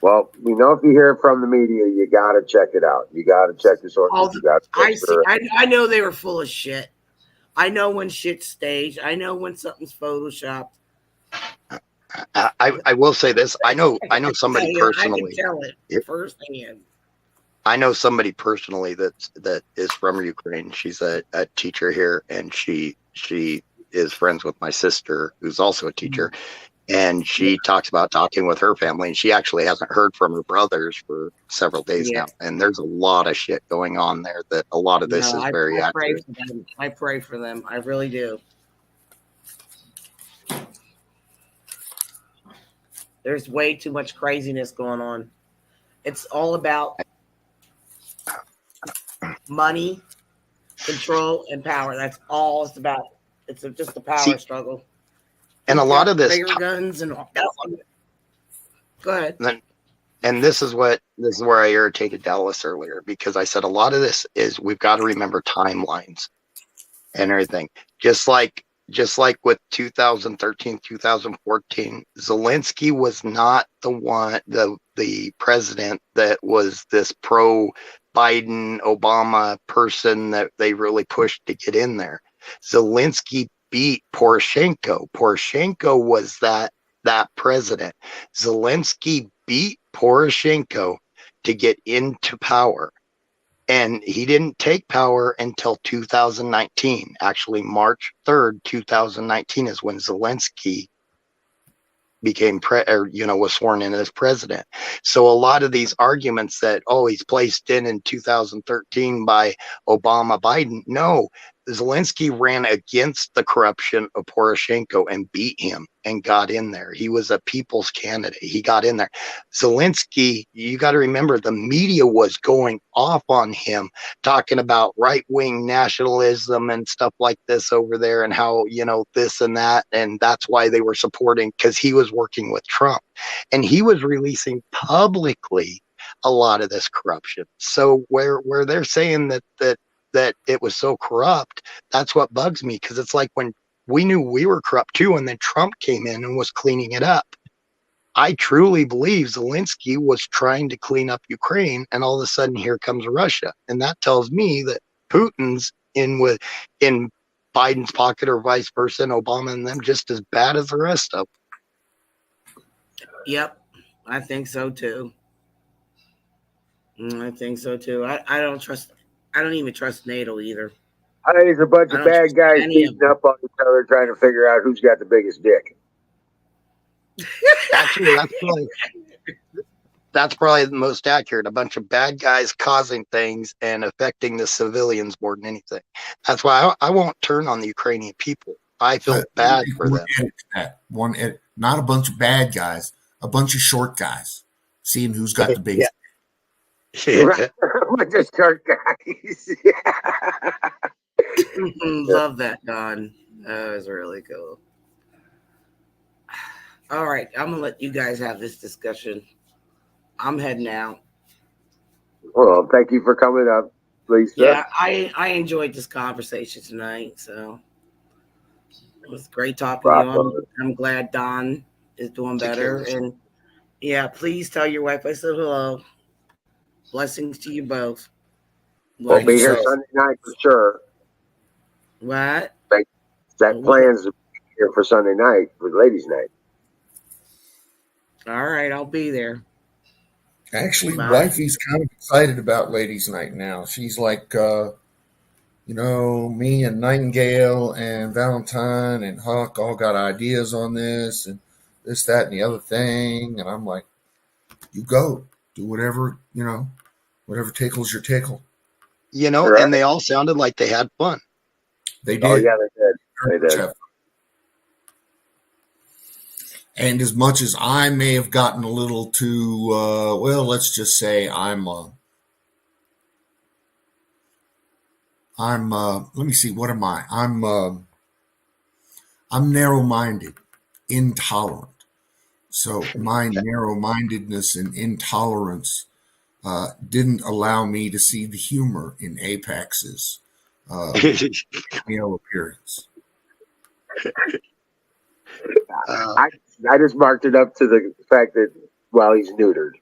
Well, if you hear it from the media, you got to check it out. You got to check your sources. I know they were full of shit. I know when shit's staged. I know when something's photoshopped. I will say this. I know somebody personally. I can tell it firsthand. I know somebody personally that is from Ukraine. She's a teacher here, and she is friends with my sister, who's also a teacher. And she talks about talking with her family, and she actually hasn't heard from her brothers for several days now. And there's a lot of shit going on there that a lot of this is very I pray accurate. for them. I pray for them. I really do. There's way too much craziness going on. It's all about money, control, and power. That's all it's about. It's just a power struggle. And a lot of this bigger guns and all. Go ahead. And this is where I irritated Dallas earlier, because I said a lot of this is we've got to remember timelines and everything. Just like with 2013, 2014, Zelensky was not the president that was this pro Biden Obama person that they really pushed to get in there. Zelensky beat Poroshenko. Poroshenko was that president. Zelensky beat Poroshenko to get into power. And he didn't take power until 2019. Actually, March 3rd, 2019 is when Zelensky became was sworn in as president. So a lot of these arguments that, he's placed in 2013 by Obama, Biden. No, Zelensky ran against the corruption of Poroshenko and beat him and got in there. He was a people's candidate. He got in there. Zelensky, you got to remember, the media was going off on him, talking about right-wing nationalism and stuff like this over there, and how, this and that. And that's why they were supporting, because he was working with Trump. And he was releasing publicly a lot of this corruption. So where they're saying that it was so corrupt, that's what bugs me, because it's like when we knew we were corrupt too, and then Trump came in and was cleaning it up. I truly believe Zelensky was trying to clean up Ukraine, and all of a sudden here comes Russia. And that tells me that Putin's in Biden's pocket, or vice versa, and Obama and them just as bad as the rest of them. Yep, I think so too. I think so too. I don't even trust NATO either. I think it's a bunch of bad guys beating up on each other, trying to figure out who's got the biggest dick. Actually, that's probably the most accurate. A bunch of bad guys causing things and affecting the civilians more than anything. That's why I won't turn on the Ukrainian people. I feel bad for them. Not a bunch of bad guys, a bunch of short guys, seeing who's got the biggest. Right. With the short guys. Love that, Don. That was really cool. All right, I'm gonna let you guys have this discussion. I'm heading out. Well, thank you for coming up, Lisa. Yeah, I enjoyed this conversation tonight. So it was great talking to you. I'm glad Don is doing better. And yeah, please tell your wife I said hello. Blessings to you both. We'll be here Sunday night for sure. What? That plans to be here for Sunday night for ladies' night. All right, I'll be there. Actually, wifey's kind of excited about ladies' night now. She's like, me and Nightingale and Valentine and Huck all got ideas on this and this, that, and the other thing. And I'm like, you go. Do whatever, whatever tickles your tickle. Right. And they all sounded like they had fun. They did. Oh, yeah, they did. And as much as I may have gotten a little too, let's just say let me see, what am I? I'm narrow-minded, intolerant. So my narrow-mindedness and intolerance didn't allow me to see the humor in Apex's cameo appearance. I just marked it up to the fact that he's neutered.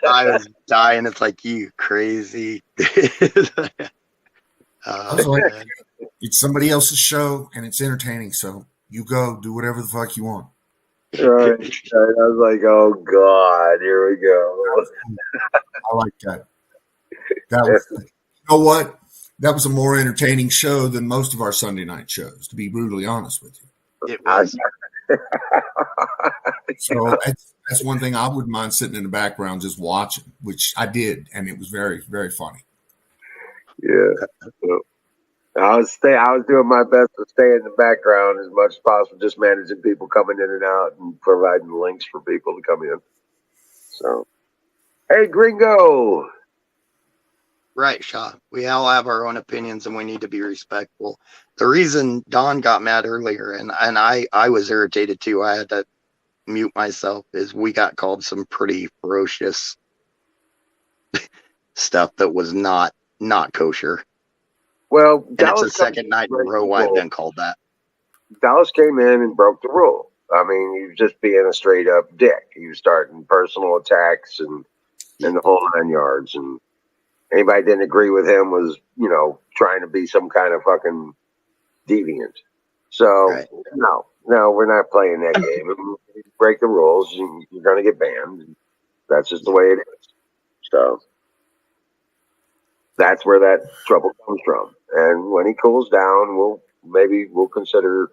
I was dying. It's like, you crazy. I was like, it's somebody else's show and it's entertaining, so you go do whatever the fuck you want. Right. I was like, oh God, here we go. I like that. That was, you know what? that was a more entertaining show than most of our Sunday night shows, to be brutally honest with you. It was. So that's one thing I wouldn't mind sitting in the background just watching, which I did, and it was very, very funny. Yeah. So, I was doing my best to stay in the background as much as possible, just managing people coming in and out and providing links for people to come in. So, hey, Gringo. Right, Shaw. We all have our own opinions and we need to be respectful. The reason Don got mad earlier and I was irritated too, I had to mute myself, is we got called some pretty ferocious stuff that was not kosher. Well, and it's the second night in a row I've been called that. Dallas came in and broke the rule. I mean, he was just being a straight up dick. He was starting personal attacks and the whole 9 yards. And anybody that didn't agree with him was, trying to be some kind of fucking deviant. So, Right. no, we're not playing that game. If you break the rules, you're going to get banned. That's just the way it is. So, that's where that trouble comes from. And when he cools down, we'll consider,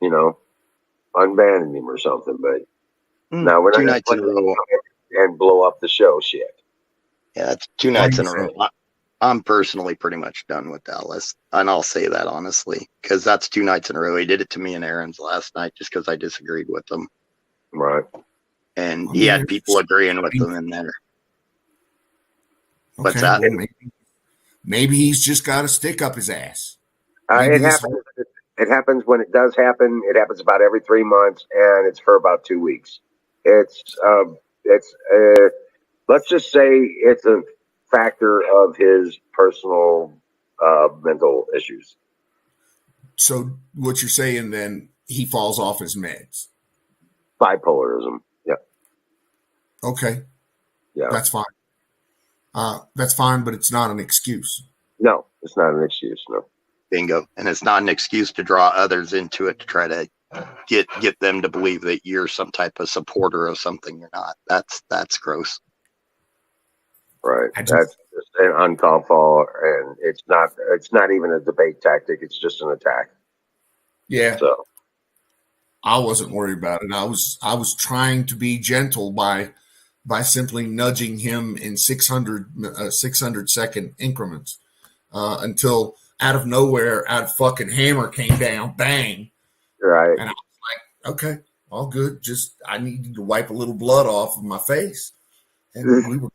unbanning him or something. But no, we're not 2 going to nights in a row. and blow up the show shit. Yeah, that's 2 nights in a row. I'm personally pretty much done with Dallas, and I'll say that honestly, because that's 2 nights in a row. He did it to me and Aaron's last night just because I disagreed with him. Right. And he had people agreeing with him in there. What's that? Well, maybe he's just got a stick up his ass. It happens. It happens when it does happen. It happens about every 3 months, and it's for about 2 weeks. Let's just say it's a factor of his personal mental issues. So what you're saying then, he falls off his meds. Bipolarism. Yeah. Okay. Yeah. That's fine. That's fine, but it's not an excuse. No, it's not an excuse. No. Bingo. And it's not an excuse to draw others into it to try to get them to believe that you're some type of supporter of something you're not. That's gross. Right. That's just an uncalled for, and it's not even a debate tactic. It's just an attack. Yeah. So I wasn't worried about it. I was trying to be gentle by simply nudging him in 600 second increments until out of nowhere, a fucking hammer came down, bang. Right. And I was like, okay, all good. Just I needed to wipe a little blood off of my face, and we were.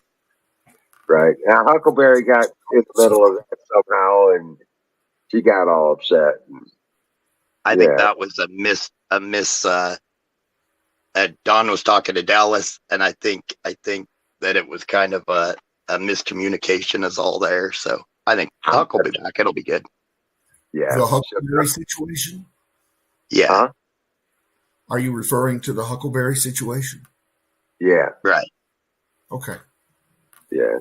Right. Now, Huckleberry got in the middle of that somehow, and she got all upset. I think that was a miss. Don was talking to Dallas, and I think that it was kind of a miscommunication is all there. So I think Huck will be back. It'll be good. Yeah. The Huckleberry situation? Yeah. Huh? Are you referring to the Huckleberry situation? Yeah. Right. Okay. Yeah.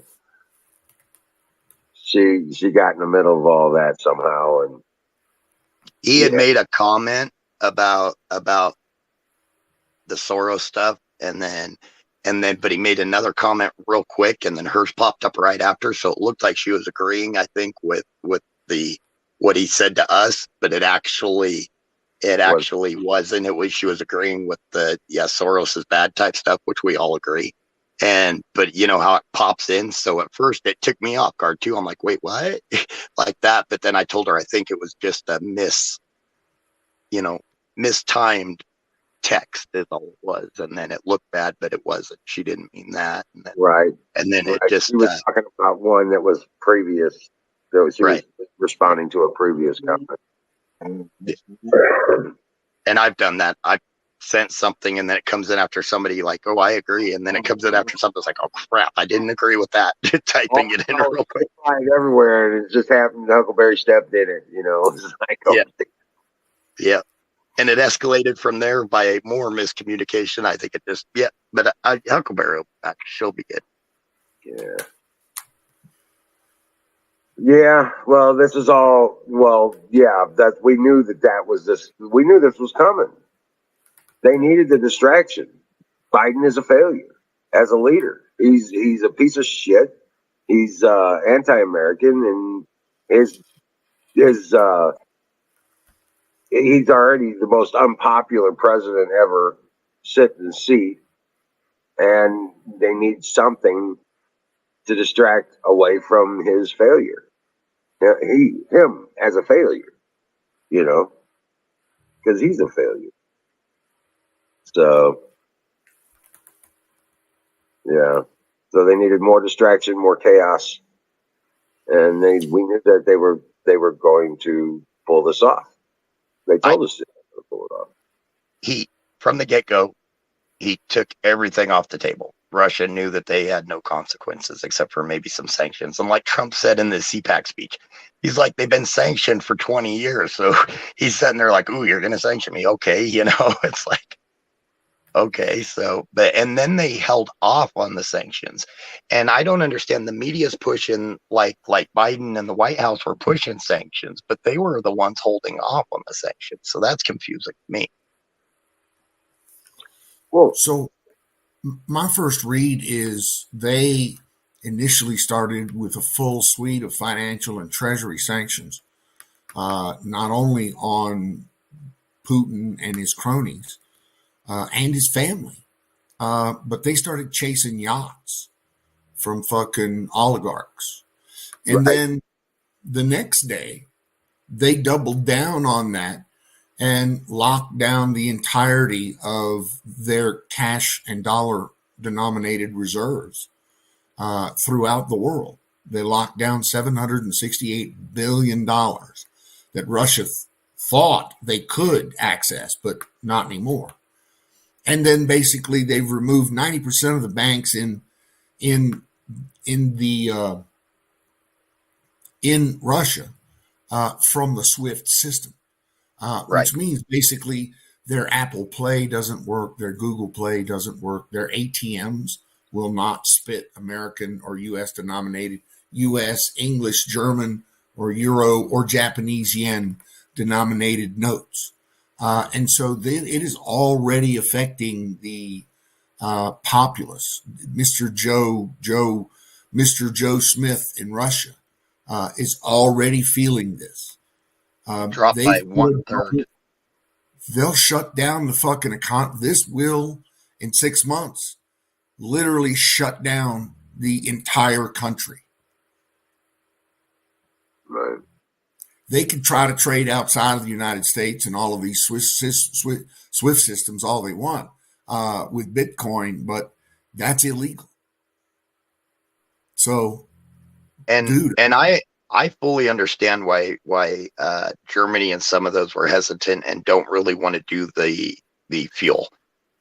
She got in the middle of all that somehow, and he had made a comment about the Soros stuff, and then but he made another comment real quick, and then hers popped up right after, so it looked like she was agreeing, I think, with what he said to us, but it actually wasn't. She was agreeing with the Soros is bad type stuff, which we all agree. But you know how it pops in. So at first it took me off guard too. I'm like, wait, what? Like that. But then I told her, I think it was just a mistimed text is all it was. And then it looked bad, but it wasn't. She didn't mean that. And then, right. And then it she was talking about one that was previous. So she was responding to a previous comment. And I've done that. I've sent something and then it comes in after somebody like, oh, I agree. And then it comes in after something. It's like, oh crap, I didn't agree with that. Typing it in real quick. Everywhere, and it just happened. Huckleberry stepped in it. It's like, yeah. And it escalated from there by more miscommunication. I think it just but Huckleberry, she'll be good. Yeah. Yeah. Well, this is all. Well, yeah. That we knew that was this. We knew this was coming. They needed the distraction. Biden is a failure as a leader. He's a piece of shit. He's anti-American, and his his he's already the most unpopular president ever sit in the seat, and they need something to distract away from his failure. Him as a failure, because he's a failure. So yeah, so they needed more distraction, more chaos, and we knew that they were going to pull this off. They told us to pull it off. He, from the get-go, he took everything off the table. Russia knew that they had no consequences except for maybe some sanctions. And like Trump said in the CPAC speech, he's like, they've been sanctioned for 20 years. So he's sitting there like, ooh, you're going to sanction me. Okay. It's like, okay. So, and then they held off on the sanctions. And I don't understand, the media's pushing like Biden and the White House were pushing sanctions, but they were the ones holding off on the sanctions. So that's confusing to me. Well, so my first read is they initially started with a full suite of financial and treasury sanctions, not only on Putin and his cronies and his family, but they started chasing yachts from fucking oligarchs. And then the next day, they doubled down on that and locked down the entirety of their cash and dollar denominated reserves throughout the world. They locked down $768 billion that Russia thought they could access, but not anymore. And then basically they've removed 90% of the banks in Russia from the SWIFT system. Which means basically their Apple Pay doesn't work, their Google Play doesn't work, their ATMs will not spit American or U.S. denominated, U.S., English, German, or Euro or Japanese yen denominated notes. And so it is already affecting the populace. Mr. Joe Smith in Russia is already feeling this. Dropped by 1/3. They'll shut down the fucking economy. This will, in 6 months, literally shut down the entire country. Right. They can try to trade outside of the United States and all of these SWIFT systems all they want with Bitcoin, but that's illegal. So, and I fully understand why Germany and some of those were hesitant and don't really want to do the fuel,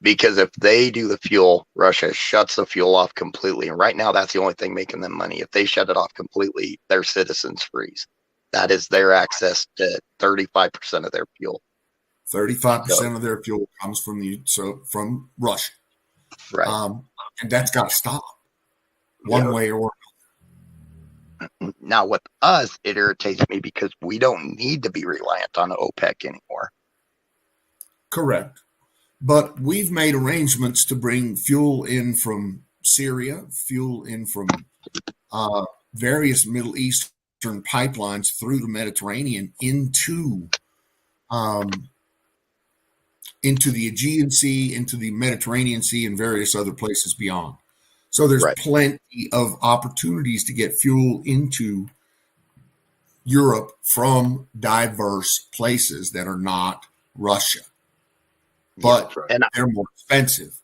because if they do the fuel, Russia shuts the fuel off completely. And right now, that's the only thing making them money. If they shut it off completely, their citizens freeze. That is their access to 35% of their fuel. 35% of their fuel comes from Russia, right? And that's got to stop one way or another. Now, with us, it irritates me because we don't need to be reliant on OPEC anymore. Correct. But we've made arrangements to bring fuel in from Syria, fuel in from various Middle Eastern pipelines through the Mediterranean into the Aegean Sea, into the Mediterranean Sea, and various other places beyond. So there's plenty of opportunities to get fuel into Europe from diverse places that are not Russia. But they're more expensive.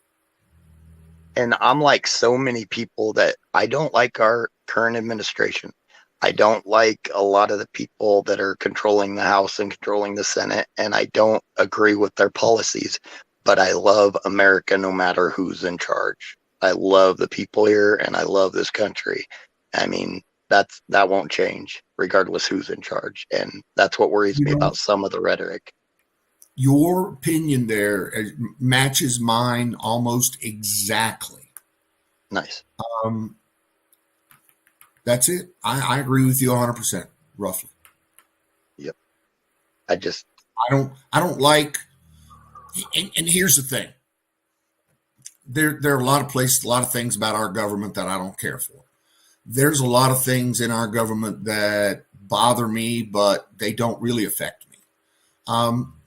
And I'm like so many people that I don't like our current administration. I don't like a lot of the people that are controlling the House and controlling the Senate, and I don't agree with their policies. But I love America no matter who's in charge. I love the people here, and I love this country. I mean, that won't change regardless who's in charge. And that's what worries me about some of the rhetoric. Your opinion there matches mine almost exactly. Nice. That's it. I agree with you 100%, roughly. Yep. I don't like, and here's the thing. There are a lot of places, a lot of things about our government that I don't care for. There's a lot of things in our government that bother me, but they don't really affect me.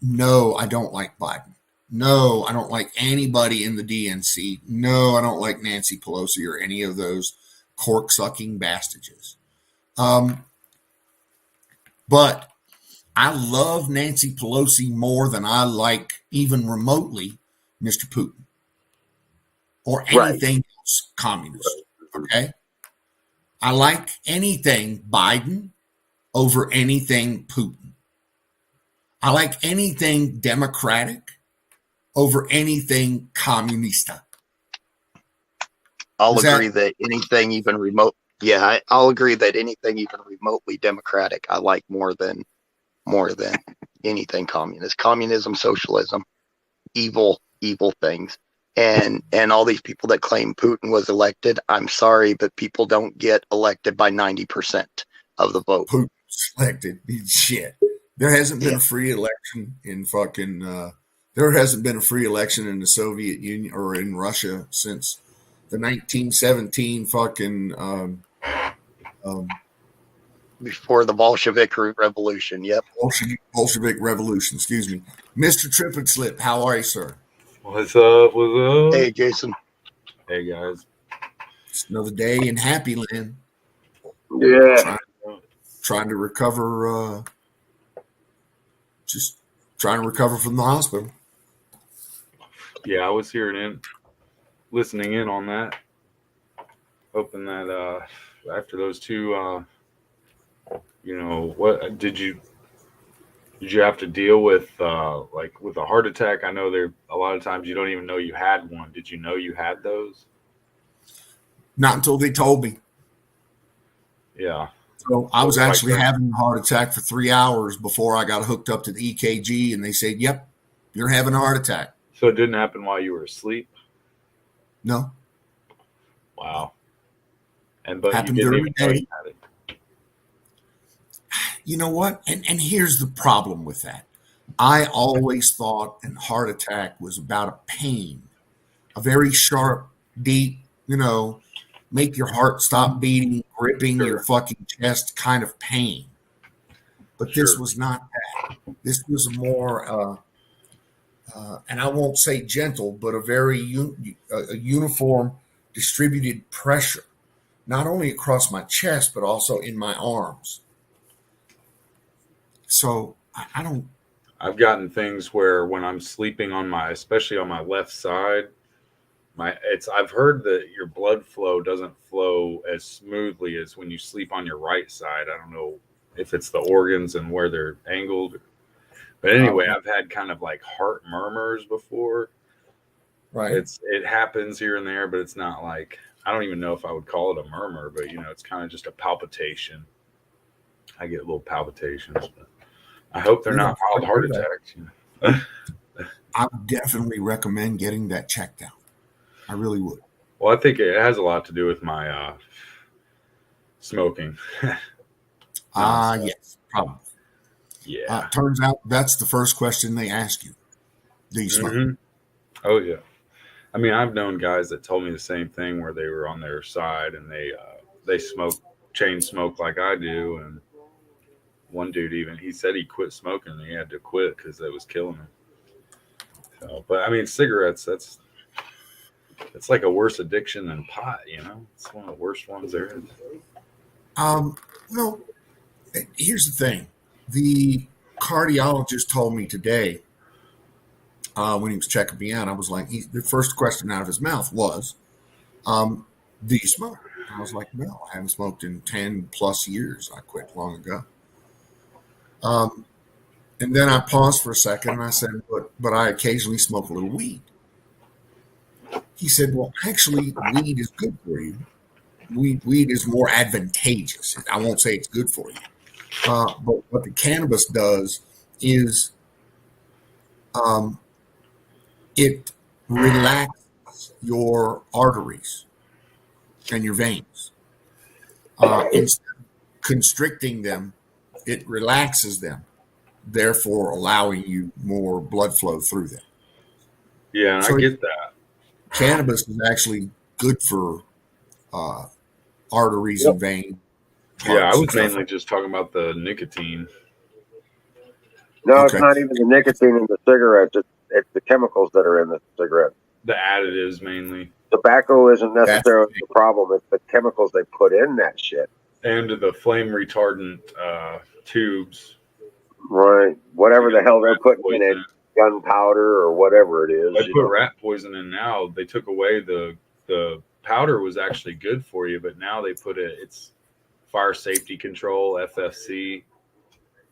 No, I don't like Biden. No, I don't like anybody in the DNC. No, I don't like Nancy Pelosi or any of those cork-sucking bastages. But I love Nancy Pelosi more than I like even remotely Mr. Putin or anything else communist. Okay? I like anything Biden over anything Putin. I like anything Democratic over anything communista. I'll agree that anything even remote. Yeah, I'll agree that anything even remotely democratic, I like more than anything communist. Communism, socialism, evil things. And all these people that claim Putin was elected, I'm sorry, but people don't get elected by 90% of the vote. Putin's elected. Shit. There hasn't been a free election in there hasn't been a free election in the Soviet Union or in Russia since the 1917 before the Bolshevik Revolution. Yep. Bolshevik Revolution, excuse me. Mr. Trippet Slip, how are you, sir? What's up? What's up? Hey, Jason. Hey, guys. It's another day in Happy Land. Yeah. Trying to recover, just trying to recover from the hospital. Yeah, I was listening in on that. Hoping that after those two, what did you have to deal with, like with a heart attack? I know there a lot of times you don't even know you had one. Did you know you had those? Not until they told me. Yeah. So I was actually having a heart attack for 3 hours before I got hooked up to the EKG, and they said, "Yep, you're having a heart attack." So it didn't happen while you were asleep? No. Wow. But happened you didn't during even the know day. you had it. You know what? And here's the problem with that. I always thought a heart attack was about a pain, a very sharp, deep, make your heart stop beating, gripping your fucking chest kind of pain. But this was not that. This was more, and I won't say gentle, but a very uniform, distributed pressure, not only across my chest, but also in my arms. So I don't. I've gotten things where when I'm sleeping especially on my left side, I've heard that your blood flow doesn't flow as smoothly as when you sleep on your right side. I don't know if it's the organs and where they're angled. But anyway, I've had kind of like heart murmurs before. Right. It happens here and there, but it's not like, I don't even know if I would call it a murmur, but it's kind of just a palpitation. I get little palpitations, but I hope they're not mild heart attacks. I would definitely recommend getting that checked out. I really would. Well, I think it has a lot to do with my smoking. Yes, probably. Yeah. Turns out that's the first question they ask you. Do you smoke? Mm-hmm. Oh, yeah. I mean, I've known guys that told me the same thing where they were on their side and they chain smoke like I do. And one dude he said he quit smoking and he had to quit because it was killing him. So, but I mean, cigarettes, it's like a worse addiction than pot, It's one of the worst ones there is. Well, here's the thing. The cardiologist told me today when he was checking me out, I was like, the first question out of his mouth was, do you smoke? I was like, no, I haven't smoked in 10 plus years. I quit long ago. And then I paused for a second and I said, but I occasionally smoke a little weed. He said, well, actually, weed is good for you. Weed is more advantageous. I won't say it's good for you. But what the cannabis does is it relaxes your arteries and your veins. Instead of constricting them, it relaxes them, therefore allowing you more blood flow through them. Yeah, so I get that. Cannabis is actually good for arteries and veins Yeah, I parts was and stuff. mainly just talking about the nicotine. No, it's Okay. not even the nicotine in the cigarettes. It's the chemicals that are in the cigarette. The additives mainly. Tobacco isn't necessarily That's- the problem. It's the chemicals they put in that shit. And the flame retardant tubes. Right. Whatever the hell they're putting in it, Poison. gunpowder or whatever it is. They You put know. rat poison in now. They took away the powder was actually good for you, but now they put it's fire safety control, FSC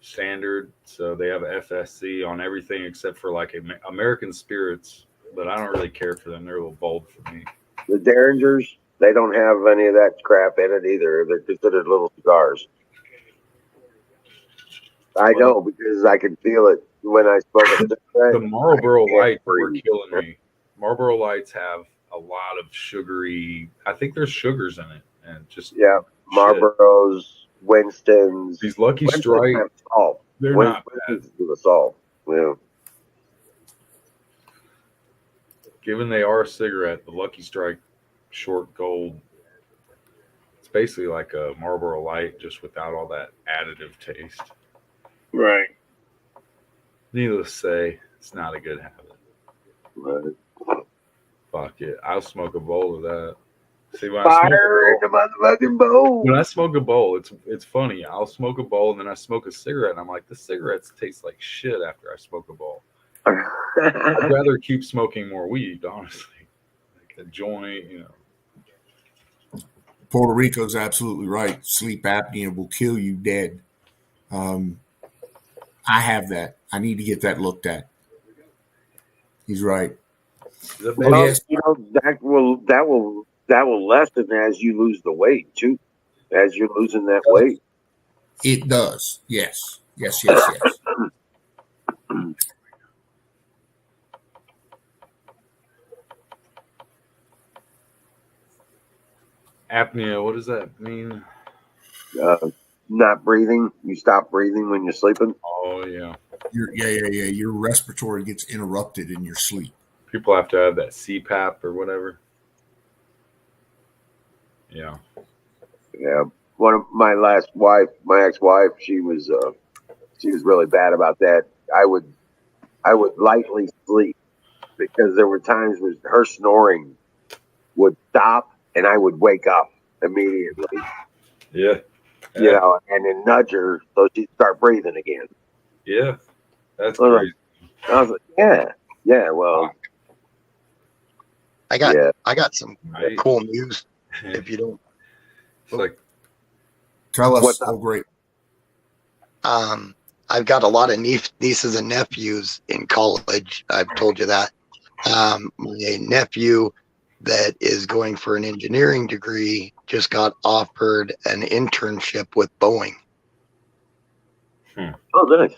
standard. So they have FSC on everything except for like American Spirits, but I don't really care for them. They're a little bold for me. The Derringers, they don't have any of that crap in it either. They're considered little cigars. I know because I can feel it when I smoke a cigarette. The Marlboro I can't Lights were breathe. killing me. Marlboro Lights have a lot of sugary. I think there's sugars in it, and just Yeah, Marlboros, Winston's. These Lucky Winston's Strike. have salt. They're not bad. Winston's do the salt. Yeah. Given they are a cigarette, the Lucky Strike Short Gold, it's basically like a Marlboro Light, just without all that additive taste. Right. Needless to say, it's not a good habit. Right. Fuck it. I'll smoke a bowl of that. See, when Fire in the motherfucking bowl. when I smoke a bowl, it's funny. I'll smoke a bowl and then I smoke a cigarette, and I'm like, the cigarettes taste like shit after I smoke a bowl. I'd rather keep smoking more weed, honestly. Like a joint, you know. Puerto Rico's absolutely right. Sleep apnea will kill you dead. I have that. I need to get that looked at. He's right. Well, yes. you know, that will lessen as you lose the weight too. As you're losing that weight. It does. Yes. Yes, yes, yes. Apnea, what does that mean? Not breathing. You stop breathing when you're sleeping. Oh, yeah. Your respiratory gets interrupted in your sleep. People have to have that CPAP or whatever. Yeah. Yeah. One of my ex-wife, she was really bad about that. I would lightly sleep because there were times when her snoring would stop and I would wake up immediately. Yeah. You know, and then nudge her so she'd start breathing again. Yeah. That's Well, crazy. I was like, yeah, well, I got some Right. cool news. If you don't, It's like, Tell us. What's up? Oh, great. I've got a lot of nieces and nephews in college. I've told you that. My nephew that is going for an engineering degree just got offered an internship with Boeing. oh, nice.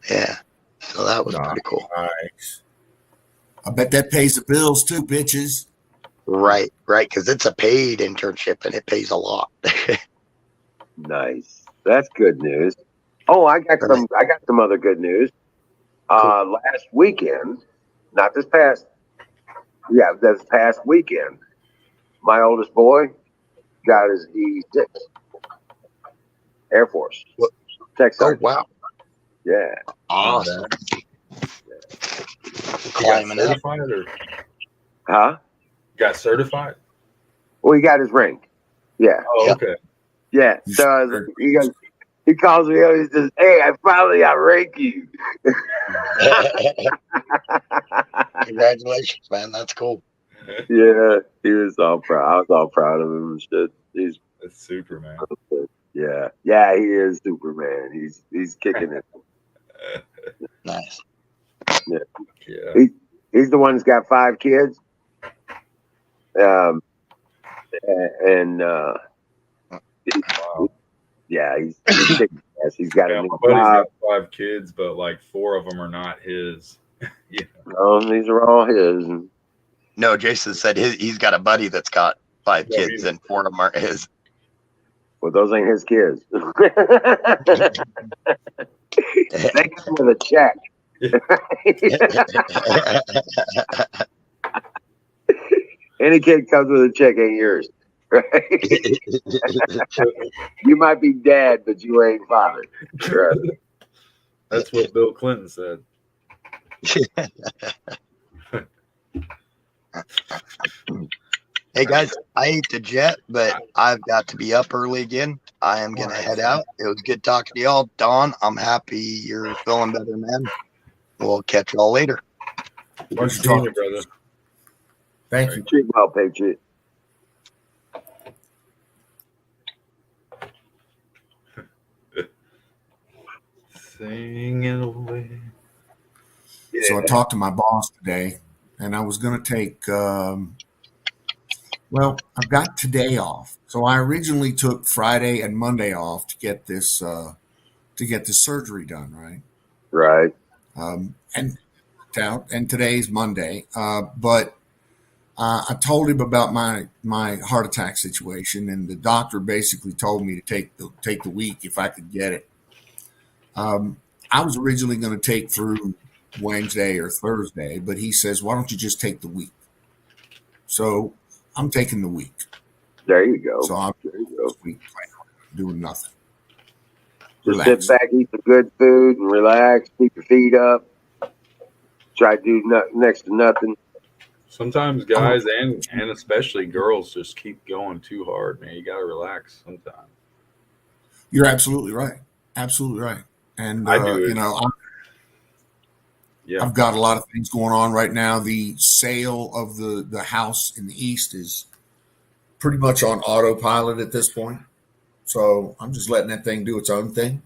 Yeah. So that was pretty cool. Nice. I bet that pays the bills too, bitches. Right. Because it's a paid internship and it pays a lot. Nice. That's good news. Oh, I got some other good news. Last weekend, not this past weekend, my oldest boy got his E6 Air Force. What? Tech Oh, sergeant. wow. Yeah. Awesome. you got Climbing up. certified or Huh? got certified? Well, he got his rank. Yeah. Oh, Yep. okay. Yeah. So he calls me up. He says, "Hey, I finally outrank you." Congratulations, man. That's cool. Yeah, he was all proud. I was all proud of him and shit. He's That's super, man. yeah, he is Superman. He's kicking it. Nice. Yeah. He's the one that's got 5 kids. And Wow. yeah, he's kicking ass. He's got Yeah, a new my buddy's job. got 5 kids, but like 4 of them are not his. Yeah. These are all his. And No, Jason said he's got a buddy that's got 5 Yeah, kids and 4 of them are his. well, those ain't his kids. They come with a check. Any kid comes with a check ain't yours. Right? You might be dad, but you ain't father. Right. That's what Bill Clinton said. Hey guys, I hate to jet, but I've got to be up early again. I am gonna head out. It was good talking to y'all. Don, I'm happy you're feeling better, man. We'll catch y'all later. Good Pleasure seeing talking you, to you. brother. Thank you. Treat well, Patriot. Singing away. So I talked to my boss today, and I was going to take. Well, I've got today off, so I originally took Friday and Monday off to get this surgery done, right? Right. And out, and today's Monday. But I told him about my heart attack situation, and the doctor basically told me to take the week if I could get it. I was originally going to take through Wednesday or Thursday, but he says, "Why don't you just take the week?" So I'm taking the week. There you go. So I'm There you go. this week doing nothing. Just Relax. sit back, eat some good food, and relax. Keep your feet up. Try to do next to nothing. Sometimes guys and especially girls just keep going too hard, man. You gotta relax sometimes. You're absolutely right. Absolutely right. And I do it. Yeah. I've got a lot of things going on right now. The sale of the house in the east is pretty much on autopilot at this point. So I'm just letting that thing do its own thing.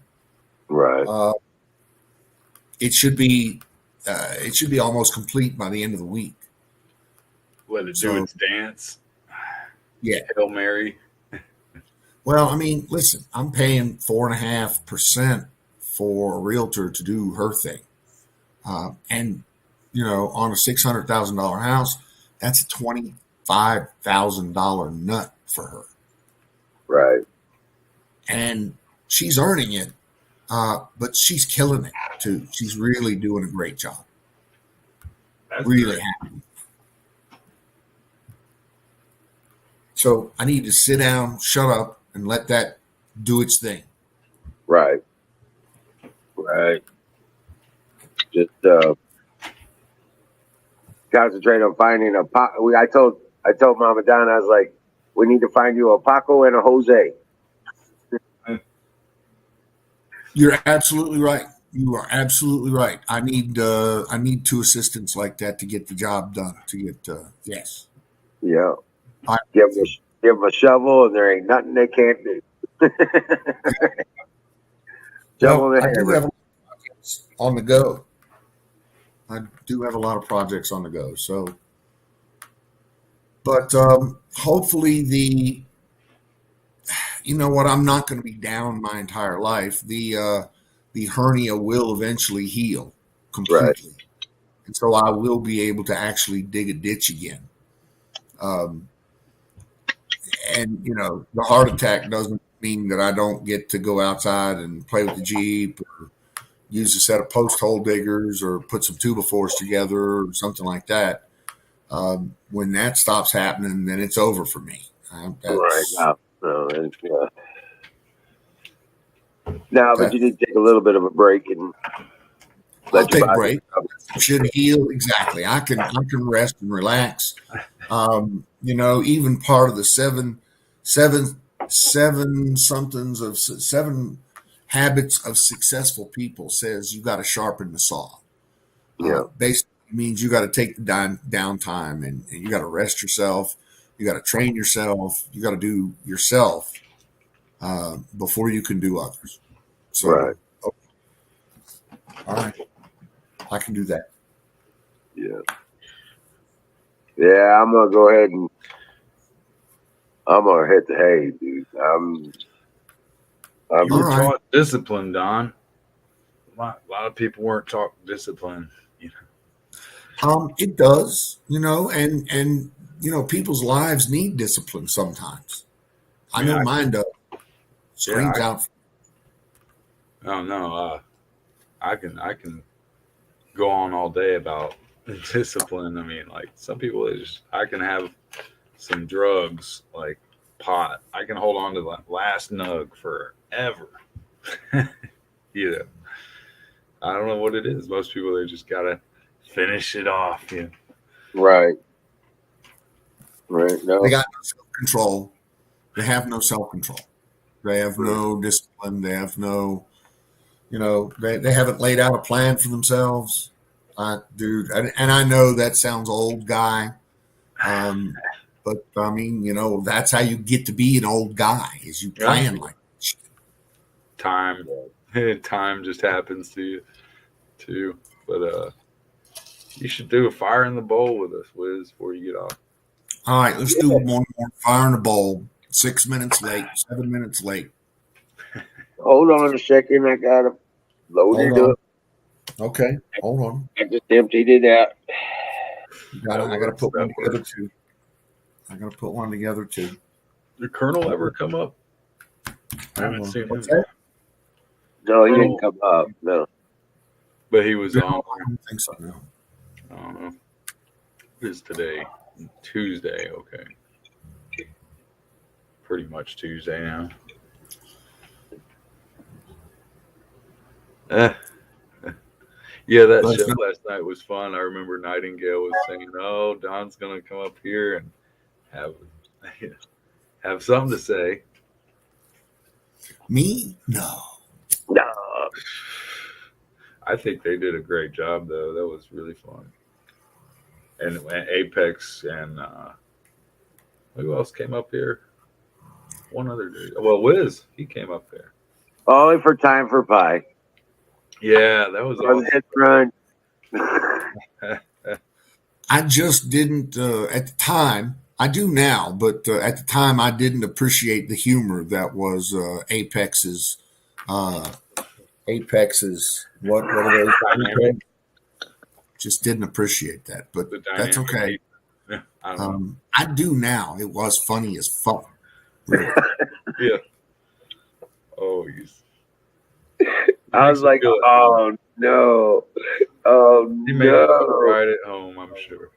Right. It should be almost complete by the end of the week. Let it So- do its dance. Yeah. Hail Mary. Well, I mean, listen, I'm paying 4.5% for a realtor to do her thing. And, on a $600,000 house, that's a $25,000 nut for her. Right. And she's earning it, but she's killing it too. She's really doing a great job. That's Really great. happy. So I need to sit down, shut up, and let that do its thing. Right. Right. Just concentrate on finding a pot. I told Mama Don, I was like, we need to find you a Paco and a Jose. You're absolutely right. You are absolutely right. I need two assistants like that to get the job done. Yes. Yeah. I- Give them a shovel, and there ain't nothing they can't do. Shovel Well, and I do hammer. have a lot of projects on the go. I do have a lot of projects on the go. So, but hopefully you know what? I'm not going to be down my entire life. The hernia will eventually heal completely, and so I will be able to actually dig a ditch again. And the heart attack doesn't mean that I don't get to go outside and play with the Jeep or use a set of post hole diggers or put some two-by-fours together or something like that. When that stops happening, then it's over for me. Right. No, but you need to take a little bit of a break and I'll let your take a body break. Should heal exactly. I can rest and relax. Even part of the seven habits of successful people says you got to sharpen the saw. Basically means you got to take the downtime and you got to rest yourself. You got to train yourself. You got to do yourself before you can do others. So, Right. All right, I can do that. Yeah. Yeah, I'm gonna go ahead and I'm gonna hit the hay, dude. You All were right. taught discipline, Don. A lot of people weren't taught discipline. It does, and people's lives need discipline sometimes. I know mine does. Screams out. Oh no, I can go on all day about discipline. I mean, like some people, I can have some drugs, like pot. I can hold on to that last nug forever. You know, I don't know what it is. Most people, they just gotta finish it off. You know? Right. Right. No. They got no self-control. They have no self-control. They have no discipline. They have no, they haven't laid out a plan for themselves. Dude, and I know that sounds old guy, but I mean, that's how you get to be an old guy is you plan like that. Time just happens to you too. But you should do a fire in the bowl with us, Wiz, before you get off. All right, let's do one more fire in the bowl. 6 minutes late, 7 minutes late. Hold on a second. I got to load it up. Okay, hold on. I just emptied it out. I got to put one together too. I got to put one together too. Did Colonel ever come up? I haven't seen him. No, he didn't come up. No. But he was on. I don't think so, no. I don't know. It is today, Tuesday. Okay. Pretty much Tuesday now. Yeah, that show last night was fun. I remember Nightingale was saying, "Oh, Don's gonna come up here and have something to say." Me? No. I think they did a great job, though. That was really fun. And Apex and who else came up here? One other dude. Well, Wiz, he came up there. Only for Time for Pie. Yeah, that was awesome. Run. I just didn't at the time. I do now, but at the time I didn't appreciate the humor that was Apex's. What are those? Just didn't appreciate that, but that's okay. I do now. It was funny as fuck. Really. Yeah. Oh, I was like, oh no, he made it right at home, I'm sure.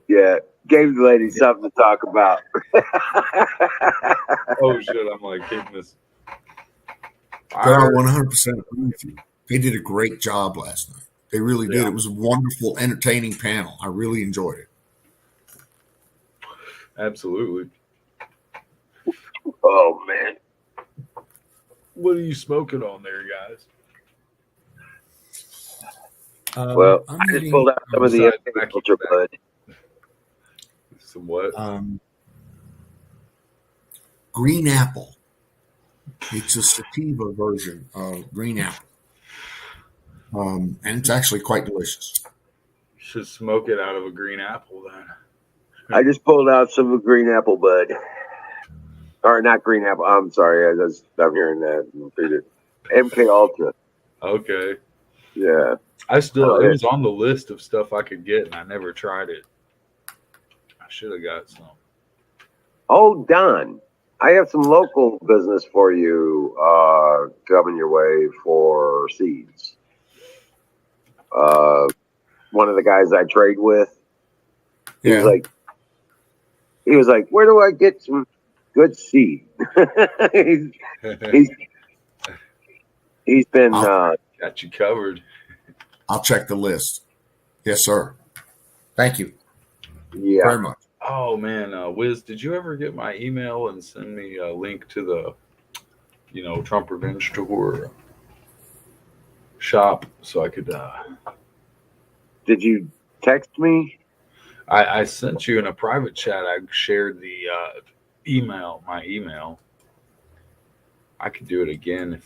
Yeah, gave the lady something to talk about. Oh shit! I'm like keeping this. I 100% agree with you. They did a great job last night. They really did. It was a wonderful, entertaining panel. I really enjoyed it. Absolutely. Oh man. What are you smoking on there, guys? Well, I just pulled out some of the agriculture bud. Some what? Green apple. It's a sativa version of green apple. And it's actually quite delicious. You should smoke it out of a green apple then. I just pulled out some of green apple bud. Or not green apple. I'm sorry. I'm hearing that. MK Ultra. Okay. Yeah. It was on the list of stuff I could get, and I never tried it. I should have got some. Oh, Don, I have some local business for you coming your way for seeds. One of the guys I trade with, he was like, where do I get some good seed? he's been got you covered. I'll check the list. Yes, sir. Thank you. Yeah. Very much. Oh man, Wiz, did you ever get my email and send me a link to the, Trump Revenge Tour shop so I could? Did you text me? I sent you in a private chat. I shared the my email. I could do it again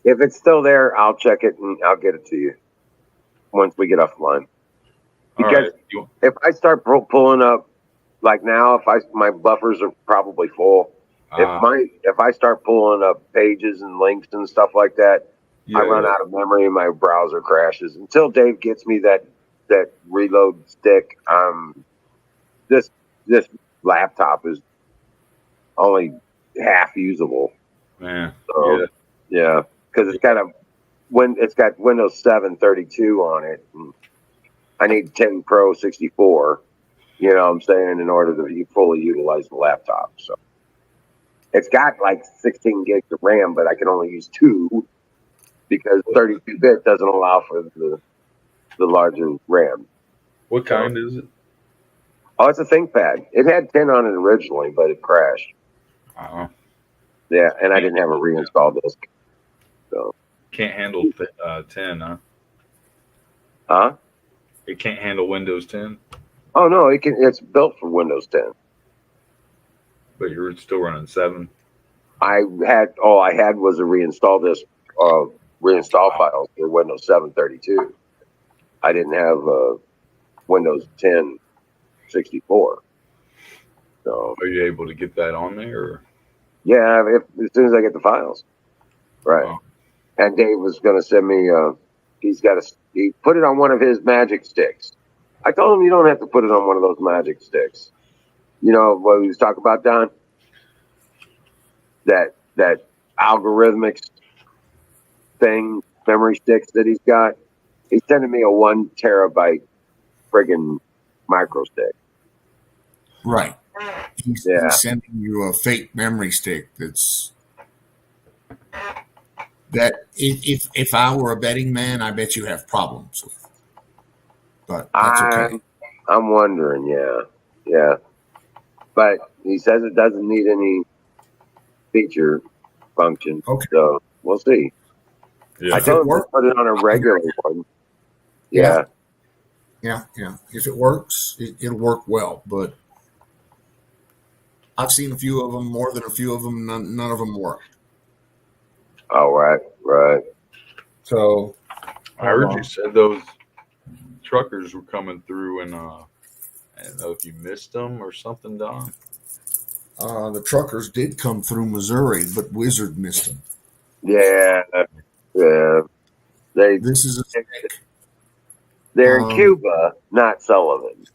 if it's still there. I'll check it and I'll get it to you once we get offline. Because if I start pulling up, like now, my buffers are probably full. If I start pulling up pages and links and stuff like that, I run out of memory and my browser crashes. Until Dave gets me that reload stick, this laptop is only half usable. Man, so, yeah, because it's got Windows 7 32 on it. And I need 10 Pro 64. You know what I'm saying, in order to fully utilize the laptop. So It's got like 16 gigs of RAM, but I can only use 2 because 32-bit doesn't allow for the larger RAM. What kind is it? Oh, it's a ThinkPad. It had 10 on it originally, but it crashed. Yeah, and I didn't have a reinstall disk. So Can't handle 10, huh? Huh? It can't handle Windows 10, Oh no, it can. It's built for Windows 10. but you're still running 7. I had all I had was a reinstall disk, reinstall files for Windows 7.32. I didn't have Windows 10 64. So Are you able to get that on there? Or? yeah, as soon as I get the files, right. Oh. And Dave was going to send me. He put it on one of his magic sticks. I told him you don't have to put it on one of those magic sticks. You know what we was talking about, Don? That algorithmic thing, memory sticks that he's got. He's sending me a 1 terabyte friggin' micro stick. Right. He's sending you a fake memory stick that if I were a betting man, I bet you have problems with. But that's okay. I'm wondering, yeah. But he says it doesn't need any feature function. Okay. So we'll see. Yeah. I told him to put it on a regular one. Yeah. If it works, it'll work well. But I've seen a few of them, more than a few of them. None of them work. Oh, right. So I heard you said those truckers were coming through, and I don't know if you missed them or something, Don. The truckers did come through Missouri, but Wizard missed them. Yeah. This is a stick. They're in Cuba, not Sullivan.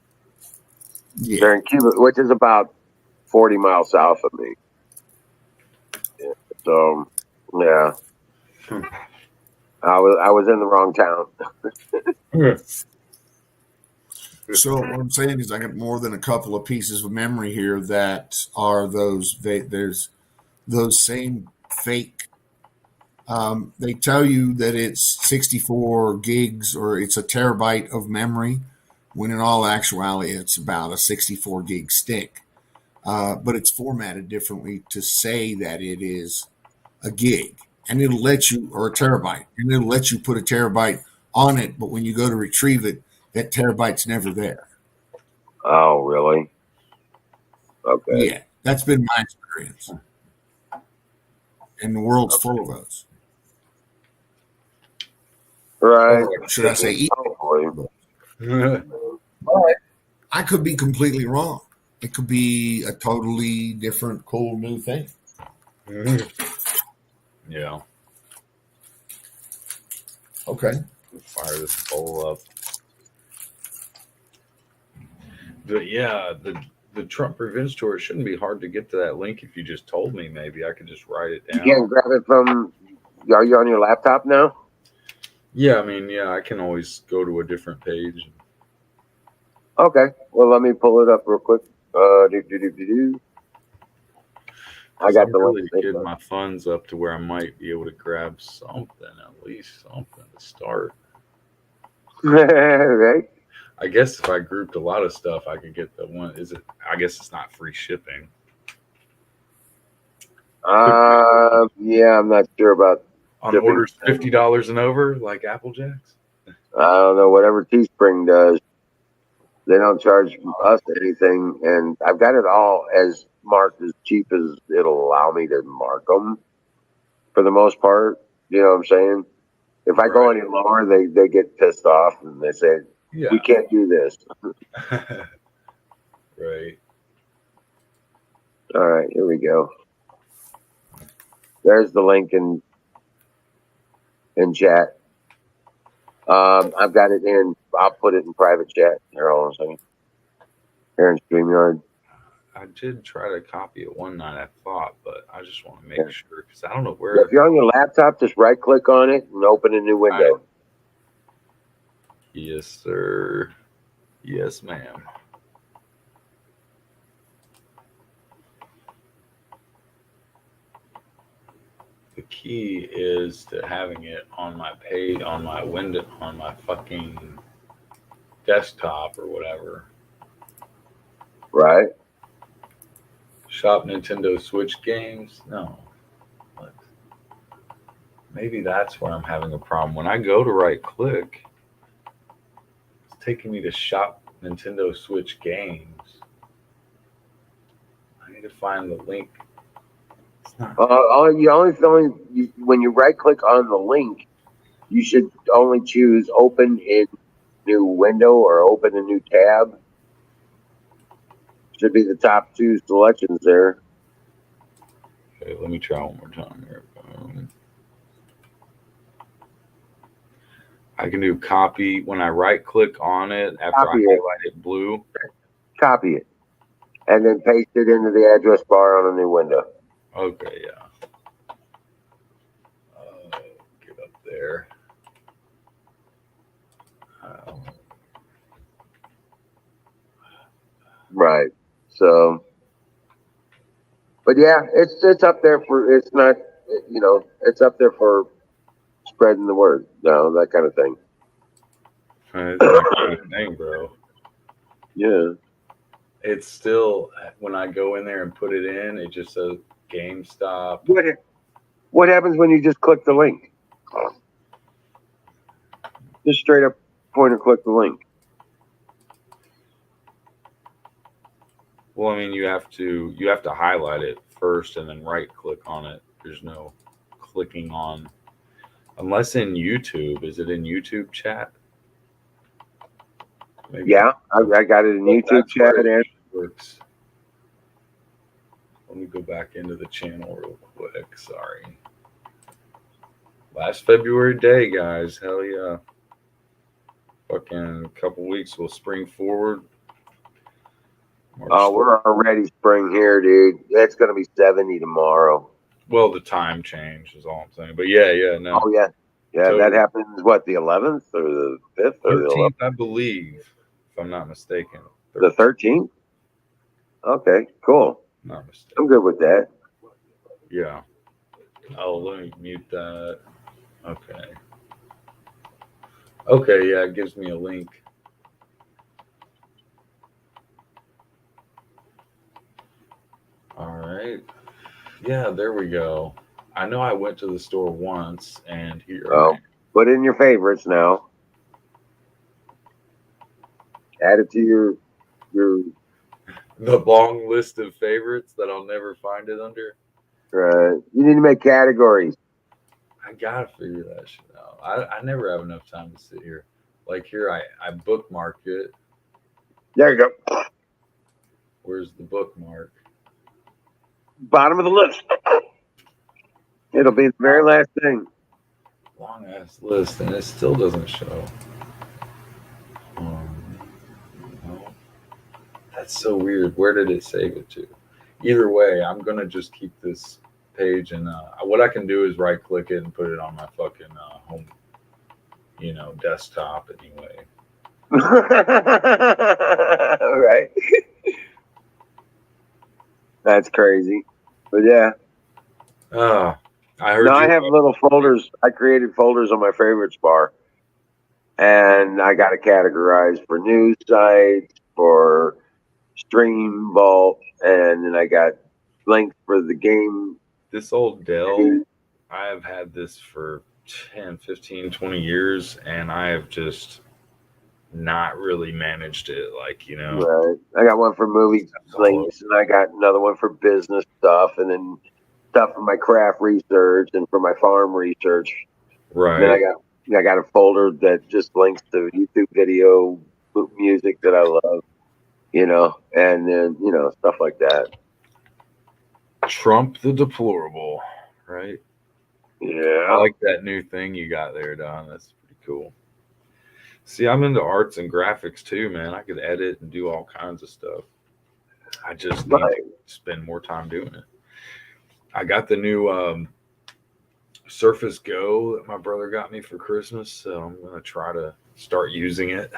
Yeah. They're in Cuba, which is about 40 miles south of me. Yeah. So, yeah. I was in the wrong town. So what I'm saying is I got more than a couple of pieces of memory here that are there's those same fake. They tell you that it's 64 gigs or it's a terabyte of memory, when in all actuality it's about a 64 gig stick. But it's formatted differently to say that it is a gig, and it'll let you, or a terabyte, and it'll let you put a terabyte on it. But when you go to retrieve it, that terabyte's never there. Oh, really? Okay. Yeah, that's been my experience. And the world's full of those. Right. Or should I say I could be completely wrong. It could be a totally different, cool, new thing. Yeah. Okay. Fire this bowl up. But yeah, the Trump Revenge Tour shouldn't be hard to get to that link if you just told me. Maybe I could just write it down. You can grab it from. Are you on your laptop now? Yeah, I mean, I can always go to a different page. Okay. Well, let me pull it up real quick. I got the really link. getting my funds up to where I might be able to grab something, at least something to start. Right. I guess if I grouped a lot of stuff, I could get the one. I guess it's not free shipping. Yeah, I'm not sure about on shipping. orders $50 and over, like Apple Jacks. I don't know. Whatever Teespring does, they don't charge us anything, and I've got it all as marked as cheap as it'll allow me to mark them. For the most part, you know what I'm saying? If I go any lower, they get pissed off and they say, "We can't do this." Right. All right, here we go. There's the link in chat. I've got it in. I'll put it in private chat. Here, all I'm saying. Here in StreamYard. I did try to copy it one night, I thought, but I just want to make sure because I don't know where. If you're on your laptop, just right click on it and open a new window. Yes, sir. Yes, ma'am. The key is to having it on my page, on my window, on my fucking desktop or whatever. Right. Shop Nintendo Switch games? No. What? Maybe that's where I'm having a problem. When I go to right click, it's taking me to shop Nintendo Switch games. I need to find the link. It's not. When you right click on the link, you should only choose open in new window or open a new tab. Should be the top two selections there. Okay, let me try one more time here. I can do copy when I right click on it after I highlight it blue. Copy it. And then paste it into the address bar on a new window. Okay, yeah. Get up there. Right. So, but yeah, it's up there for, it's not, it's up there for spreading the word, that kind of thing. It's my kind of thing, bro. Yeah. It's still, when I go in there and put it in, it just says GameStop. What happens when you just click the link? Just straight up point and click the link. Well, I mean, you have to highlight it first and then right click on it. There's no clicking on, unless in YouTube. Is it in YouTube chat? Maybe. Yeah, I got it in YouTube chat. It works. Let me go back into the channel real quick. Sorry. Last February day, guys. Hell yeah. Fucking couple weeks will spring forward. We're already spring here, dude. It's going to be 70 tomorrow. Well, the time change is all I'm saying. But yeah, no. Oh, yeah. Yeah, totally. That happens, what, the 11th or the 5th? Or 13th, the 11th? I believe, if I'm not mistaken. 13th. The 13th? Okay, cool. Not mistaken. I'm good with that. Yeah. Oh, let me mute that. Okay. Okay, yeah, it gives me a link. All right. Yeah, there we go. I know I went to the store once, and here. Oh, put in your favorites now. Add it to your the long list of favorites that I'll never find it under. Right. You need to make categories. I gotta figure that shit out. I never have enough time to sit here. Like here, I bookmarked it. There you go. Where's the bookmark? Bottom of the list. It'll be the very last thing. Long ass list, and it still doesn't show. No. That's so weird. Where did it save it to? Either way, I'm gonna just keep this page, and what I can do is right click it and put it on my fucking home, desktop anyway. Right. That's crazy. But yeah. I heard. I have little folders. I created folders on my favorites bar, and I got it categorized for news sites, for Stream Vault, and then I got links for the game. This old Dell, I have had this for 10, 15, 20 years, and I have just not really managed it. Right. I got one for movie links, and I got another one for business stuff, and then stuff for my craft research and for my farm research. Right. And then I got a folder that just links to YouTube video, music that I love, and then, stuff like that. Trump the deplorable, right? Yeah. I like that new thing you got there, Don. That's pretty cool. See, I'm into arts and graphics too, man. I could edit and do all kinds of stuff. I just need to spend more time doing it. I got the new Surface Go that my brother got me for Christmas, so I'm going to try to start using it.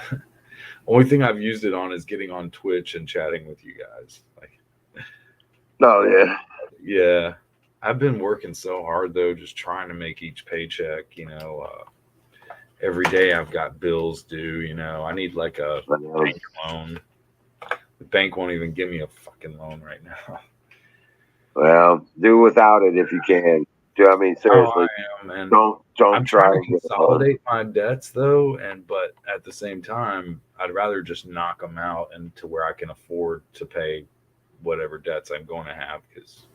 Only thing I've used it on is getting on Twitch and chatting with you guys. Oh, yeah. Yeah. I've been working so hard though, just trying to make each paycheck. Every day I've got bills due. I need like a bank loan. The bank won't even give me a fucking loan right now. Well, do without it if you can. I mean, seriously, I am, and don't I'm try trying to to get consolidate my debts though, but at the same time, I'd rather just knock them out and to where I can afford to pay whatever debts I'm going to have, because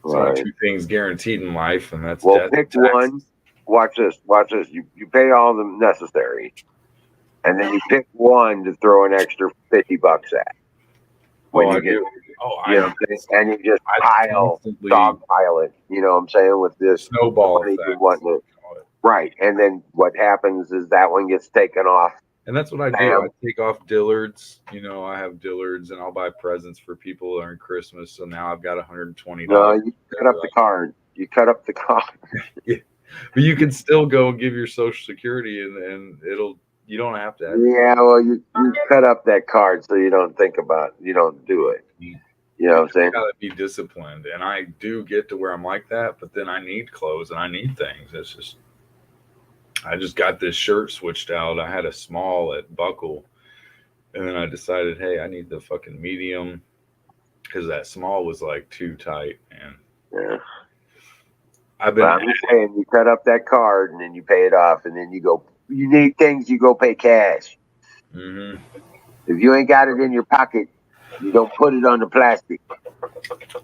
there's only two things guaranteed in life, and that's debt. Pick one. Watch this. You pay all the necessary, and then you pick one to throw an extra $50 at. When you get, and you just dogpile it. You know what I'm saying, with this snowball effect. Right, and then what happens is that one gets taken off. And that's what I do. I take off Dillard's. I have Dillard's, and I'll buy presents for people during Christmas. So now I've got $120. No, you cut up the card. Yeah. But you can still go and give your Social Security, and you don't have to. Yeah, well, you cut up that card so you don't do it. You know what I'm saying? You gotta be disciplined, and I do get to where I'm like that. But then I need clothes and I need things. It's just. I just got this shirt switched out. I had a small at Buckle, and then I decided, hey, I need the fucking medium, because that small was like too tight. And yeah, I'm just saying, you cut up that card and then you pay it off, and then you go. You need things, you go pay cash. Mm-hmm. If you ain't got it in your pocket, you don't put it on the plastic.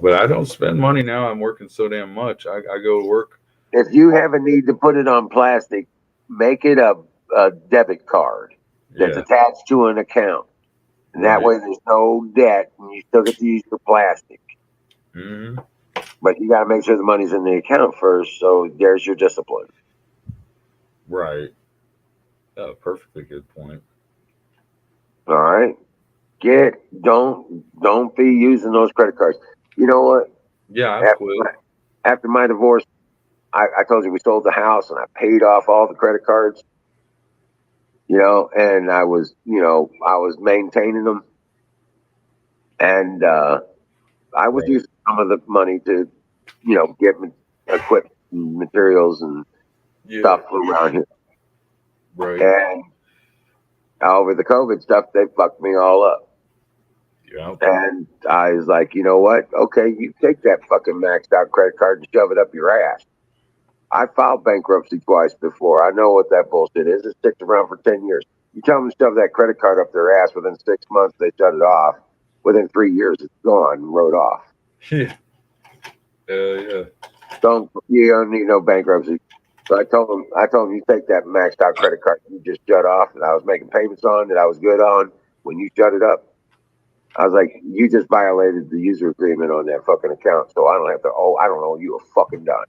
But I don't spend money now. I'm working so damn much. I go to work. If you have a need to put it on plastic, make it a debit card that's attached to an account. And that way there's no debt, and you still get to use your plastic. Mm-hmm. But you got to make sure the money's in the account first, so there's your discipline. Right. Oh, perfectly good point. All right. Don't be using those credit cards. You know what? Yeah, after my divorce, I told you we sold the house and I paid off all the credit cards, and I was maintaining them, and I was using some of the money to, get equipment and materials and stuff around here. Right. And over the COVID stuff, they fucked me all up. Yeah. And I was like, you know what? Okay, you take that fucking maxed out credit card and shove it up your ass. I filed bankruptcy twice before. I know what that bullshit is. It sticks around for 10 years. You tell them to shove that credit card up their ass, within 6 months, they shut it off. Within 3 years, it's gone and wrote off. Yeah. You don't need no bankruptcy. So I told them, you take that maxed out credit card you just shut off that I was making payments on, that I was good on, when you shut it up. I was like, you just violated the user agreement on that fucking account, so I don't owe you a fucking dime.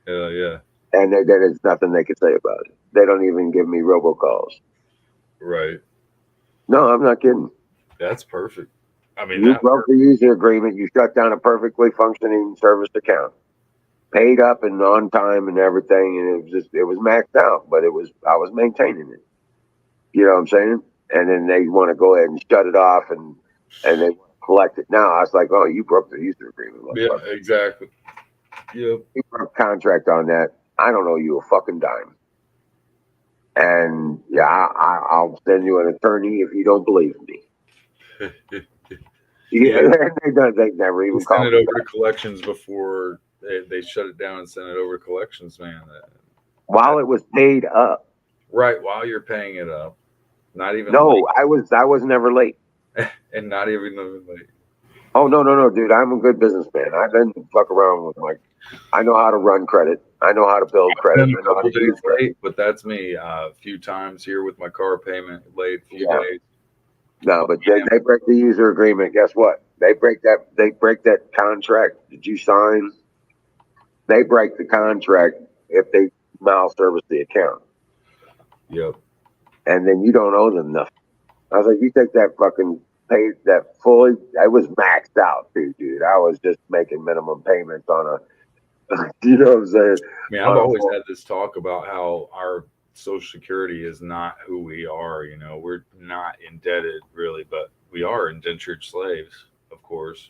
Yeah. And there's nothing they could say about it. They don't even give me robocalls. Right. No, I'm not kidding. That's perfect. I mean, you broke the user agreement. You shut down a perfectly functioning serviced account, paid up and on time and everything, and it was maxed out, but I was maintaining it. You know what I'm saying? And then they want to go ahead and shut it off, and they collect it now. I was like, oh, you broke the user agreement. Yeah, exactly. Yep. You broke a contract on that. I don't owe you a fucking dime. And I'll send you an attorney if you don't believe me. They never even send it over to collections before they shut it down, and send it over to collections, man. While it was paid up. Right, while you're paying it up. Not even No, late. I was never late. And not even late. Oh, no, dude. I'm a good businessman. I didn't fuck around with I know how to run credit. I know how to build credit. I know how to use credit. But that's me. A few times here with my car payment late, a few days. No, but they break the user agreement. Guess what? They break that contract that you sign. They break the contract if they malservice the account. Yep. And then you don't owe them nothing. I was like, you take that fucking pay that fully. I was maxed out too, dude. I was just making minimum payments on a. You know what I'm saying? I mean, I've always had this talk about how our Social Security is not who we are. We're not indebted really, but we are indentured slaves, of course.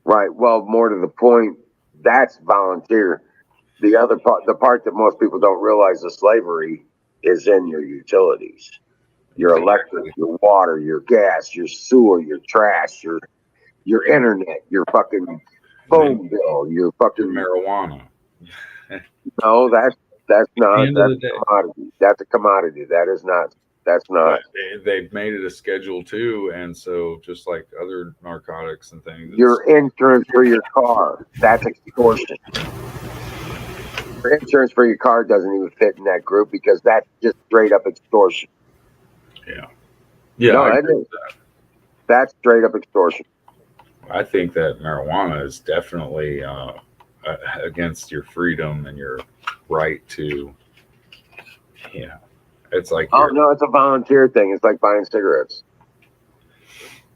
Right. Well, more to the point, that's volunteer. The other part, the part that most people don't realize of slavery is in your utilities, your electric, your water, your gas, your sewer, your trash, your internet, your fucking phone bill, your fucking marijuana. No, that's not End of that's the day. a commodity. That's a commodity. That is not. That's not. They've made it a Schedule 2, and so just like other narcotics and things, Your insurance for your car. That's extortion. Your insurance for your car doesn't even fit in that group because that's just straight up extortion. yeah, No, I that agree is. with that. That's straight up extortion. I think that marijuana is definitely against your freedom and your right to, it's like Oh no, it's a volunteer thing. It's like buying cigarettes.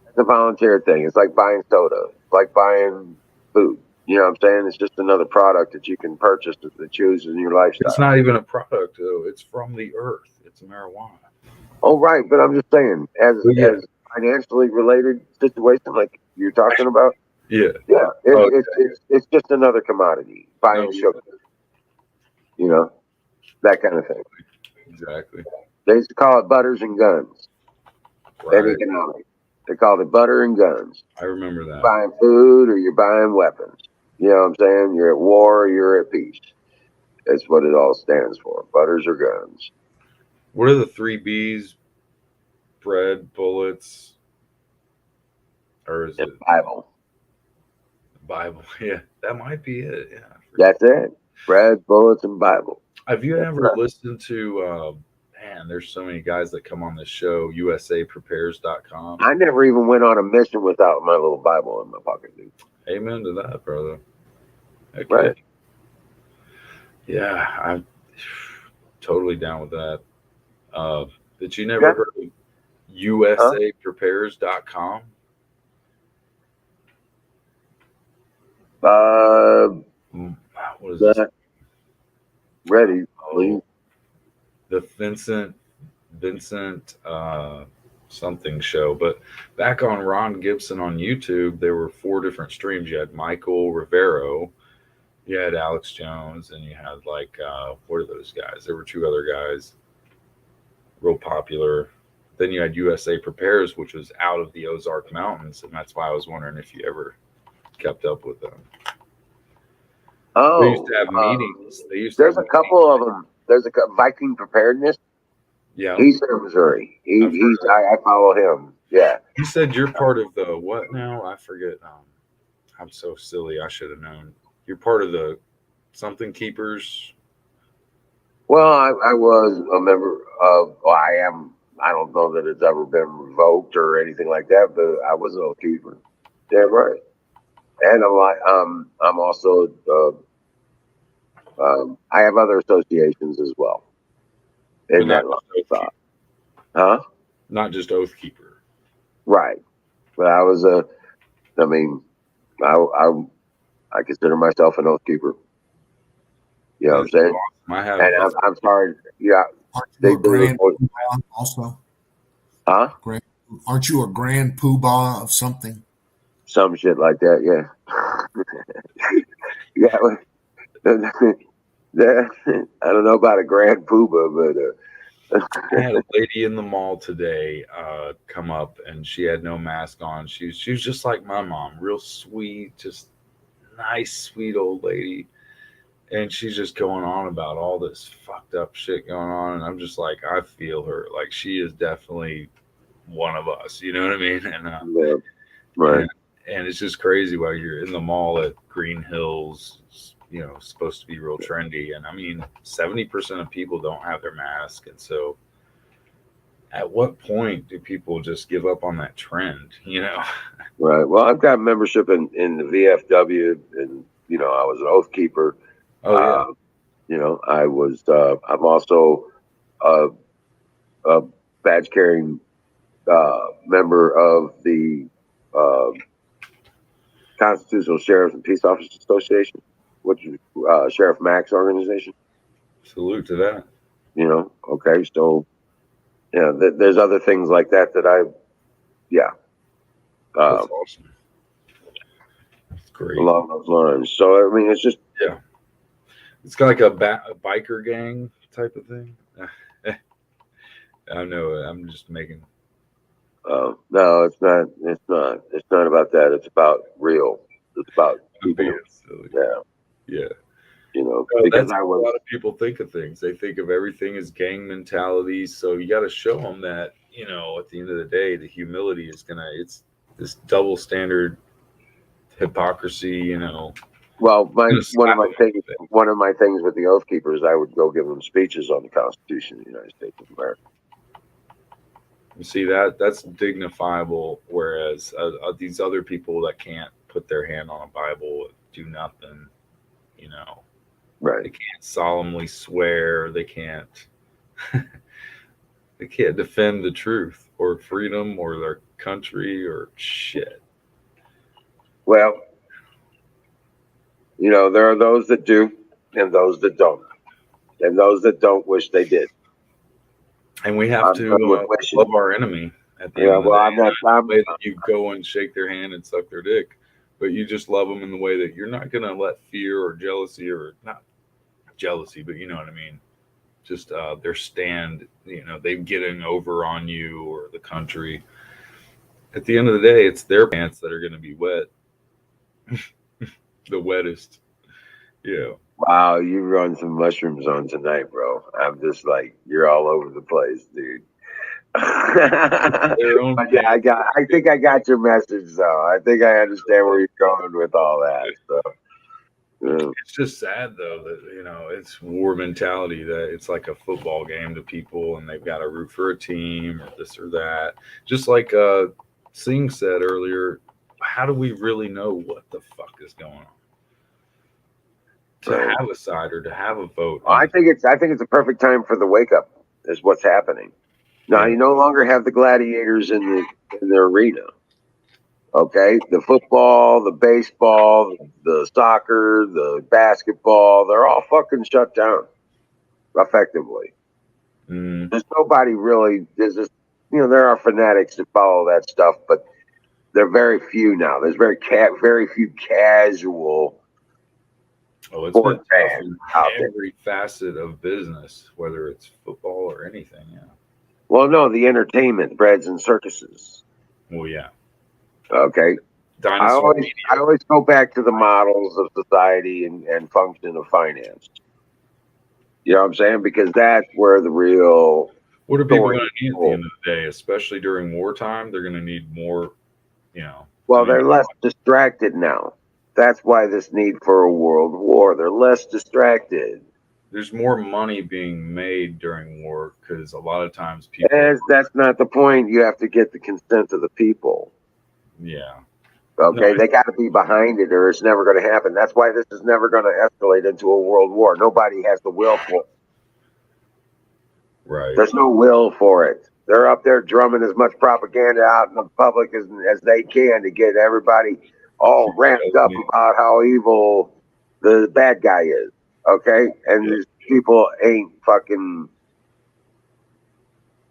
It's a volunteer thing. It's like buying soda. It's like buying food. You know what I'm saying? It's just another product that you can purchase to choose in your lifestyle. it's not even a product though. It's from the earth. It's marijuana. Oh right, but I'm just saying, as financially related situation like you're talking about, it's just another commodity, buying sugar, that kind of thing. Exactly. They used to call it butters and guns. Right. In economics, they called it butter and guns. I remember that. You're buying food or you're buying weapons. You know what I'm saying? You're at war or you're at peace. That's what it all stands for: butters or guns. What are the 3 B's? Bread, bullets, or is it Bible? Bible? Yeah, that might be it. Yeah, That's it. Bread, bullets, and Bible. Have you ever listened to? Man, there's so many guys that come on this show. USAPrepares.com. I never even went on a mission without my little Bible in my pocket, dude. Amen to that, brother. Okay. Right. Yeah, I'm totally down with that. Did you never heard of USAPrepares.com? What is this? Ready, please. The Vincent something show. But back on Ron Gibson on YouTube, there were 4 different streams. You had Michael Rivero, you had Alex Jones, and you had what are those guys? There were 2 other guys, real popular. Then you had USA Prepares, which was out of the Ozark Mountains, and that's why I was wondering if you ever kept up with them. Oh, they used to have meetings. There's a couple of them. There's a Viking Preparedness. Yeah, he's in Missouri. I follow him. Yeah. You said you're part of the what now? I forget. I'm so silly. I should have known. You're part of the something keepers. Well, I was a member of. Well, I am. I don't know that it's ever been revoked or anything like that, but I was an oath keeper. Yeah, right. And I'm also. I have other associations as well. In that line. Huh? Not just oath keeper. Right. But I was I consider myself an oath keeper. You know what I'm saying? Awesome. I'm sorry. Yeah. Also. Huh? Aren't you a grand poobah of something? Some shit like that, yeah. Yeah. I don't know about a grand poobah, but I had a lady in the mall today come up, and she had no mask on. She was just like my mom, real sweet, just nice, sweet old lady. And she's just going on about all this fucked up shit going on, and I'm just like, I feel her. Like, she is definitely one of us. You know what I mean? And yeah, right. And it's just crazy while you're in the mall at Green Hills. Supposed to be real trendy. And 70% of people don't have their mask. And so at what point do people just give up on that trend? Right. Well, I've got membership in the VFW, and, I was an oath keeper. Oh, yeah. I was, I'm also a badge carrying member of the Constitutional Sheriffs and Peace Officers Association, which is Sheriff Mack's organization. Salute to that. Okay, so there's other things like that That's awesome. Great. along those lines. So I mean, it's just It's kind of like a biker gang type of thing. I know. I'm just making. no, it's not. It's not. It's not about that. It's about real. It's about I'm people. being silly. Yeah, Yeah. because That's I how a was. lot of people think of things. They think of everything as gang mentality. So you got to show them that, at the end of the day, the humility is it's this double standard hypocrisy, Well, gonna slap 'em in the face. one of my things with the Oath Keepers, I would go give them speeches on the Constitution of the United States of America. You see that's dignifiable, whereas these other people that can't put their hand on a Bible do nothing. Right. They can't solemnly swear. They can't. They can't defend the truth or freedom or their country or shit. Well, there are those that do, and those that don't, and those that don't wish they did. And we have I'm to good with wishing. love our enemy at the end Yeah. of the Well, day. I'm not. Not the way that you go and shake their hand and suck their dick, but you just love them in the way that you're not going to let fear or jealousy, or not jealousy, but you know what I mean. Just their stand, they getting over on you or the country. At the end of the day, it's their pants that are going to be wet, the wettest. Wow, you run some mushrooms on tonight, bro. I'm just like, you're all over the place, dude. Their own But yeah, I think I got your message, though. I think I understand where you're going with all that. So, yeah. It's just sad though that it's war mentality, that it's like a football game to people and they've got to root for a team or this or that. Just like Singh said earlier, how do we really know what the fuck is going on? To Right. have a side or to have a vote. Well, I think it's a perfect time for the wake up. Is what's happening now. Yeah. You no longer have the gladiators in the arena. Okay, the football, the baseball, the soccer, the basketball, they're all fucking shut down effectively. Mm, There's nobody really. There's just there are fanatics that follow that stuff, but they're very few now. There's very few casual oh, it's sports been tough fans in out there. every facet of business, whether it's football or anything. Yeah. Well, no, the entertainment, breads and circuses. Well, yeah. Okay, Dinosaur I always go back to the models of society and function of finance. You know what I'm saying? Because that's where the real. What are people story going to need is at the end of the day, especially during wartime? They're going to need more, Well, they're less distracted now. That's why this need for a world war. They're less distracted. there's more money being made during war because a lot of times people. That's not the point. You have to get the consent of the people. Yeah. Okay, No, they got to be behind it, or it's never going to happen. That's why this is never going to escalate into a world war. Nobody has the will for it. right. There's no will for it. They're up there drumming as much propaganda out in the public as they can to get everybody all ramped up about how evil the bad guy is. Okay, and these people ain't fucking.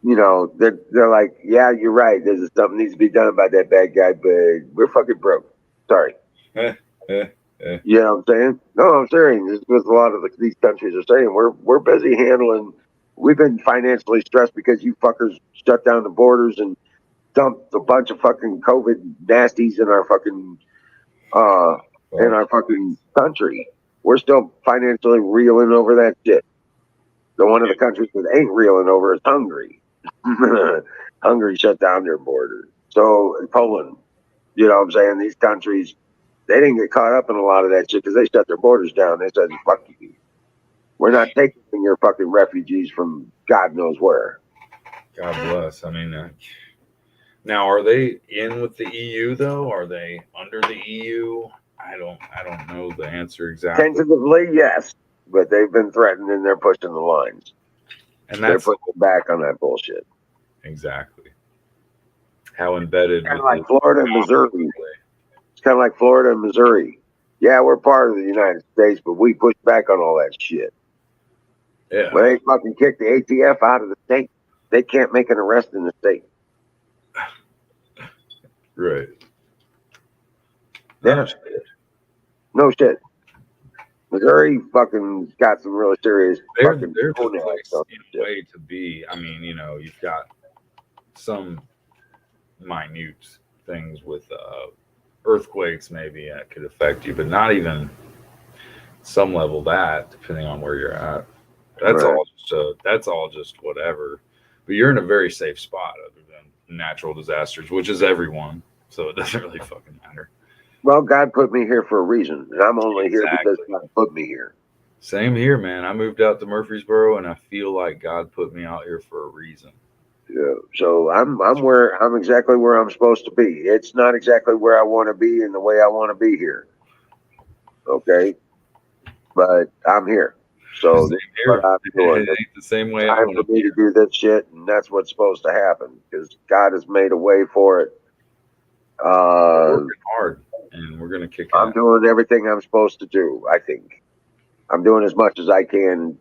They're like, yeah, you're right. There's something needs to be done about that bad guy, but we're fucking broke. Sorry. You know what I'm saying? No, I'm serious. This is what a lot of these countries are saying. We're busy handling. We've been financially stressed because you fuckers shut down the borders and dumped a bunch of fucking COVID nasties in our fucking country. We're still financially reeling over that shit. So one of the countries that ain't reeling over is Hungary. Hungary shut down their borders. So Poland, you know what I'm saying? These countries, they didn't get caught up in a lot of that shit because they shut their borders down. They said, fuck you. We're not taking your fucking refugees from God knows where. God bless. I mean, now are they in with the EU though? Are they under the EU? I don't know the answer exactly. Tentatively, yes, but they've been threatened and they're pushing the lines. And They're that's pushing back on that bullshit. exactly how embedded. Kind of like Florida and Missouri. It's kind of like Florida and Missouri. Yeah, we're part of the United States, but we push back on all that shit. Yeah. When they fucking kick the ATF out of the state, they can't make an arrest in the state. Right. Yeah. No shit. Missouri fucking got some really serious They're fucking the toenails place on in shit. a way to be. I mean, you've got some minute things with earthquakes maybe that could affect you, but not even some level that, depending on where you're at. That's Right. all. That's all just whatever. But you're in a very safe spot, other than natural disasters, which is everyone. So it doesn't really fucking matter. Well, God put me here for a reason, and I'm only here because Exactly. God put me here. Same here, man. I moved out to Murfreesboro, and I feel like God put me out here for a reason. Yeah. So I'm exactly where I'm supposed to be. It's not exactly where I want to be in the way I want to be here. Okay, but I'm here. So this is what I'm doing. It ain't the same way I Time want for to me be. to do this shit, and that's what's supposed to happen because God has made a way for it. We're working hard, and we're gonna kick I'm ass. doing everything I'm supposed to do. I think I'm doing as much as I can,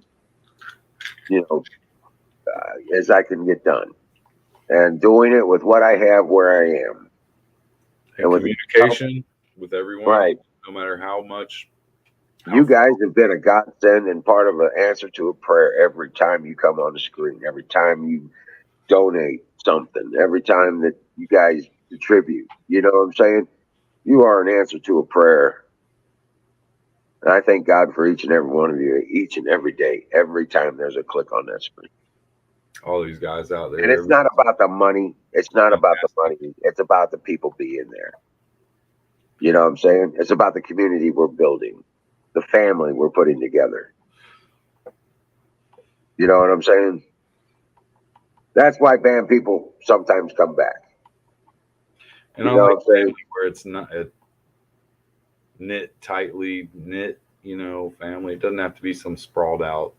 as I can get done, and doing it with what I have where I am, And with communication with everyone, right. no matter how much. You guys have been a godsend and part of an answer to a prayer every time you come on the screen, every time you donate something, every time that you guys contribute. You know what I'm saying? You are an answer to a prayer. And I thank God for each and every one of you, each and every day, every time there's a click on that screen. All these guys out there. And it's not about the money. It's not about the money. It's about the people being there. You know what I'm saying? It's about the community we're building, the family we're putting together. You know what I'm saying? That's why band people sometimes come back. And You I know like what I'm saying? family where it's not tightly knit, family. It doesn't have to be some sprawled out,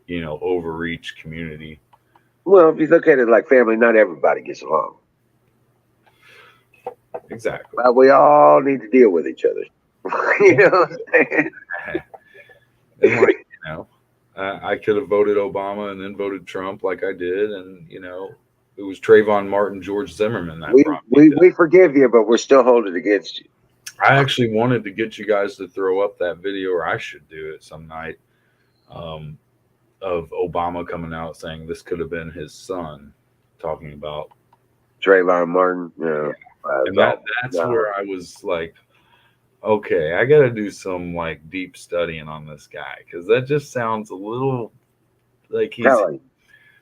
overreach community. Well, if you look at it like family, not everybody gets along. Exactly. But we all need to deal with each other. You know what I'm saying? And I could have voted Obama and then voted Trump like I did, and it was Trayvon Martin, George Zimmerman that brought me. We forgive you, but we're still holding it against you. I actually wanted to get you guys to throw up that video, or I should do it some night, of Obama coming out saying this could have been his son, talking about Trayvon Martin. Yeah. And that's where I was like, okay, I got to do some like deep studying on this guy, because that just sounds a little like he's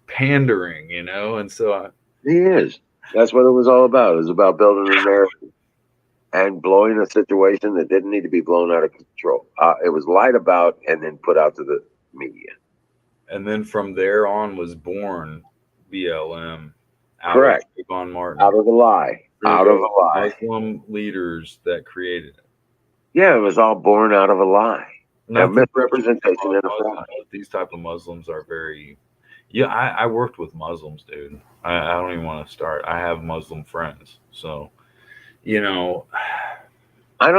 pandering, and so he is. That's what it was all about. It was about building a narrative and blowing a situation that didn't need to be blown out of control. It was lied about and then put out to the media. And then from there on was born BLM. Correct. Out of Trayvon Martin. Out of the lie. Out of a lie. Muslim leaders that created it. Yeah, it was all born out of a lie. A misrepresentation and a fraud. These type of Muslims are very. Yeah, I worked with Muslims, dude. I don't even want to start. I have Muslim friends, so I don't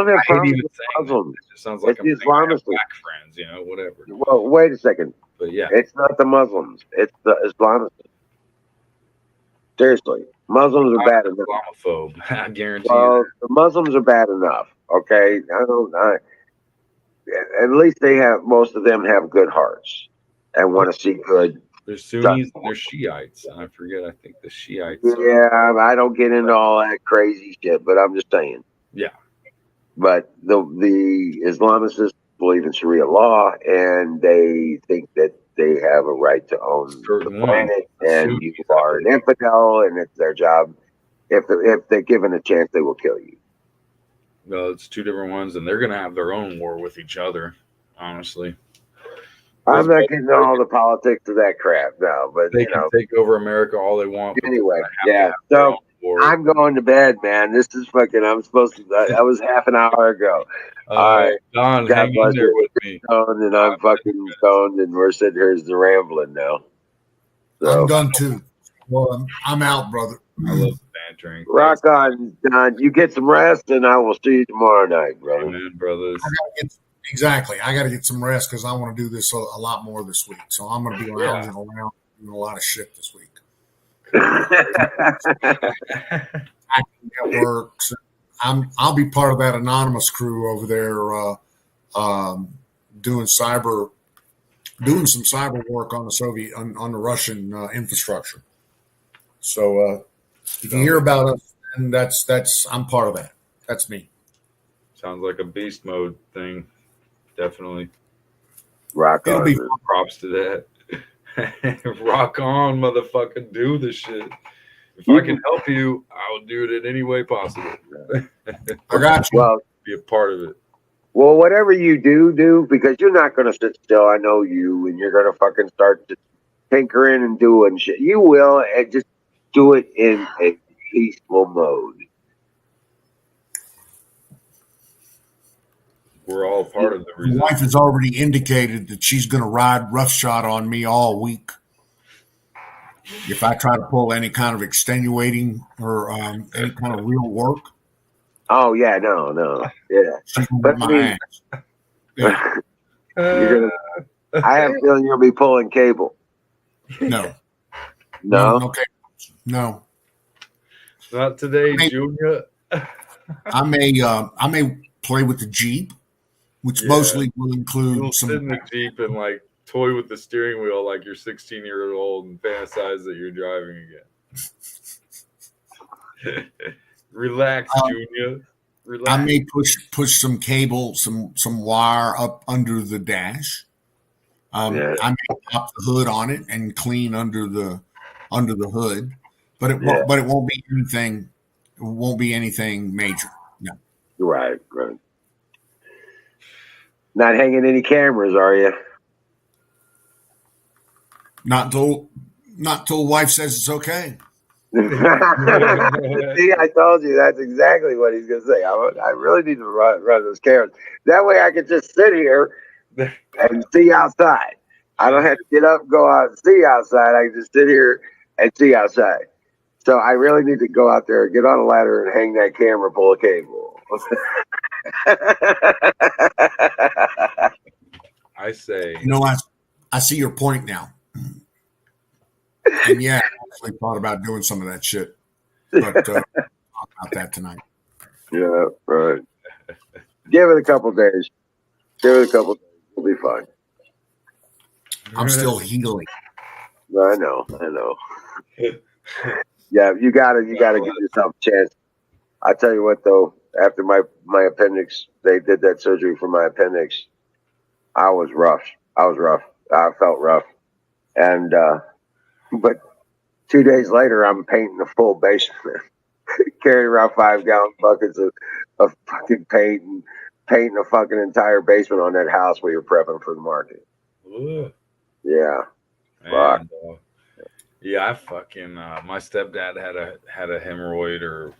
have problems with Muslims. It just sounds like it's the Islamists. Black friends, whatever. Well, wait a second. But yeah, it's not the Muslims. It's the Islamists. Seriously, Muslims are bad enough. Islamophobe, I guarantee you. The Muslims are bad enough. Okay, at least most of them have good hearts and want to see good. There's Sunnis and there's Shiites, and I forget. I think the Shiites. Yeah, I don't get into all that crazy shit, but I'm just saying. Yeah. But the Islamists believe in Sharia law, and they think that they have a right to own the planet, and you are an infidel, and it's their job. If they're given a chance, they will kill you. Well, it's two different ones, and they're going to have their own war with each other, honestly. I'm not getting all the politics of that crap now, but they can take over America all they want. Anyway, yeah. So I'm going to bed, man. This is fucking. I'm supposed to. That was half an hour ago. All right, Don, hang in there with me. And I'm fucking stoned, and we're sitting here as rambling now. So. I'm done too. Well, I'm out, brother. I love bantering. Rock on, Don. You get some rest, and I will see you tomorrow night, brother. Amen, brothers. Exactly. I got to get some rest because I want to do this a lot more this week. So I'm going to be lounging around doing a lot of shit this week. Works, I'll be part of that anonymous crew over there, doing some cyber work on the Soviet on the Russian infrastructure. So if you hear about us, then that's I'm part of that. That's me. Sounds like a beast mode thing. Definitely. Rock It'll on. be man. Props to that. Rock on, motherfucker. Do the shit. If You I can help you, I'll do it in any way possible. I got you. Well, Be a part of it. well, whatever you do, because you're not going to sit still. I know you, and you're going to fucking start just tinkering and doing shit. You will, and just do it in a peaceful mode. We're all part of the My wife resistance. has already indicated that she's going to ride roughshod on me all week if I try to pull any kind of extenuating or any kind of real work. Oh yeah, no, yeah. She's going to But whip I my mean, ass. Yeah. you're gonna. I have a feeling you'll be pulling cable. No, No, okay, no. Not today, Hey. Junior. I may play with the Jeep, which Yeah. mostly will You'll include sit in some. the Jeep and like toy with the steering wheel like you're 16-year-old and fantasize that you're driving again. Relax, Junior. Relax. I may push some cable, some wire up under the dash. Yeah. I may pop the hood on it and clean under the hood, but it Yeah. won't be anything. It won't be anything major. No, right. Not hanging any cameras, are you? not till wife says it's okay. See, I told you that's exactly what he's gonna say. I really need to run those cameras. That way, I can just sit here and see outside. I don't have to get up, go out, and see outside. I can just sit here and see outside. So I really need to go out there, get on a ladder, and hang that camera, pull a cable. I say, You know, I see your point now. And yeah, I actually thought about doing some of that shit, but talk about that tonight. Yeah, right. Give it a couple days. It'll be fine. I'm still healing. I know. Yeah, you gotta give yourself a chance. I tell you what though, after my appendix, they did that surgery for my appendix. I was rough. I felt rough. And but 2 days later I'm painting the full basement. Carrying around 5-gallon buckets of fucking paint and painting a fucking entire basement on that house we were prepping for the market. ugh. Yeah. And, yeah, I fucking my stepdad had a hemorrhoid or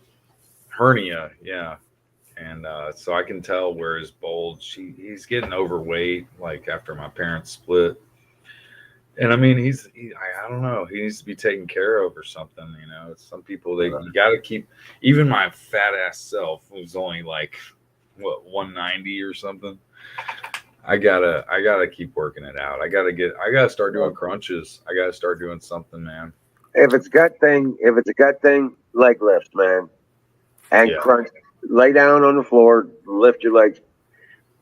hernia, yeah, and so I can tell where his bulge. He's getting overweight, like after my parents split, and I mean I don't know, he needs to be taken care of or something. You know, some people you got to keep. Even my fat ass self was only like 190 or something. I gotta keep working it out. I gotta start doing crunches. I gotta start doing something, man. If it's a gut thing, leg lifts, man. And crunch. Lay down on the floor, lift your legs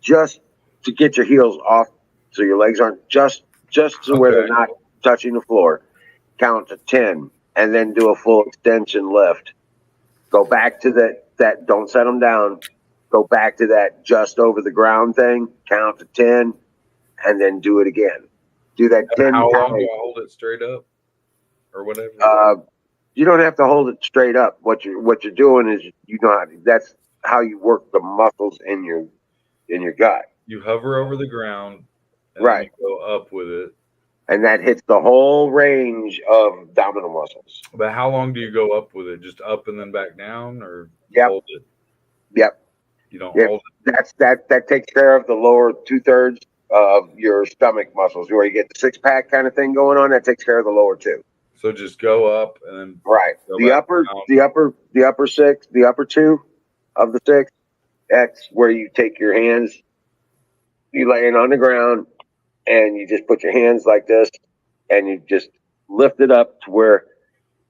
just to get your heels off so your legs aren't just to where they're not touching the floor. Count to 10 and then do a full extension lift. Go back to that don't set them down. Go back to that just over the ground thing, count to 10, and then do it again. Do that 10 How long times. do I hold it straight up, or whatever? You don't have to hold it straight up. What you're doing is that's how you work the muscles in your gut. You hover over the ground, and Right. then you go up with it. And that hits the whole range of abdominal muscles. But how long do you go up with it? Just up and then back down, or Yep. hold it? Yep. You don't Yep. hold That takes care of the lower 2/3 of your stomach muscles, where you get the 6-pack kind of thing going on. That takes care of the lower 2. it. So just go up and then Right. go The back upper down. the upper 6, the upper 2 of the 6, that's where you take your hands, you lay it on the ground, and you just put your hands like this, and you just lift it up to where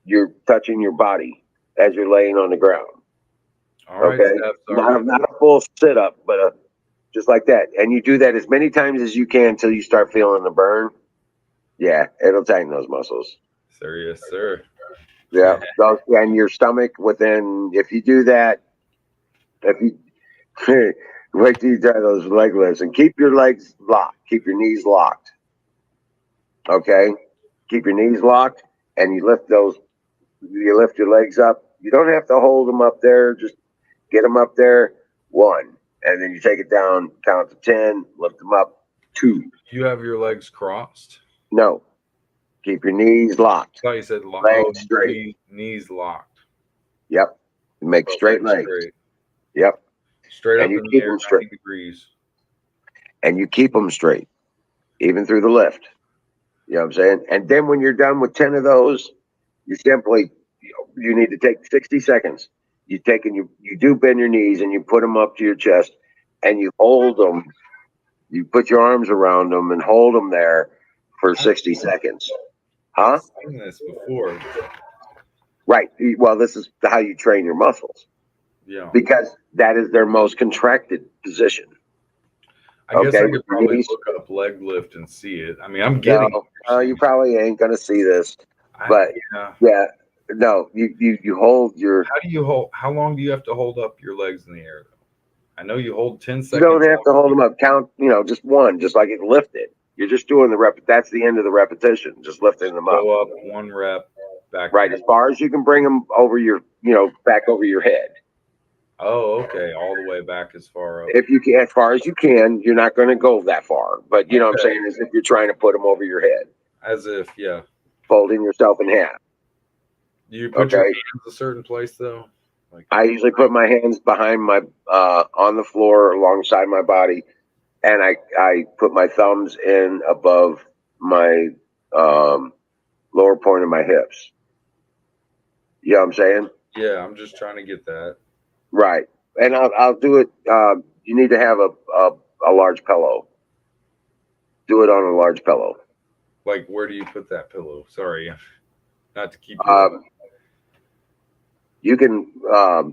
you're touching your body as you're laying on the ground. All right, Okay, Steph, sorry. not a full sit up, but just like that. And you do that as many times as you can until you start feeling the burn. Yeah, it'll tighten those muscles. Sir, yes, sir. Yeah, and your stomach within. If you do that, if you wait till you try those leg lifts and keep your legs locked, keep your knees locked. Okay, keep your knees locked, and you lift those. You lift your legs up. You don't have to hold them up there. Just get them up there. 1, and then you take it down. Count to 10. Lift them up. 2. You have your legs crossed? No, keep your knees locked. I thought you said Legs straight. Knees locked. Yep. Make straight legs. Straight. Yep. Straight And up you in the keep air, them straight. 90 degrees. And you keep them straight, even through the lift. You know what I'm saying? And then when you're done with 10 of those, you simply, you need to take 60 seconds. You take and you do bend your knees and you put them up to your chest and you hold them. You put your arms around them and hold them there for 60 seconds. Huh? I've seen this before. Right. Well, this is how you train your muscles. Yeah. Because that is their most contracted position. I guess I Okay, could probably knees. look up leg lift and see it. I mean, I'm getting. No, you probably ain't gonna see this, but yeah. yeah, no, you hold your. How do you hold? How long do you have to hold up your legs in the air? I know you hold 10 seconds. You don't have to hold them up. Count, just one, just like it lifted. You're just doing the rep. That's the end of the repetition. Just lifting them up. Go up 1 rep, back. Right, as far as you can bring them over your, back over your head. Oh, okay, all the way back as far up. If you can, as far as you can, you're not going to go that far. But you know what I'm saying is if you're trying to put them over your head. As if, yeah. Folding yourself in half. You put your hands a certain place though. Like I usually put my hands behind my on the floor alongside my body, and I put my thumbs in above my lower point of my hips. You know what I'm saying? Yeah, I'm just trying to get that. Right, and I'll do it. You need to have a large pillow. Do it on a large pillow. Like, where do you put that pillow? Sorry, not to keep you. You can. I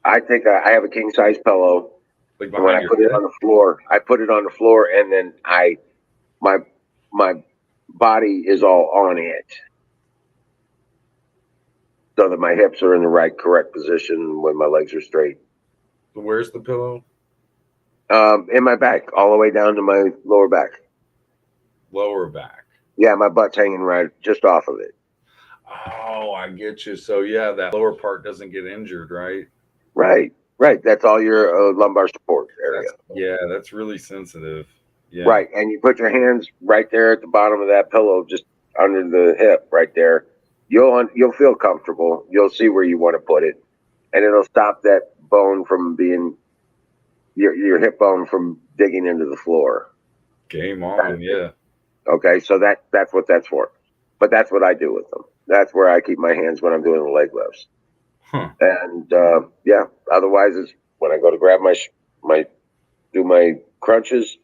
have a king size pillow. Like when I put it on the floor, I put it on the floor, and then my body is all on it, so that my hips are in the correct position when my legs are straight. Where's the pillow? In my back, all the way down to my lower back. Lower back. Yeah, my butt's hanging right just off of it. Oh, I get you. So yeah, that lower part doesn't get injured, right? Right. That's all your lumbar support area. That's really sensitive. Yeah. Right, and you put your hands right there at the bottom of that pillow, just under the hip, right there. You'll feel comfortable. You'll see where you want to put it, and it'll stop that bone from being your hip bone from digging into the floor. Game on, yeah. Okay, so that's what that's for. But that's what I do with them. That's where I keep my hands when I'm doing the leg lifts. Huh. And otherwise, it's when I go to grab do my crunches.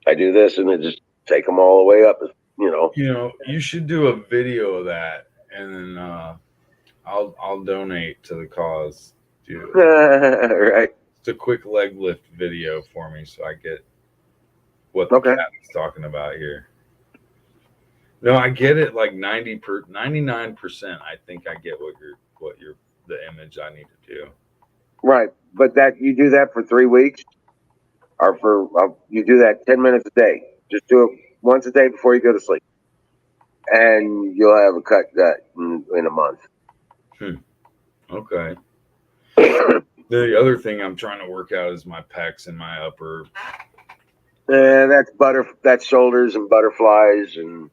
I do this and then just take them all the way up. You should do a video of that, and then I'll donate to the cause. Right. It's a quick leg lift video for me, so I get what the captain's talking about here. No, I get it. Like 99%, I think I get the image I need to do. Right, but that you do that for 3 weeks, or you do that 10 minutes a day. Just do it once a day before you go to sleep, and you'll have a cut gut in a month. Okay. The other thing I'm trying to work out is my pecs and my upper. That's shoulders and butterflies and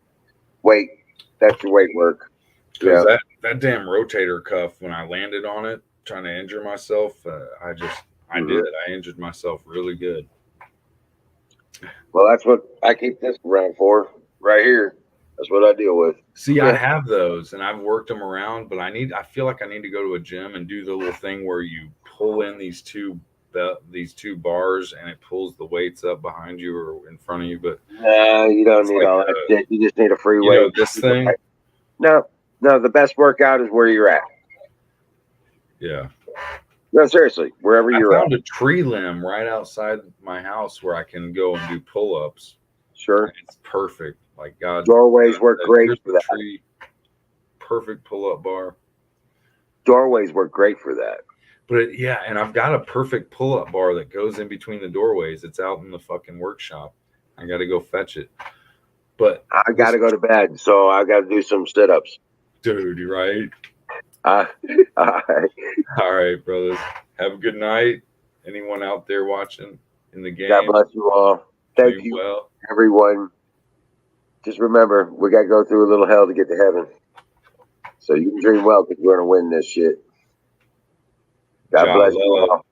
weight. That's your weight work. Because that damn rotator cuff, when I landed on it, trying to injure myself, I injured myself really good. Well, that's what I keep this around for, right here. That's what I deal with. See, I have those, and I've worked them around, but I feel like I need to go to a gym and do the little thing where you pull in these two bars, and it pulls the weights up behind you or in front of you. But no, you don't need all that shit. You just need a free weight. This thing. No. The best workout is where you're at. Yeah. No, seriously, wherever I you're at. found a tree limb right outside my house where I can go and do pull-ups. Sure. It's perfect. Like God, Doorways work great here's for the that. tree. Perfect pull-up bar. Doorways work great for that. But yeah, and I've got a perfect pull-up bar that goes in between the doorways. It's out in the fucking workshop. I got to go fetch it. But I got to go to bed, so I got to do some sit-ups. dude, you're right. All right. All right, brothers. Have a good night. Anyone out there watching in the game? God bless you all. Thank Dream you, well. everyone. Just remember, we got to go through a little hell to get to heaven. So you can dream well because we're going to win this shit. God bless you all.